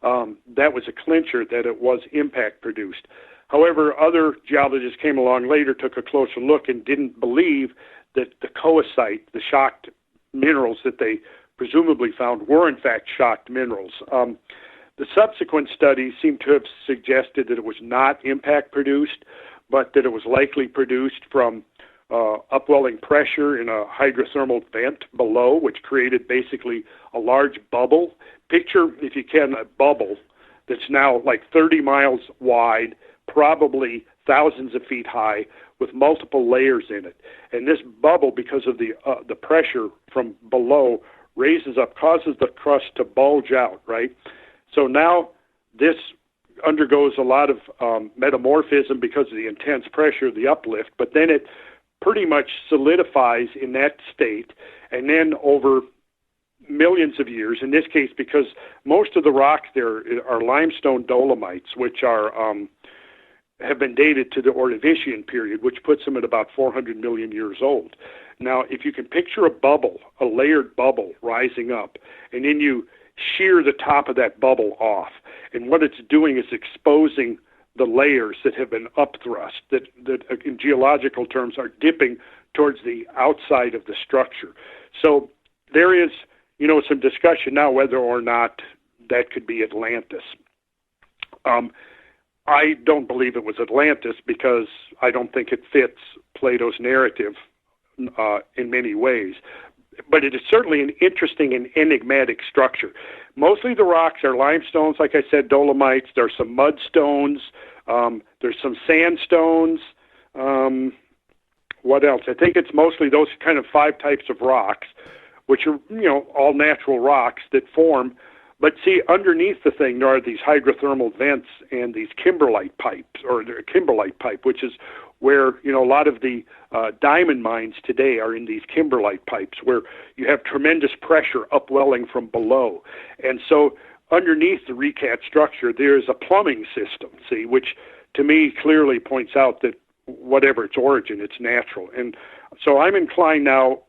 that was a clincher that it was impact produced. However, other geologists came along later, took a closer look, and didn't believe that the coesite, the shocked minerals that they presumably found, were in fact shocked minerals. The subsequent studies seem to have suggested that it was not impact produced, but that it was likely produced from upwelling pressure in a hydrothermal vent below, which created basically a large bubble. Picture, if you can, a bubble that's now like 30 miles wide, probably thousands of feet high, with multiple layers in it. And this bubble, because of the pressure from below, raises up, causes the crust to bulge out, right? So now this undergoes a lot of metamorphism because of the intense pressure of the uplift, but then it pretty much solidifies in that state, and then over millions of years, in this case, because most of the rocks there are limestone dolomites, which are have been dated to the Ordovician period, which puts them at about 400 million years old. Now, if you can picture a bubble, a layered bubble rising up, and then you shear the top of that bubble off, and what it's doing is exposing the layers that have been upthrust, that in geological terms are dipping towards the outside of the structure. So there is, some discussion now whether or not that could be Atlantis. I don't believe it was Atlantis because I don't think it fits Plato's narrative in many ways. But it is certainly an interesting and enigmatic structure. Mostly the rocks are limestones, like I said, dolomites. There's some mudstones. There's some sandstones. What else? I think it's mostly those kind of 5 types of rocks, which are, all natural rocks that form. But see, underneath the thing, there are these hydrothermal vents and these kimberlite pipes, or the kimberlite pipe, which is where, a lot of the diamond mines today are in these kimberlite pipes, where you have tremendous pressure upwelling from below. And so underneath the recat structure, there's a plumbing system, see, which to me clearly points out that whatever its origin, it's natural. And so I'm inclined now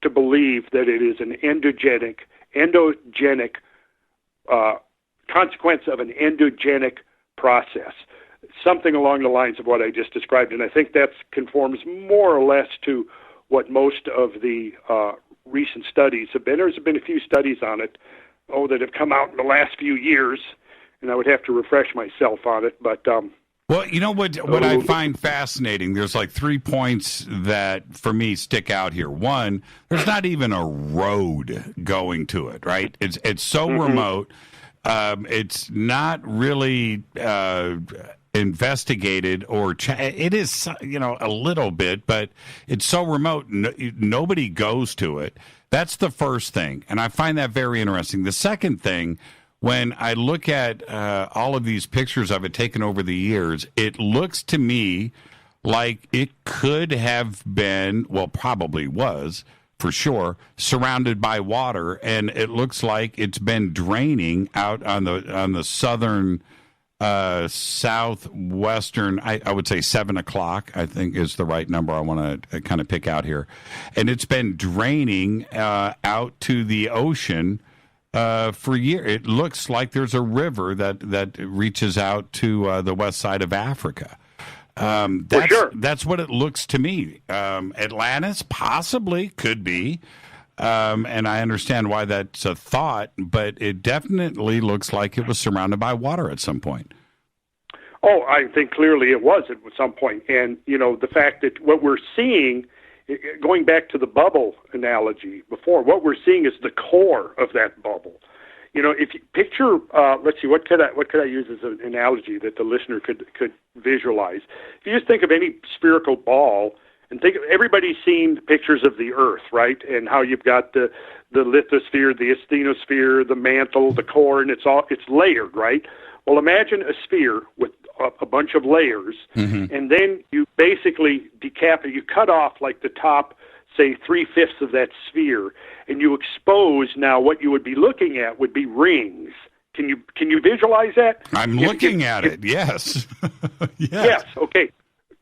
to believe that it is an endogenic consequence of an endogenic process, something along the lines of what I just described. And I think that conforms more or less to what most of the recent studies have been. There's been a few studies on it, that have come out in the last few years, and I would have to refresh myself on it. But well, what I find fascinating, there's like 3 points that for me stick out here. One, there's not even a road going to it, right? It's so remote. It's not really investigated or it is, a little bit, but it's so remote. Nobody goes to it. That's the first thing, and I find that very interesting. The second thing, when I look at all of these pictures of it taken over the years, it looks to me like it could have been, well, probably was, for sure, surrounded by water, and it looks like it's been draining out on the southern, southwestern. I would say 7 o'clock. I think is the right number I want to kind of pick out here, and it's been draining out to the ocean for years. It looks like there's a river that reaches out to the west side of Africa. That's what it looks to me. Atlantis possibly could be, and I understand why that's a thought, but it definitely looks like it was surrounded by water at some point. Oh, I think clearly it was at some point. And, the fact that what we're seeing, going back to the bubble analogy before, what we're seeing is the core of that bubble. If you picture, let's see, what could I use as an analogy that the listener could visualize? If you just think of any spherical ball, and think of everybody's seen pictures of the Earth, right? And how you've got the lithosphere, the asthenosphere, the mantle, the core, and it's layered, right? Well, imagine a sphere with a bunch of layers, and then you basically you cut off like the top, say 3/5 of that sphere, and you expose now what you would be looking at would be rings. Can you visualize that? I'm looking at it. Yes. Yes. Okay.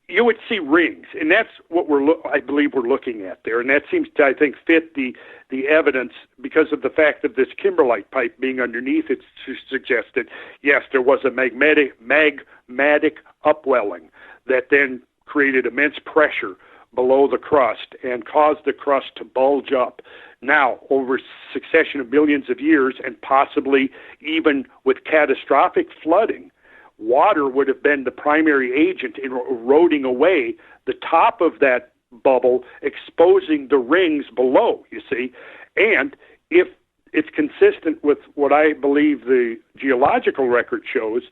You would see rings, and that's what I believe we're looking at there, and that seems to, I think, fit the evidence because of the fact of this kimberlite pipe being underneath it suggests that yes, there was a magmatic upwelling that then created immense pressure below the crust and caused the crust to bulge up. Now, over a succession of millions of years, and possibly even with catastrophic flooding, water would have been the primary agent in eroding away the top of that bubble, exposing the rings below, you see. And if it's consistent with what I believe the geological record shows,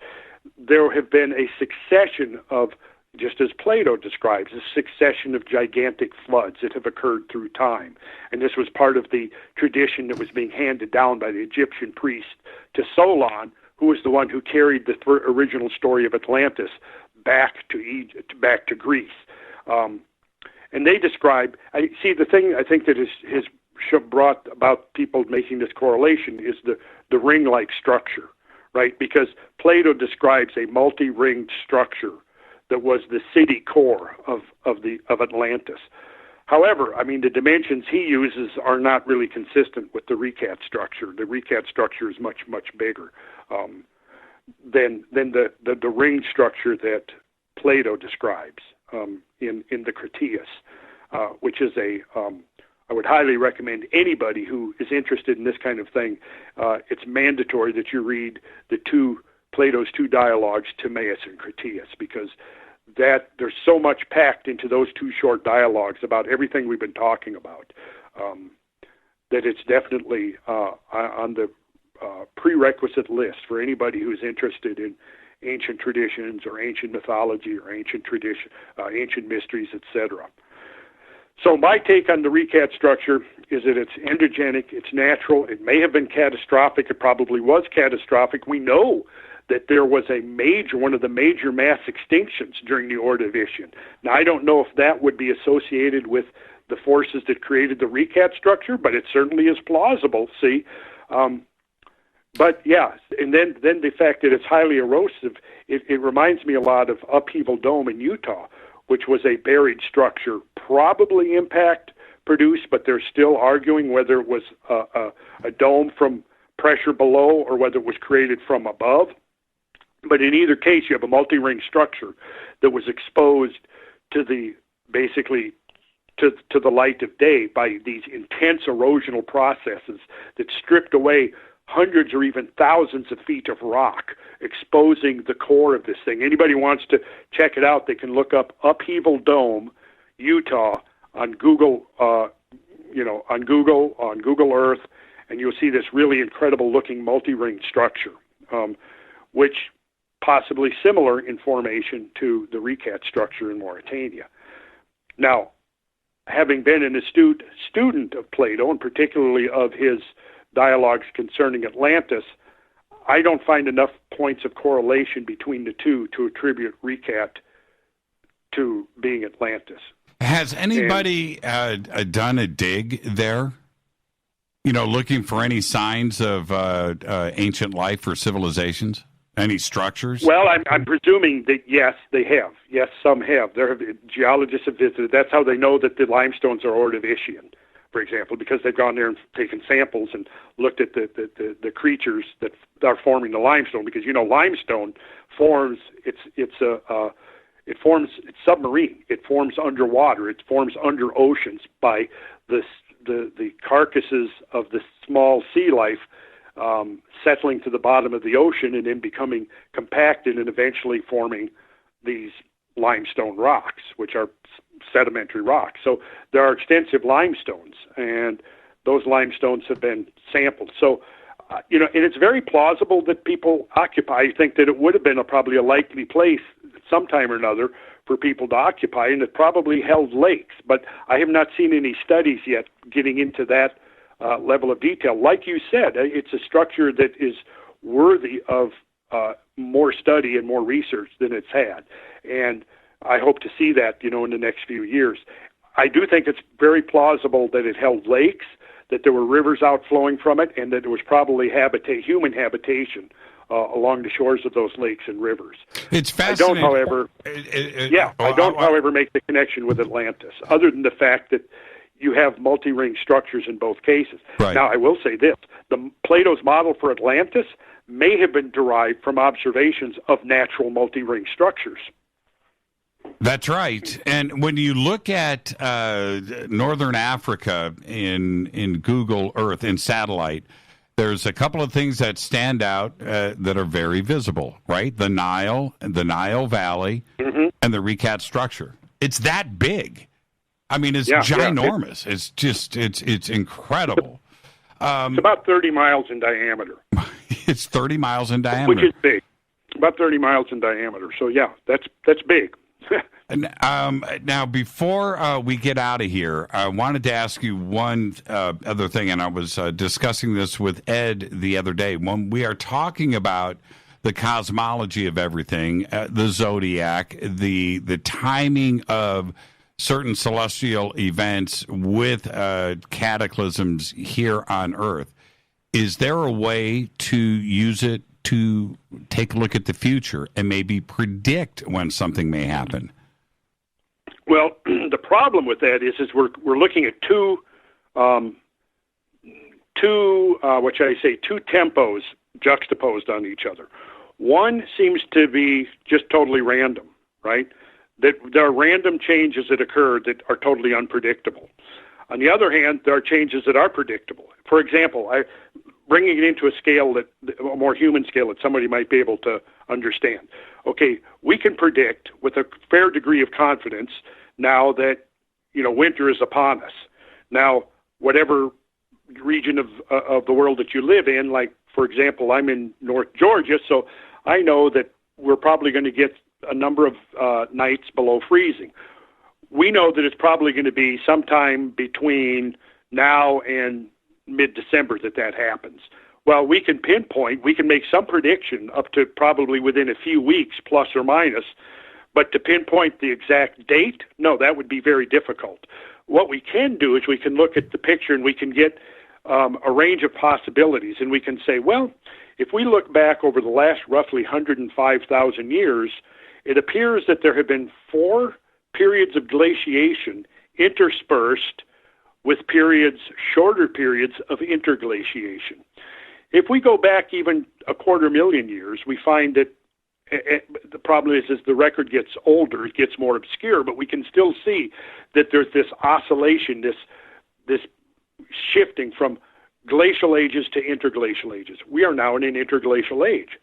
there have been a succession of, just as Plato describes, a succession of gigantic floods that have occurred through time. And this was part of the tradition that was being handed down by the Egyptian priest to Solon, who was the one who carried the original story of Atlantis back to Egypt, back to Greece. And they describe, the thing I think that has brought about people making this correlation is the ring-like structure, right? Because Plato describes a multi-ringed structure that was the city core of Atlantis. However, the dimensions he uses are not really consistent with the recap structure. The recap structure is much, much bigger than the ring structure that Plato describes in the Critias, which is I would highly recommend anybody who is interested in this kind of thing. It's mandatory that you read Plato's two dialogues, Timaeus and Critias, because there's so much packed into those two short dialogues about everything we've been talking about, that it's definitely on the prerequisite list for anybody who's interested in ancient traditions or ancient mythology or ancient mysteries, etc. So my take on the recap structure is that it's endogenic, it's natural, it may have been catastrophic, it probably was catastrophic. We know that there was one of the major mass extinctions during the Ordovician. Now, I don't know if that would be associated with the forces that created the recap structure, but it certainly is plausible, see? But yeah, and then the fact that it's highly erosive, it reminds me a lot of Upheaval Dome in Utah, which was a buried structure, probably impact produced, but they're still arguing whether it was a dome from pressure below or whether it was created from above. But in either case, you have a multi-ring structure that was exposed to the light of day by these intense erosional processes that stripped away hundreds or even thousands of feet of rock, exposing the core of this thing. Anybody wants to check it out, they can look up Upheaval Dome, Utah, on Google, on Google Earth, and you'll see this really incredible-looking multi-ring structure, which possibly similar in formation to the Recat structure in Mauritania. Now, having been an astute student of Plato, and particularly of his dialogues concerning Atlantis, I don't find enough points of correlation between the two to attribute Recat to being Atlantis. Has anybody done a dig there? Looking for any signs of ancient life or civilizations? Any structures? Well, I'm presuming that, yes, they have. Yes, some have. Geologists have visited. That's how they know that the limestones are Ordovician, for example, because they've gone there and taken samples and looked at the creatures that are forming the limestone. Because limestone forms. It's submarine. It forms underwater. It forms under oceans by the carcasses of the small sea life settling to the bottom of the ocean and then becoming compacted and eventually forming these limestone rocks, which are sedimentary rocks. So there are extensive limestones, and those limestones have been sampled. So, and it's very plausible that people occupy. I think that it would have been probably a likely place sometime or another for people to occupy, and it probably held lakes. But I have not seen any studies yet getting into that level of detail. Like you said, it's a structure that is worthy of more study and more research than it's had. And I hope to see that, in the next few years. I do think it's very plausible that it held lakes, that there were rivers outflowing from it, and that there was probably human habitation along the shores of those lakes and rivers. It's fascinating. I don't, however, make the connection with Atlantis, other than the fact that you have multi-ring structures in both cases. Right. Now, I will say this. Plato's model for Atlantis may have been derived from observations of natural multi-ring structures. That's right. And when you look at northern Africa in Google Earth, in satellite, there's a couple of things that stand out that are very visible, right? The Nile Valley, and the Recat structure. It's that big. I mean, it's ginormous. It's just, it's incredible. It's about 30 miles in diameter. It's 30 miles in diameter. Which is big. About 30 miles in diameter. So, yeah, that's big. Now, before we get out of here, I wanted to ask you one other thing, and I was discussing this with Ed the other day. When we are talking about the cosmology of everything, the zodiac, the timing of certain celestial events with cataclysms here on Earth, is there a way to use it to take a look at the future and maybe predict when something may happen? Well, the problem with that is we're looking at two tempos juxtaposed on each other. One seems to be just totally random, right? That there are random changes that occur that are totally unpredictable. On the other hand, there are changes that are predictable. For example, bringing it into a more human scale that somebody might be able to understand. Okay, we can predict with a fair degree of confidence now that, winter is upon us. Now, whatever region of the world that you live in, like, for example, I'm in North Georgia, so I know that we're probably going to get a number of nights below freezing. We know that it's probably going to be sometime between now and mid-December that happens. Well, we can make some prediction up to probably within a few weeks, plus or minus, but to pinpoint the exact date, no, that would be very difficult. What we can do is we can look at the picture and we can get a range of possibilities, and we can say, well, if we look back over the last roughly 105,000 years, it appears that there have been 4 periods of glaciation interspersed with shorter periods of interglaciation. If we go back even 250,000 years, we find that the problem is as the record gets older, it gets more obscure, but we can still see that there's this oscillation, this shifting from glacial ages to interglacial ages. We are now in an interglacial age,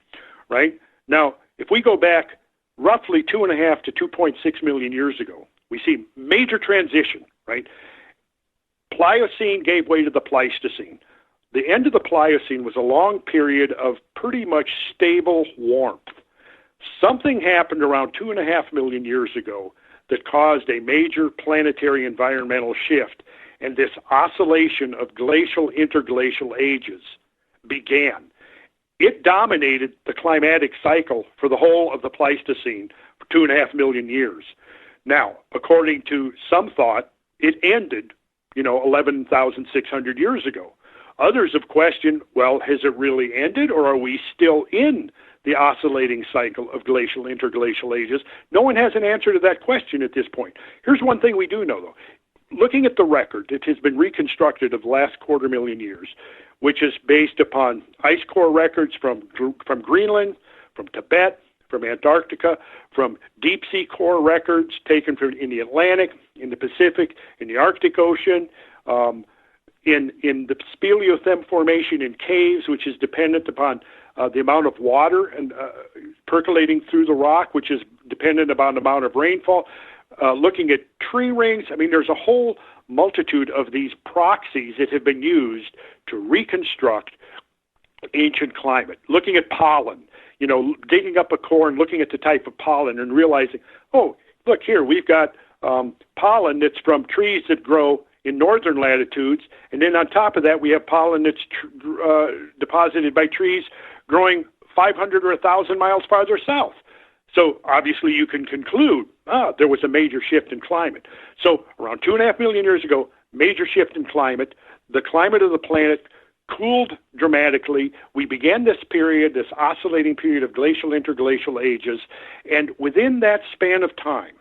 right? Now, if we go back roughly 2.5 to 2.6 million years ago, we see major transition, right? Pliocene gave way to the Pleistocene. The end of the Pliocene was a long period of pretty much stable warmth. Something happened around 2.5 million years ago that caused a major planetary environmental shift, and this oscillation of glacial interglacial ages began. It dominated the climatic cycle for the whole of the Pleistocene for 2.5 million years. Now, according to some thought, it ended, 11,600 years ago. Others have questioned, well, has it really ended, or are we still in the oscillating cycle of glacial, interglacial ages? No one has an answer to that question at this point. Here's one thing we do know, though. Looking at the record that has been reconstructed of the last 250,000 years, which is based upon ice core records from Greenland, from Tibet, from Antarctica, from deep sea core records taken from in the Atlantic, in the Pacific, in the Arctic Ocean, in the speleothem formation in caves, which is dependent upon the amount of water and percolating through the rock, which is dependent upon the amount of rainfall. Looking at tree rings, there's a whole multitude of these proxies that have been used to reconstruct ancient climate. Looking at pollen, digging up a core and looking at the type of pollen and realizing, oh, look here, we've got pollen that's from trees that grow in northern latitudes, and then on top of that we have pollen that's deposited by trees growing 500 or 1,000 miles farther south. So obviously you can conclude, there was a major shift in climate. So around 2.5 million years ago, major shift in climate. The climate of the planet cooled dramatically. We began this period, this oscillating period of glacial, interglacial ages, and within that span of time,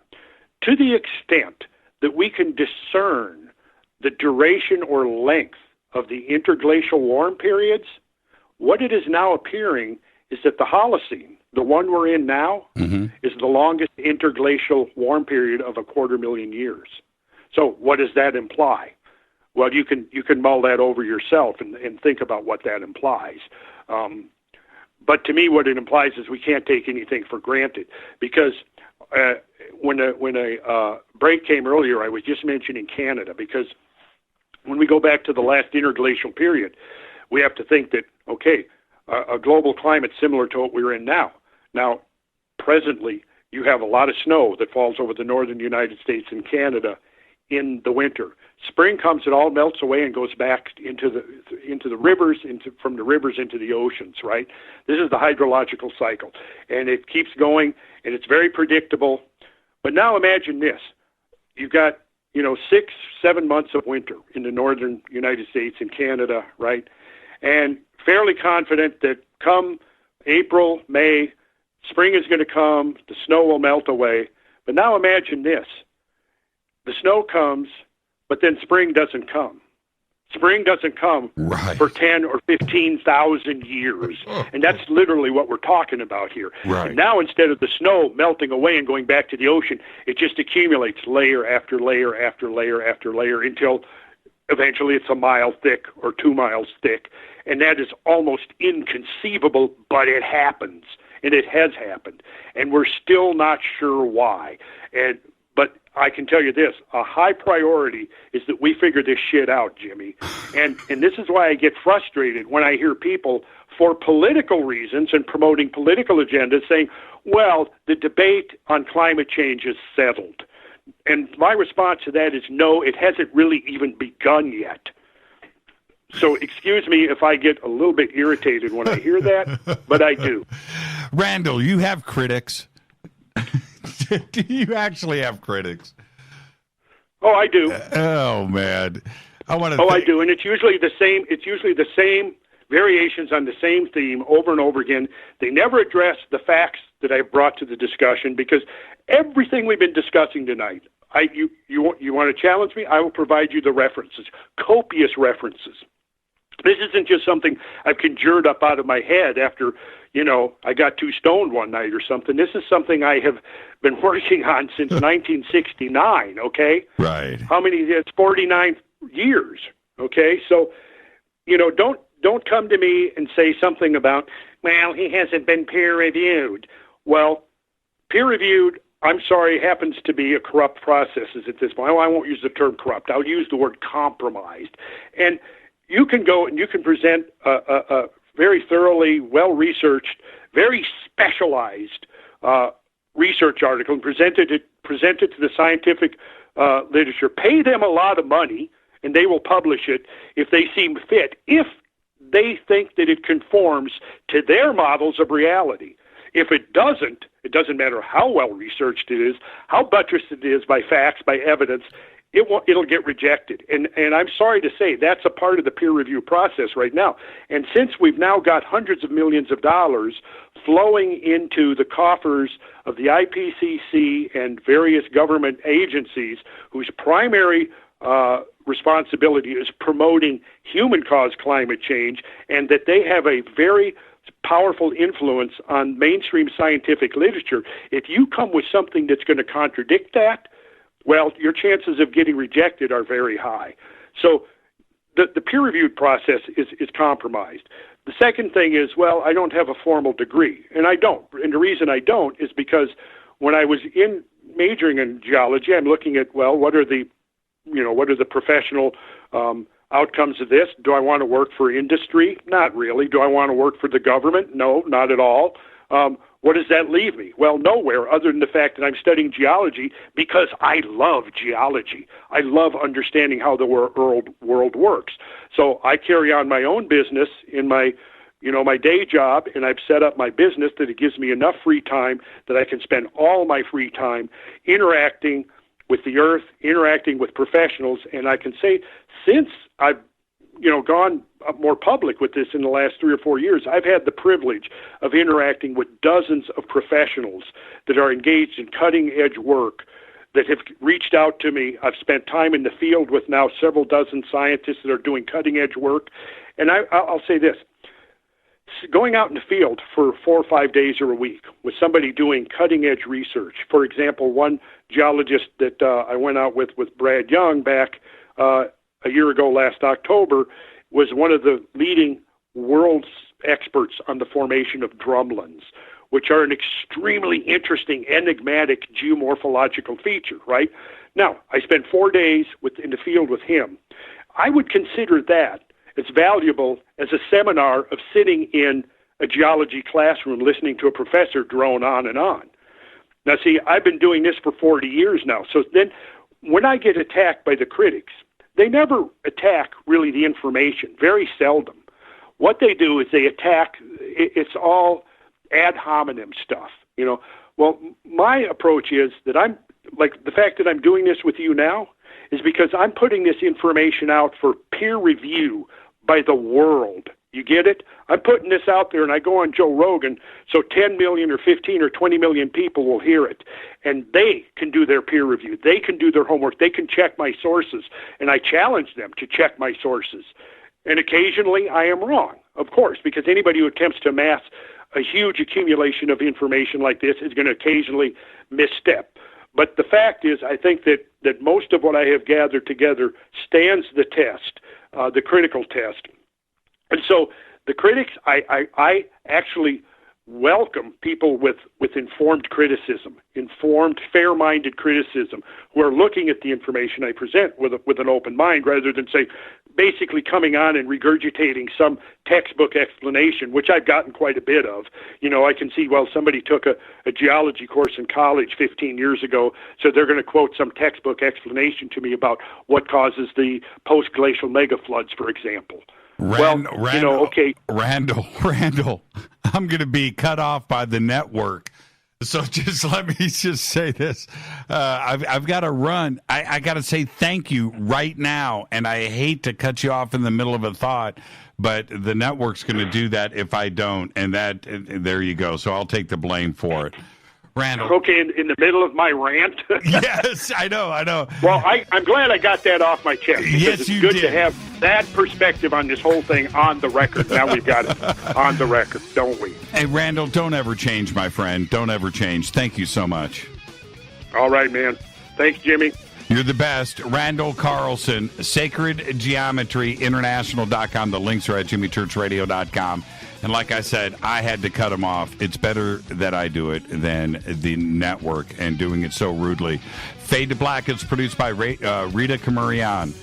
to the extent that we can discern the duration or length of the interglacial warm periods, what it is now appearing is that the Holocene, the one we're in now, is the longest interglacial warm period of 250,000 years. So what does that imply? Well, you can mull that over yourself and think about what that implies. But to me, what it implies is we can't take anything for granted, because when a break came earlier, I was just mentioning Canada, because when we go back to the last interglacial period, we have to think that, okay, a global climate similar to what we're in now. Now, presently, you have a lot of snow that falls over the northern United States and Canada in the winter. Spring comes, it all melts away and goes back into the rivers, from the rivers into the oceans, right? This is the hydrological cycle, and it keeps going, and it's very predictable. But now imagine this. You've got, 6-7 months of winter in the northern United States and Canada, right? And fairly confident that come April, May, spring is going to come, the snow will melt away. But now imagine this. The snow comes, but then spring doesn't come. Spring doesn't come for 10 or 15,000 years. And that's literally what we're talking about here. Right. And now instead of the snow melting away and going back to the ocean, it just accumulates layer after layer after layer after layer until eventually it's a mile thick or 2 miles thick. And that is almost inconceivable, but it happens. And it has happened. And we're still not sure why. But I can tell you this, a high priority is that we figure this shit out, Jimmy. And this is why I get frustrated when I hear people, for political reasons and promoting political agendas, saying, well, the debate on climate change is settled. And my response to that is, no, it hasn't really even begun yet. So excuse me if I get a little bit irritated when I hear that, but I do. Randall, you have critics. Do you actually have critics? Oh, I do. Oh man, I do, and it's usually the same. It's usually the same variations on the same theme over and over again. They never address the facts that I've brought to the discussion, because everything we've been discussing tonight, you want to challenge me? I will provide you the references, copious references. This isn't just something I've conjured up out of my head after, I got too stoned one night or something. This is something I have been working on since 1969, okay? Right. How many? It's 49 years, okay? So, don't come to me and say something about, well, he hasn't been peer-reviewed. Well, peer-reviewed, I'm sorry, happens to be a corrupt process at this point. I won't use the term corrupt. I'll use the word compromised. And you can go and you can present a very thoroughly, well-researched, very specialized research article and present it to the scientific literature. Pay them a lot of money, and they will publish it if they seem fit, if they think that it conforms to their models of reality. If it doesn't matter how well researched it is, how buttressed it is by facts, by evidence, it'll get rejected. And I'm sorry to say that's a part of the peer review process right now. And since we've now got hundreds of millions of dollars flowing into the coffers of the IPCC and various government agencies whose primary responsibility is promoting human-caused climate change, and that they have a very powerful influence on mainstream scientific literature, if you come with something that's going to contradict that, well, your chances of getting rejected are very high. So the peer-reviewed process is compromised. The second thing is, well, I don't have a formal degree, and I don't. And the reason I don't is because when I was majoring in geology, I'm looking at, well, what are the professional outcomes of this? Do I want to work for industry? Not really. Do I want to work for the government? No, not at all. What does that leave me? Well, nowhere, other than the fact that I'm studying geology because I love geology. I love understanding how the world works. So I carry on my own business in my day job, and I've set up my business that it gives me enough free time that I can spend all my free time interacting with the earth, interacting with professionals. And I can say, since I've gone more public with this in the last 3 or 4 years, I've had the privilege of interacting with dozens of professionals that are engaged in cutting-edge work that have reached out to me. I've spent time in the field with now several dozen scientists that are doing cutting-edge work. And I'll say this, going out in the field for 4 or 5 days or a week with somebody doing cutting-edge research. For example, one geologist that I went out with Brad Young back a year ago last October was one of the leading world's experts on the formation of drumlins, which are an extremely interesting, enigmatic geomorphological feature, right? Now, I spent 4 days in the field with him. I would consider that as valuable as a seminar of sitting in a geology classroom listening to a professor drone on and on. Now, see, I've been doing this for 40 years now. So then when I get attacked by the critics, they never attack really the information, very seldom. What they do is they attack, it's all ad hominem stuff, Well, my approach is that I'm, like the fact that I'm doing this with you now is because I'm putting this information out for peer review by the world. You get it? I'm putting this out there, and I go on Joe Rogan, so 10 million or 15 or 20 million people will hear it, and they can do their peer review. They can do their homework. They can check my sources, and I challenge them to check my sources. And occasionally I am wrong, of course, because anybody who attempts to amass a huge accumulation of information like this is going to occasionally misstep. But the fact is, I think that most of what I have gathered together stands the test, the critical test. And so the critics, I actually welcome people with informed criticism, informed, fair-minded criticism, who are looking at the information I present with an open mind, rather than, say, basically coming on and regurgitating some textbook explanation, which I've gotten quite a bit of. I can see, well, somebody took a geology course in college 15 years ago, so they're going to quote some textbook explanation to me about what causes the post-glacial megafloods, for example. Randall, okay. Randall, I'm going to be cut off by the network. So just let me just say this. I've got to run. I got to say thank you right now. And I hate to cut you off in the middle of a thought, but the network's going to do that if I don't. And there you go. So I'll take the blame for it. Randall. Okay, in the middle of my rant. Yes, I know. Well, I'm glad I got that off my chest. Yes, it's you good did. to have that perspective on this whole thing on the record. Now we've got it on the record, don't we? Hey, Randall, don't ever change, my friend. Don't ever change. Thank you so much. All right, man. Thanks, Jimmy. You're the best. Randall Carlson, Sacred Geometry International.com. The links are at jimmychurchradio.com. And like I said, I had to cut him off. It's better that I do it than the network and doing it so rudely. Fade to Black is produced by Rita Camurian.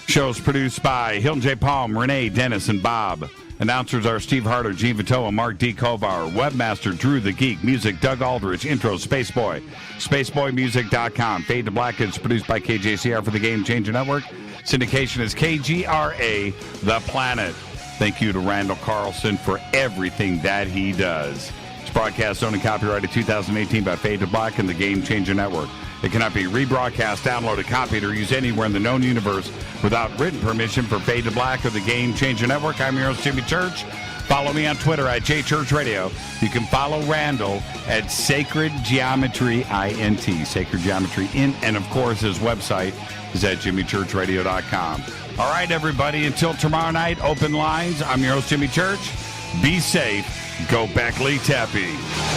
Shows produced by Hilton J. Palm, Renee, Dennis, and Bob. Announcers are Steve Harder, Gene Vitoa, Mark D. Kovar. Webmaster, Drew the Geek. Music, Doug Aldrich. Intro, Spaceboy. SpaceboyMusic.com. Fade to Black is produced by KJCR for the Game Changer Network. Syndication is KGRA, The Planet. Thank you to Randall Carlson for everything that he does. It's broadcast owned and copyrighted 2018 by Fade to Black and the Game Changer Network. It cannot be rebroadcast, downloaded, copied, or used anywhere in the known universe without written permission for Fade to Black or the Game Changer Network. I'm your host, Jimmy Church. Follow me on Twitter at JChurchRadio. You can follow Randall at Sacred Geometry INT, Sacred Geometry INT, and of course his website is at jimmychurchradio.com. All right, everybody, until tomorrow night, open lines. I'm your host, Jimmy Church. Be safe. Go Beckley Tappy.